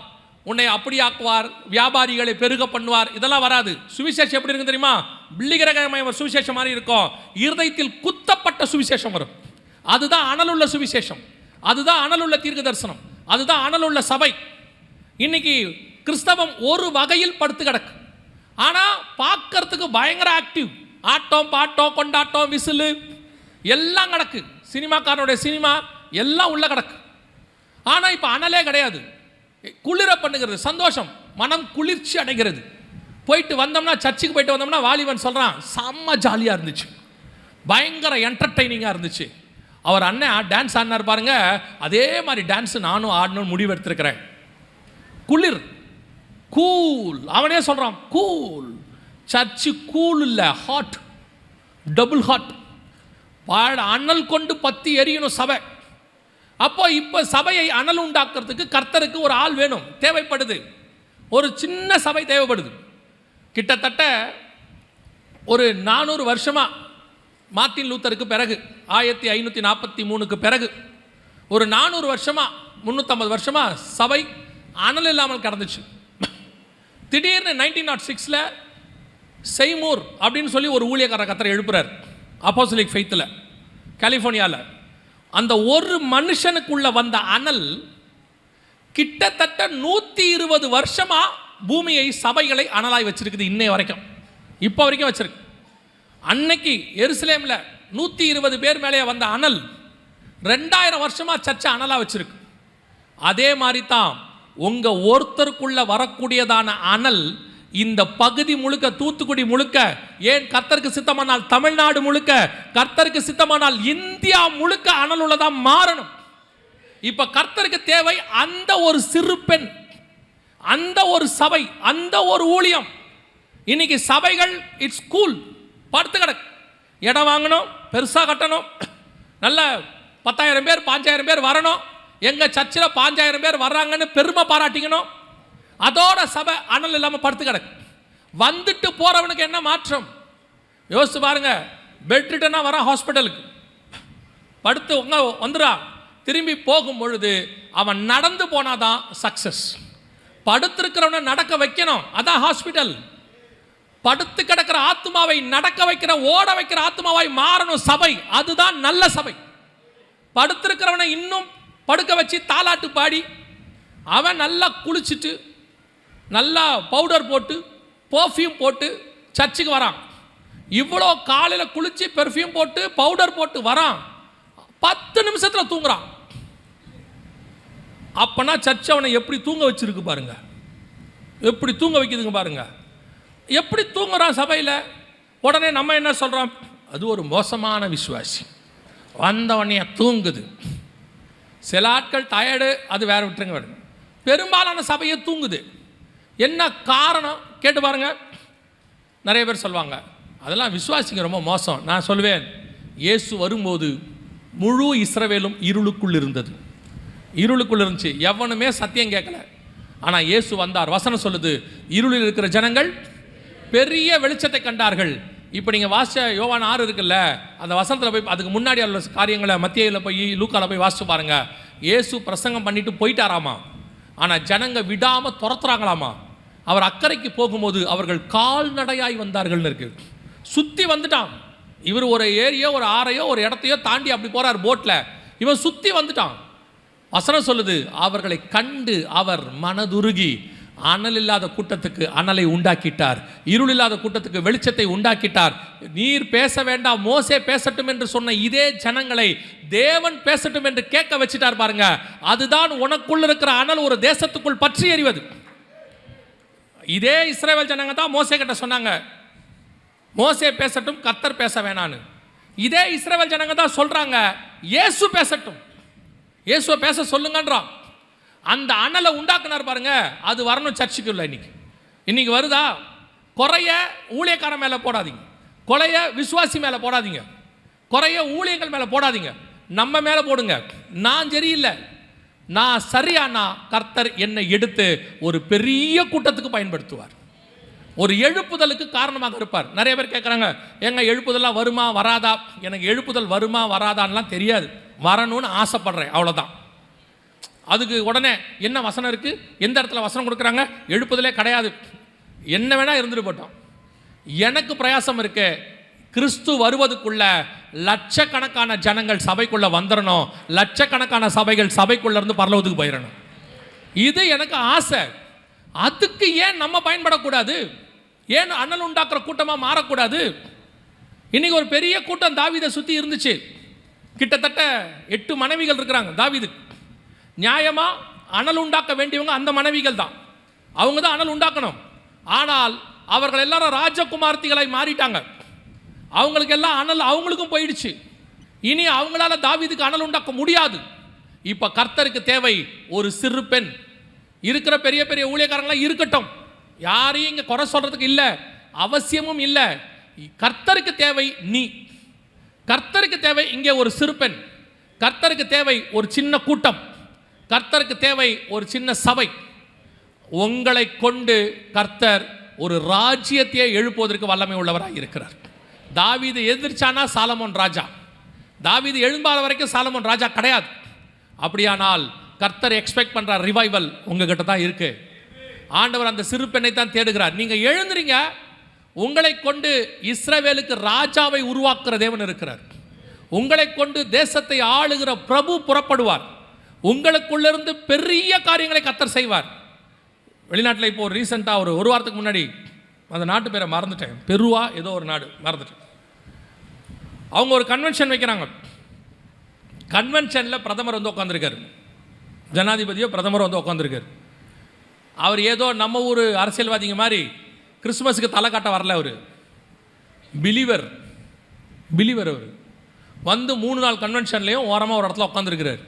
உன்னை அப்படி ஆக்குவார், வியாபாரிகளை பெருக பண்ணுவார், இதெல்லாம் வராது. சுவிசேஷம் எப்படி இருக்கும் தெரியுமா? பிள்ளிகிரகமய ஒரு சுவிசேஷம் மாதிரி இருக்கும். இருதயத்தில் குத்தப்பட்ட சுவிசேஷம் வரும். அதுதான் அனலுள்ள சுவிசேஷம், அதுதான் அனலுள்ள தீர்க்க தரிசனம், அதுதான் அனலுள்ள சபை. இன்னைக்கு கிறிஸ்தவம் ஒரு வகையில் படுத்து கிடக்கு. ஆனால் பார்க்கறதுக்கு பயங்கர ஆக்டிவ். ஆட்டம் பாட்டம் கொண்டாட்டம் விசிலு எல்லாம் கிடக்கு. சினிமாக்காரனுடைய சினிமா எல்லாம் உள்ள கிடக்கு. ஆனால் இப்போ அனலே கிடையாது. குளிர பண்ணுகிறது, சந்தோஷம், மனம் குளிர்ச்சி அடைகிறது. போயிட்டு வந்தோம்னா, சர்ச்சுக்கு போயிட்டு வந்தோம்னா வாலிபன் சொல்கிறான், செம்ம ஜாலியாக இருந்துச்சு, பயங்கர என்டர்டெய்னிங்காக இருந்துச்சு. அவர் அண்ணன் டான்ஸ் ஆடினார் பாருங்க, அதே மாதிரி டான்ஸ் நானும் ஆடணும்னு முடிவு எடுத்திருக்கிறேன். குளிர், கூல். அவனே சொல்கிறான் கூல். சர்ச்சு கூல் இல்லை, ஹாட், டபுள் ஹாட். அனல் கொண்டு பத்தி எரியணும் சபை. அப்போ இப்போ சபையை அனல் உண்டாக்குறதுக்கு கர்த்தருக்கு ஒரு ஆள் வேணும், தேவைப்படுது. ஒரு சின்ன சபை தேவைப்படுது. கிட்டத்தட்ட ஒரு 400 வருஷமாக மார்ட்டின் லூத்தருக்கு பிறகு 1543க்கு பிறகு ஒரு 400 வருஷமாக 350 வருஷமாக சபை அனல் இல்லாமல் கடந்துச்சு. திடீர்னு 1906ல் செய்மூர் அப்படின்னு சொல்லி ஒரு ஊழியக்காரர் கர்த்தர் எழுப்புறார், அப்போஸ்தலிக் ஃபெய்த்தில், கலிஃபோர்னியாவில். அந்த ஒரு மனுஷனுக்குள்ள வந்த அனல் கிட்டத்தட்ட 120 வருஷமா பூமியை, சபைகளை அனலாய் வச்சிருக்குது. இன்னைய வரைக்கும், இப்போ வரைக்கும் வச்சிருக்கு. அன்னைக்கு எருசலேமில் 120 பேர் மேலே வந்த அனல் 2000 வருஷமா சர்ச்சை அனலாக வச்சிருக்கு. அதே மாதிரி தான் உங்க ஒருத்தருக்குள்ள வரக்கூடியதான அனல் இந்த பகுதி முழுக்க, தூத்துக்குடி முழுக்க, ஏன் கர்த்தருக்கு சித்தமானால் தமிழ்நாடு முழுக்க, கர்த்தருக்கு சித்தமானால் இந்தியா முழுக்க அனல் உள்ளதா மாறணும். இப்ப கர்த்தருக்கு தேவை அந்த ஒரு சிறு பெண், அந்த ஒரு சபை, அந்த ஒரு ஊழியம். இன்னைக்கு சபைகள் இட்ஸ் கூல், படுத்து கிடக்கு. இடம் வாங்கணும், பெருசாக கட்டணும், நல்ல 10,000 பேர் 5,000 பேர் வரணும், எங்க சர்ச்சில் 5,000 பேர் வர்றாங்கன்னு பெருமை பாராட்டிக்கணும். அதோட சபை அனல் இல்லாமல் படுத்து கிடக்கு. வந்துட்டு போறவனுக்கு என்ன மாற்றம் யோசிச்சு பாருங்க. பெட்ரிட்டனா வர ஹாஸ்பிட்டலுக்கு படுத்து வந்துடா, திரும்பி போகும் பொழுது அவன் நடந்து போனாதான் சக்சஸ். படுத்திருக்கிறவனை நடக்க வைக்கணும், அதான் ஹாஸ்பிட்டல். படுத்து கிடக்கிற ஆத்மாவை நடக்க வைக்கிற, ஓட வைக்கிற ஆத்மாவை மாறணும் சபை, அதுதான் நல்ல சபை. படுத்திருக்கிறவனை இன்னும் படுக்க வச்சு தாலாட்டு பாடி அவன் நல்லா குளிச்சுட்டு நல்லா பவுடர் போட்டு பர்ஃப்யூம் போட்டு சர்ச்சுக்கு வரான். இவ்வளோ காலையில் குளிச்சு பெர்ஃப்யூம் போட்டு பவுடர் போட்டு வரான், 10 நிமிஷத்தில் தூங்குறான். அப்பனா சர்ச் அவனை எப்படி தூங்க வச்சிருக்கு பாருங்க, எப்படி தூங்க வைக்குதுங்க பாருங்க, எப்படி தூங்குறான் சபையில். உடனே நம்ம என்ன சொல்கிறோம், அது ஒரு மோசமான விசுவாசி, வந்தவனைய தூங்குது. சில ஆட்கள் டயர்டு, அது வேற விட்டுருங்க. வேணும் பெரும்பாலான சபையை தூங்குது. என்ன காரணம் கேட்டு பாருங்க. நிறைய பேர் சொல்லுவாங்க அதெல்லாம் விசுவாசிங்க ரொம்ப மோசம். நான் சொல்லுவேன், இயேசு வரும்போது முழு இஸ்ரவேலும் இருளுக்குள் இருந்தது, இருளுக்குள் இருந்துச்சு, எவனுமே சத்தியம் கேட்கல. ஆனால் இயேசு வந்தார். வசனம் சொல்லுது, இருளில் இருக்கிற ஜனங்கள் பெரிய வெளிச்சத்தை கண்டார்கள். இப்போ நீங்கள் வாசிச்ச யோவான் 6 இருக்குல்ல, அந்த வசனத்தில் போய் அதுக்கு முன்னாடி உள்ள காரியங்களை மத்தியில் போய் லூக்கால போய் வாசிச்சு பாருங்க. இயேசு பிரசங்கம் பண்ணிட்டு போயிட்டாராமா, ஆனால் ஜனங்க விடாமல் துரத்துறாங்களாமா. அவர் அக்கறைக்கு போகும்போது அவர்கள் கால்நடையாய் வந்தார்கள்னு இருக்கு. சுற்றி வந்துட்டான். இவர் ஒரு ஏரியோ ஒரு ஆறையோ ஒரு இடத்தையோ தாண்டி அப்படி போறார் போட்டில், இவன் சுற்றி வந்துட்டான். வசனம் சொல்லுது, அவர்களை கண்டு அவர் மனதுருகி அனல் இல்லாத கூட்டத்துக்கு அனலை உண்டாக்கிட்டார், இருள் இல்லாத கூட்டத்துக்கு வெளிச்சத்தை உண்டாக்கிட்டார். நீர் பேச வேண்டாம், மோசே பேசட்டும் என்று சொன்ன இதே ஜனங்களை தேவன் பேசட்டும் என்று கேட்க வச்சிட்டார் பாருங்க. அதுதான் உனக்குள்ள இருக்கிற அனல் ஒரு தேசத்துக்குள் பற்றி எறிவது. இதே இஸ்ரவேல் ஜனங்க தான் மோசே கிட்ட சொன்னாங்க, மோசே பேசட்டும், கர்த்தர் பேச வேணான்னு. இதே இஸ்ரவேல் ஜனங்க தான் சொல்றாங்க, இயேசு பேசட்டும், இயேசுவை பேச சொல்லுங்கன்றான். அந்த அனலை உண்டாக்குனார் பாருங்க, அது வரணும் சர்ச்சுக்கு. இல்லை இன்னைக்கு வருதா? குறைய ஊழியக்காரன் மேலே போடாதீங்க, கொலைய விசுவாசி மேலே போடாதீங்க, குறைய ஊழியங்கள் மேலே போடாதீங்க, நம்ம மேலே போடுங்க. நான் சரியில்லை, நான் சரியானா கர்த்தர் என்னை எடுத்து ஒரு பெரிய கூட்டத்துக்கு பயன்படுத்துவார், ஒரு எழுப்புதலுக்கு காரணமாக இருப்பார். நிறைய பேர் கேட்குறாங்க, எங்க எழுப்புதல்லாம் வருமா வராதா? எனக்கு எழுப்புதல் வருமா வராதான்லாம் தெரியாது, வரணும்னு ஆசைப்படுறேன், அவ்வளோதான். அதுக்கு உடனே என்ன வசனம் இருக்குது, எந்த இடத்துல வசனம் கொடுக்குறாங்க, எழுப்புதலே கிடையாது, என்ன வேணால் இருந்துட்டு போட்டோம். எனக்கு பிரயாசம் இருக்கு, கிறிஸ்து வருவதுக்குள்ள லட்சக்கணக்கான ஜனங்கள் சபைக்குள்ள வந்துடணும், லட்சக்கணக்கான சபைகள் சபைக்குள்ள இருந்து பரலோகத்துக்கு போயிடணும். இது எனக்கு ஆசை. அதுக்கு ஏன் நம்ம பயன்படக்கூடாது? ஏன் அனல் உண்டாக்குற கூட்டமாக மாறக்கூடாது? இன்னைக்கு ஒரு பெரிய கூட்டம் தாவீதை சுற்றி இருந்துச்சு. கிட்டத்தட்ட 8 மனைவிகள் இருக்கிறாங்க தாவீதுக்கு. நியாயமா அனல் உண்டாக்க வேண்டியவங்க அந்த மனைவிகள் தான், அவங்க தான் அனல் உண்டாக்கணும். ஆனால் அவர்கள் எல்லாரும் ராஜகுமார்த்திகளை மாறிட்டாங்க. அவங்களுக்கு எல்லாம் அனல் அவங்களுக்கும் போயிடுச்சு. இனி அவங்களால தாவீதுக்கு அனல் உண்டாக்க முடியாது. இப்ப கர்த்தருக்கு தேவை ஒரு சிறு பெண். இருக்கிற பெரிய பெரிய ஊழியக்காரங்களாம் இருக்கட்டும், யாரையும் இங்க குறை சொல்றதுக்கு இல்லை, அவசியமும் இல்லை. கர்த்தருக்கு தேவை நீ, கர்த்தருக்கு தேவை இங்கே ஒரு சிறு பெண், கர்த்தருக்கு தேவை ஒரு சின்ன கூட்டம், கர்த்தருக்கு தேவை ஒரு சின்ன சபை. உங்களை கொண்டு கர்த்தர் ஒரு ராஜ்யத்தையே எழுப்புவதற்கு வல்லமை உள்ளவராக இருக்கிறார். தாவீது எதிர்ச்சானா சாலமோன் ராஜா, தாவீது எழும்பாத வரைக்கும் சாலமோன் ராஜா கிடையாது. அப்படியானால் கர்த்தர் எக்ஸ்பெக்ட் பண்ற ரிவைவல் உங்ககிட்ட தான் இருக்கு. ஆண்டவர் அந்த சிறு பெண்ணை தான் தேடுகிறார். நீங்க எழுந்துறீங்க, உங்களை கொண்டு இஸ்ரவேலுக்கு ராஜாவை உருவாக்குற தேவன் இருக்கிறார். உங்களை கொண்டு தேசத்தை ஆளுகிற பிரபு புறப்படுவார். உங்களுக்குள்ளிருந்து பெரிய காரியங்களை கர்த்தர் செய்வார். வெளிநாட்டில் இப்போ ரீசெண்டாக ஒரு வாரத்துக்கு முன்னாடி, அந்த நாட்டு பேரை மறந்துட்டேன், பெருவா ஏதோ ஒரு நாடு மறந்துட்டேன், அவங்க ஒரு கன்வென்ஷன் வைக்கிறாங்க. கன்வென்ஷனில் பிரதமர் வந்து உட்காந்துருக்காரு, ஜனாதிபதியோ பிரதமரோ வந்து உட்காந்துருக்காரு. அவர் ஏதோ நம்ம ஊர் அரசியல்வாதிங்க மாதிரி கிறிஸ்மஸுக்கு தலை காட்ட வரல. அவர் பிலீவர் அவர் வந்து 3 நாள் கன்வென்ஷன்லேயும் ஓரமாக ஒரு இடத்துல உட்காந்துருக்கிறார்.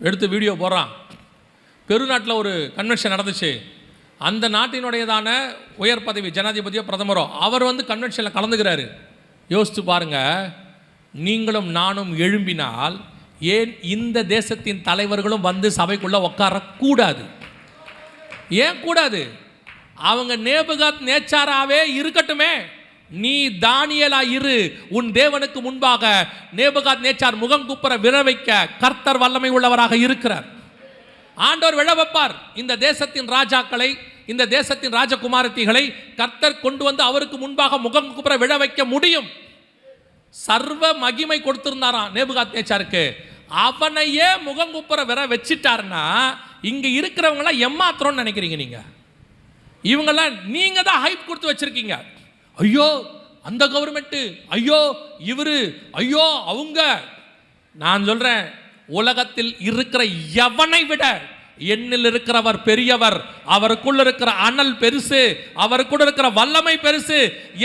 எடுத்து வீடியோ போடுறான். பெருநாட்டில் ஒரு கன்வென்ஷன் நடந்துச்சு. அந்த நாட்டினுடையதான உயர் பதவி ஜனாதிபதியோ பிரதமரோ அவர் வந்து கன்வென்ஷனில் கலந்துக்கிறாரு. யோசித்து பாருங்கள், நீங்களும் நானும் எழும்பினால் ஏன் இந்த தேசத்தின் தலைவர்களும் வந்து சபைக்குள்ளே உட்காரக்கூடாது? ஏன் கூடாது? அவங்க நேபுகாத் நேச்சாராவே இருக்கட்டுமே. நீ தானியேலா இரு, உன் தேவனுக்கு முன்பாக நேபுகாத் நேச்சார் முகம் குப்புற விழ வைக்க கர்த்தர் வல்லமை உள்ளவராக இருக்கிறார். ஆண்டவர் விழ வைப்பார். இந்த தேசத்தின் ராஜாக்களை, இந்த தேசத்தின் ராஜகுமாரத்திகளை கர்த்தர் கொண்டு வந்து அவருக்கு முன்பாக முகம் குப்புற விழ வைக்க முடியும். சர்வ மகிமை கொடுத்திருந்தாராம் நேபுகாத் நேச்சாருக்கு. அவனையே முகங்குப்புற விர வச்சிட்டாருன்னா இங்க இருக்கிறவங்களாம் ஏமாத்துறோம்னு நினைக்கிறீங்க நீங்க? இவங்கெல்லாம் நீங்க தான் ஹைப் கொடுத்து வச்சிருக்கீங்க. ஐயோ அந்த கவர்மெண்ட், ஐயோ இவரு, ஐயோ அவங்க. நான் சொல்றேன், உலகத்தில் இருக்கிற எவனை விட என்னில் இருக்கிறவர் பெரியவர். அவருக்குள்ள இருக்கிற அனல் பெருசு, அவருக்குள்ள இருக்கிற வல்லமை பெருசு.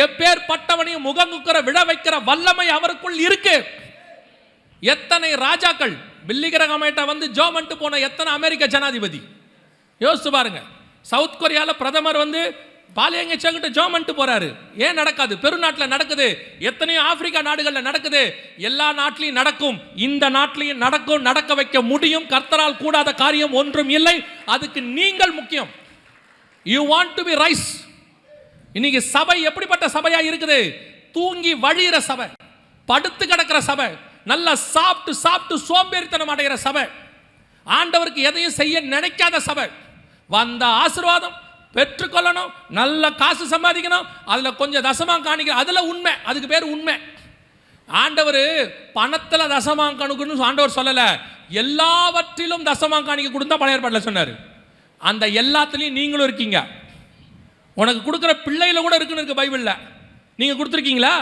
எப்பேற்பட்டவனையும் முகங்குக்கிற விழ வைக்கிற வல்லமை அவருக்குள் இருக்கு. எத்தனை ராஜாக்கள் பில்லிகிரகமேட்டா வந்து ஜோமன்ட்டு போன எத்தனை அமெரிக்க ஜனாதிபதி யோசிச்சு பாருங்க. சவுத் கொரியால பிரதமர் வந்து பாலியங்க செங்கிட்ட ஜோமன்ட்டு போறாரு. ஏன் நடக்காது? பெருநாட்டில் நடக்குது. எத்தனையோ ஆப்பிரிக்கா நாடுகளில் நடக்குது. எல்லா நாட்டிலையும் நடக்கும், இந்த நாட்டிலையும் நடக்கும். நடக்க வைக்க முடியும். கர்த்தரால் கூடாத காரியம் ஒன்றும் இல்லை. அதுக்கு நீங்கள் முக்கியம். You want to be rise. இன்னைக்கு சபை எப்படிப்பட்ட சபையா இருக்குது? தூங்கி வழியிற சபை, படுத்து கிடக்கிற சபை, நல்லா சாப்பிட்டு சாப்பிட்டு சோம்பேறித்தனம் அடைகிற சபை, ஆண்டவருக்கு எதையும் செய்ய நினைக்காத சபை. வந்த ஆசீர்வாதம் பெற்றுக்கொள்ளணும், நல்ல காசு சம்பாதிக்கணும், அதில் கொஞ்சம் தசமாக காணிக்கணும், அதில் உண்மை, அதுக்கு பேர் உண்மை. ஆண்டவர் பணத்தில் தசமாக கணக்குன்னு ஆண்டவர் சொல்லலை, எல்லாவற்றிலும் தசமாக காணிக்க கொடுத்தா பழைய ஏற்பாட்டில் சொன்னார். அந்த எல்லாத்துலேயும் நீங்களும் இருக்கீங்க. உனக்கு கொடுக்குற பிள்ளையில கூட இருக்குன்னு இருக்கு பைபிளில். நீங்கள் கொடுத்துருக்கீங்களா?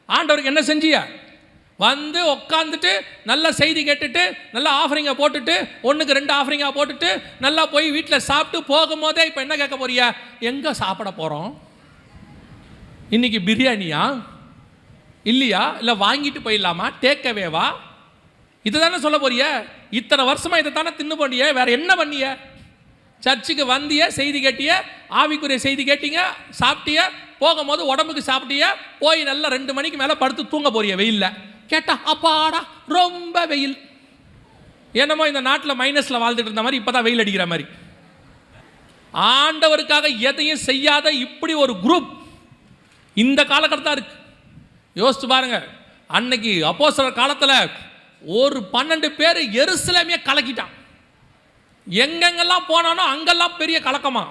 ஆண்டவருக்கு என்ன செஞ்சிய? வந்து உட்காந்துட்டு நல்ல செய்தி கேட்டுட்டு நல்ல ஆஃபரிங்கை போட்டுட்டு 1க்கு 2 ஆஃபரிங்காக போட்டுட்டு நல்லா போய் வீட்டில் சாப்பிட்டு போகும்போதே இப்போ என்ன கேட்க போறியா? எங்கே சாப்பிட போகிறோம்? இன்னைக்கு பிரியாணியா இல்லையா? இல்லை வாங்கிட்டு போயிடலாமா? டேக்கவேவா? இதை தானே சொல்ல போறிய? இத்தனை வருஷமாக இதை தானே தின்னு போனிய, வேற என்ன பண்ணிய? சர்ச்சுக்கு வந்திய, செய்தி கேட்டிய, ஆவிக்குரிய செய்தி கேட்டீங்க, சாப்பிட்டிய, போகும்போது உடம்புக்கு சாப்பிட்டிய, போய் நல்லா 2 மணிக்கு மேலே படுத்து தூங்க போறிய வெயில்ல. கேட்டா அப்பாடா ரொம்ப வெயில். என்னமோ இந்த நாட்டில் மைனஸில் வாழ்ந்துட்டு இருந்த மாதிரி இப்போதான் வெயில் அடிக்கிற மாதிரி. ஆண்டவருக்காக எதையும் செய்யாத இப்படி ஒரு குரூப் இந்த காலகட்டத்தில் இருக்கு. யோசிச்சு பாருங்க. அன்னைக்கு அப்போஸ்தலர் காலத்தில் ஒரு 12 பேர் எருசலேமே கலக்கிட்டான். எங்கெங்கெல்லாம் போனானோ அங்கெல்லாம் பெரிய கலக்கமா.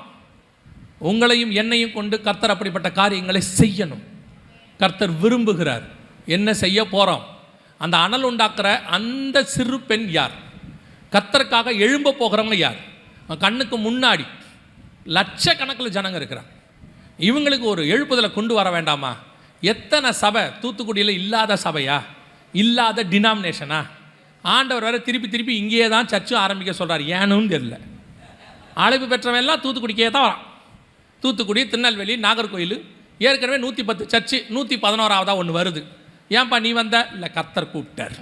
உங்களையும் என்னையும் கொண்டு கர்த்தர் அப்படிப்பட்ட காரியங்களை செய்யணும். கர்த்தர் விரும்புகிறார். என்ன செய்ய போகிறோம்? அந்த அனல் உண்டாக்குற அந்த சிறு பெண் யார்? கர்த்தருக்காக எழும்ப போகிறவங்க யார்? கண்ணுக்கு முன்னாடி லட்சக்கணக்கில் ஜனங்க இருக்கிறாங்க. இவங்களுக்கு ஒரு எழுப்புதலை கொண்டு வர வேண்டாமா? எத்தனை சபை தூத்துக்குடியில் இல்லாத சபையா, இல்லாத டினாமினேஷனா? ஆண்டவர் வேற திருப்பி திருப்பி இங்கேயே தான் சர்ச்சும் ஆரம்பிக்க சொல்கிறார். ஏன்னு தெரியல. அழைப்பு பெற்றவன் எல்லாம் தூத்துக்குடிக்கே தான் வரான். தூத்துக்குடி, திருநெல்வேலி, நாகர்கோயில், ஏற்கனவே 110 சர்ச்சு, 111ஆவதாக ஒன்று வருது. ஏன்பா நீ வந்த? இல்லை, கர்த்தர் கூப்பிட்டார்.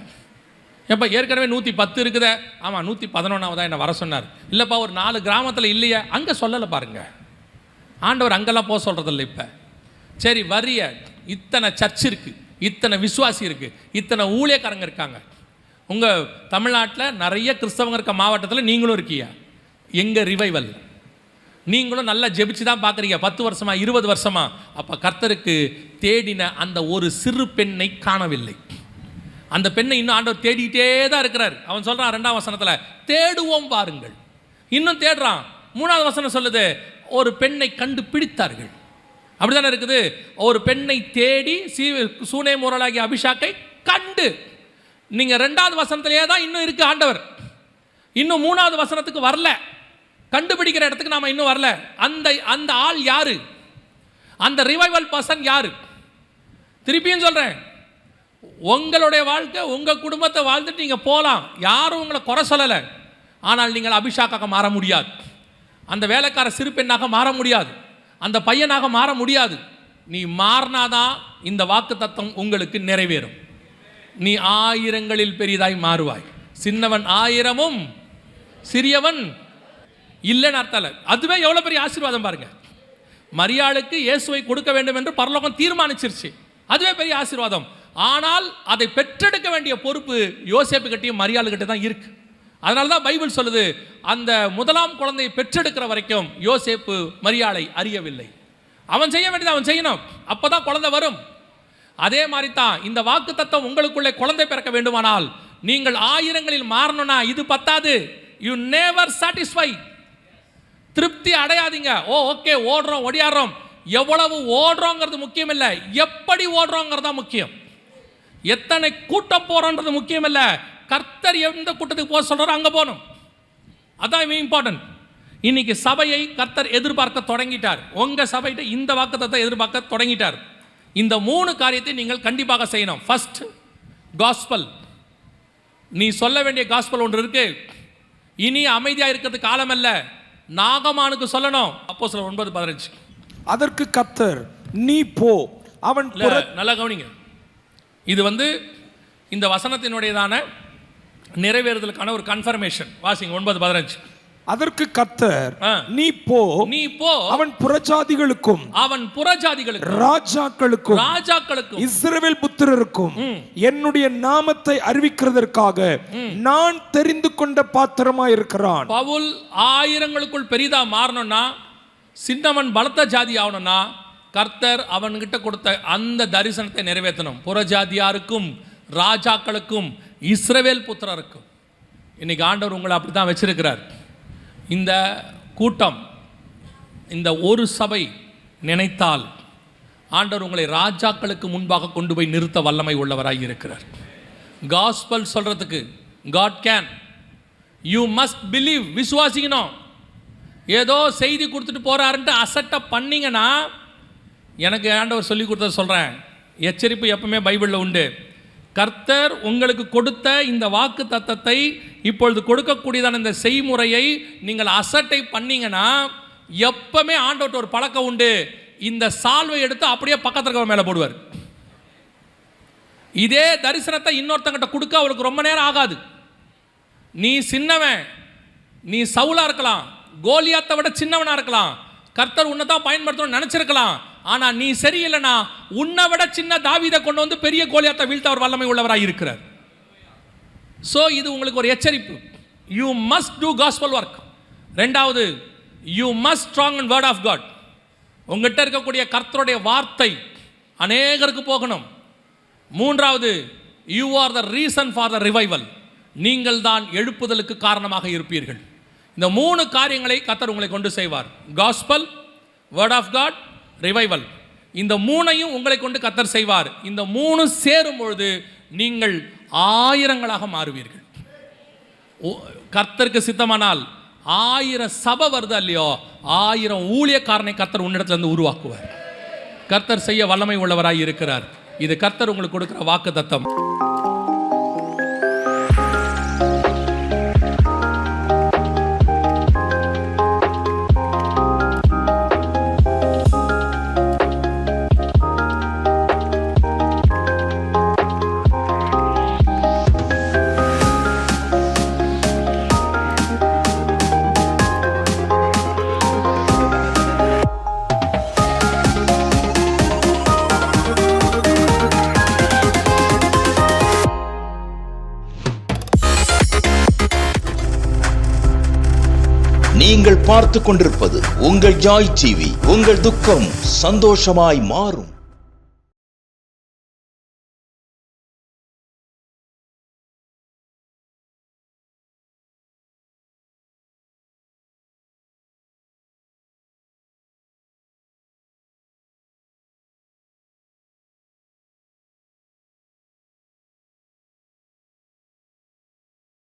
ஏப்பா ஏற்கனவே 110 இருக்குத? ஆமாம், 111ஆவதாக என்னை வர சொன்னார். இல்லைப்பா ஒரு 4 கிராமத்தில் இல்லையே, அங்கே சொல்லலை பாருங்க. ஆண்டவர் அங்கெல்லாம் போக சொல்கிறதில்ல. இப்போ சரி வரிய, இத்தனை சர்ச் இருக்குது, இத்தனை விசுவாசி இருக்குது, இத்தனை ஊழியக்காரங்க இருக்காங்க. உங்கள் தமிழ்நாட்டில் நிறைய கிறிஸ்தவங்க இருக்க மாவட்டத்தில் நீங்களும் இருக்கீங்க. எங்கள் ரிவைவல் நீங்களும் நல்லா ஜெபிச்சு தான் பார்க்குறீங்க 10 வருஷமா 20 வருஷமா. அப்போ கர்த்தருக்கு தேடின அந்த ஒரு சிறு பெண்ணை காணவில்லை. அந்த பெண்ணை இன்னும் ஆண்டவர் தேடிக்கிட்டே தான் இருக்கிறார். அவன் சொல்கிறான் 2ஆம் வசனத்தில், தேடுவோம் பாருங்கள். இன்னும் தேடுறான். 3ஆவது வசனம் சொல்லுது, ஒரு பெண்ணை கண்டு பிடித்தார்கள். அப்படி தானே இருக்குது. ஒரு பெண்ணை தேடி சூனே மூரலாகிய அபிஷாக்கை கண்டு. நீங்கள் 2ஆவது வசனத்திலேயே தான் இன்னும் இருக்குது ஆண்டவர். இன்னும் 3ஆவது வசனத்துக்கு வரல. கண்டுபிடிக்கிற இடத்துக்கு நாம் இன்னும் வரல. அந்த ஆள் யாரு? அந்த ரிவைவல் பர்சன் யாரு? திருப்பியும் சொல்கிறேன், உங்களுடைய வாழ்க்கை உங்கள் குடும்பத்தை வாழ்ந்துட்டு நீங்கள் போகலாம். யாரும் உங்களை குறை சொல்லலை. ஆனால் நீங்கள் அபிஷாக்காக மாற முடியாது. அந்த வேலைக்கார சிறு பெண்ணாக மாற முடியாது, அந்த பையனாக மாற முடியாது. நீ மாறினாதான் இந்த வாக்கு தத்தம் உங்களுக்கு நிறைவேறும். நீ ஆயிரங்களில் பெரிதாய் மாறுவாய். சின்னவன் ஆயிரமும் சிறியவன் இல்லைன்னு அர்த்தம். அதுவே எவ்வளோ பெரிய ஆசீர்வாதம் பாருங்க. மரியாளுக்கு இயேசுவை கொடுக்க வேண்டும் என்று பரலோகம் தீர்மானிச்சிருச்சு, அதுவே பெரிய ஆசீர்வாதம். ஆனால் அதை பெற்றெடுக்க வேண்டிய பொறுப்பு யோசேப்பு கிட்டையும் மரியாள் கிட்ட தான் இருக்கு. அதனால தான் பைபிள் சொல்லுது, அந்த முதலாம் குழந்தையை பெற்றெடுக்கிற வரைக்கும் யோசேப்பு மரியாளை அறியவில்லை. அவன் செய்ய வேண்டியது அவன் செய்யணும், அப்பதான் குழந்தை வரும். அதே மாதிரி தான் இந்த வாக்கு தத்தம் உங்களுக்குள்ளே குழந்தை பிறக்க வேண்டுமானால் நீங்கள் ஆயிரங்களில் மாறணும்னா இது பத்தாது. யூ நேவர் சாட்டிஸ்ஃபை, திருப்தி அடையாதீங்க. ஓகே ஓடுறோம் ஒடியாடுறோம், எவ்வளவு ஓடுறோங்கிறது முக்கியம் இல்லை, எப்படி ஓடுறோங்கிறது தான் முக்கியம். எத்தனை கூட்டம் போறோன்றது முக்கியம் இல்லை, கர்த்தர் எந்த கூட்டத்துக்கு போக சொல்றாரோ அங்கே போகணும், அதான் இம்பார்ட்டன்ட். இன்னைக்கு சபையை கர்த்தர் எதிர்பார்க்க தொடங்கிட்டார். உங்க சபையிட்ட இந்த வாக்குத்தத்தத்தை எதிர்பார்க்க தொடங்கிட்டார். இந்த 3 காரியத்தை நீங்கள் கண்டிப்பாக செய்யணும். First, gospel. நீ சொல்ல வேண்டிய காஸ்பல் ஒன்று இருக்கு. இனி அமைதியா இருக்கிறதுக்கு காலம் அல்ல, நாகமானுக்கு சொல்லணும். அப்போஸ்தலர் 9:15. அதற்கு கர்த்தர், நீ போ, அவன் நல்லா கவனிங்க. இது இந்த வசனத்தினுடையதான நிறைவேறுதலுக்கான ஒரு கன்ஃபர்மேஷன். வாசிங்க 9:15. அதற்கு கர்த்தர், நீ போ, அவன் புறஜாதிகளுக்கும் ராஜாக்களுக்கும் இஸ்ரவேல் புத்திரருக்கும் என்னுடைய நாமத்தை அறிவிக்கிறதற்காக நான் தெரிந்து கொண்ட பாத்திரமாய் இருக்கிறான். பவுல் ஆயிரங்களுக்குள் பெரிதா மாறணும்னா, சின்னவன் பலத்த ஜாதி ஆகணும்னா, கர்த்தர் அவன்கிட்ட கொடுத்த அந்த தரிசனத்தை நிறைவேற்றணும். புறஜாதியாருக்கும் ராஜாக்களுக்கும் இஸ்ரவேல் புத்திரருக்கும். இன்னைக்கு ஆண்டவர் உங்களை அப்படி தான் வச்சிருக்கிறார். இந்த கூட்டம், இந்த ஒரு சபை நினைத்தால் ஆண்டவர் உங்களை ராஜாக்களுக்கு முன்பாக கொண்டு போய் நிறுத்த வல்லமை உள்ளவராய் இருக்கிறார். காஸ்பல் சொல்றதுக்கு God can. You must believe. விசுவாசிக்கணும். ஏதோ செய்தி கொடுத்துட்டு போறாருன்ட்டு அசட்டை பண்ணீங்கன்னா, எனக்கு ஆண்டவர் சொல்லி கொடுத்தது சொல்கிறேன், எச்சரிப்பு எப்பவுமே பைபிளில் உண்டு. கர்த்தர் உங்களுக்கு கொடுத்த இந்த வாக்கு தத்தத்தை, இப்பொழுது கொடுக்கக்கூடியதான இந்த செய்முறையை நீங்கள் அசட்டை பண்ணீங்கன்னா, எப்பவுமே ஆண்டவர்கிட்ட ஒரு பழக்கம் உண்டு, இந்த சால்வை எடுத்து அப்படியே பக்கத்தில் இருக்கிற மேலே போடுவார். இதே தரிசனத்தை இன்னொருத்தங்கிட்ட கொடுக்க அவளுக்கு ரொம்ப நேரம் ஆகாது. நீ சின்னவன், நீ சவுலா இருக்கலாம், கோலியாத்தை விட சின்னவனா இருக்கலாம், கர்த்தர் உன்னை தான் பயன்படுத்தணும்னு நினைச்சிருக்கலாம். ஆனா நீ சரியில்லைனா உன்னை விட சின்ன தாவீதை கொண்டு வந்து பெரிய கோலியாத்தை வீழ்த்த அவர் வல்லமை உள்ளவராக இருக்கிறார். ஸோ இது உங்களுக்கு ஒரு எச்சரிப்பு. You must do gospel work. ரெண்டாவது, you must strong in word of God. உங்ககிட்ட இருக்கக்கூடிய கர்த்தருடைய வார்த்தை அநேகருக்கு போகணும். மூன்றாவது, you are the reason for the revival. நீங்கள் தான் எழுப்புதலுக்கு காரணமாக இருப்பீர்கள். இந்த 3 காரியங்களை கர்த்தர் உங்களை கொண்டு செய்வார். Gospel, word of God, revival. இந்த 3ஐயும் உங்களை கொண்டு கர்த்தர் செய்வார். இந்த 3 சேரும் பொழுது நீங்கள் ஆயிரங்களாக மாறுவீர்கள். கர்த்தருக்கு சித்தமானால் 1000 சபை வருது இல்லையோ, 1000 ஊழியக்காரனை கர்த்தர் உன்னிடத்துல இருந்து உருவாக்குவார். கர்த்தர் செய்ய வல்லமை உள்ளவராய் இருக்கிறார். இது கர்த்தர் உங்களுக்கு கொடுக்கிற வாக்கு தத்தம். நீங்கள் பார்த்து கொண்டிருப்பது உங்கள் ஜாய் டிவி. உங்கள் துக்கம் சந்தோஷமாய் மாறும்.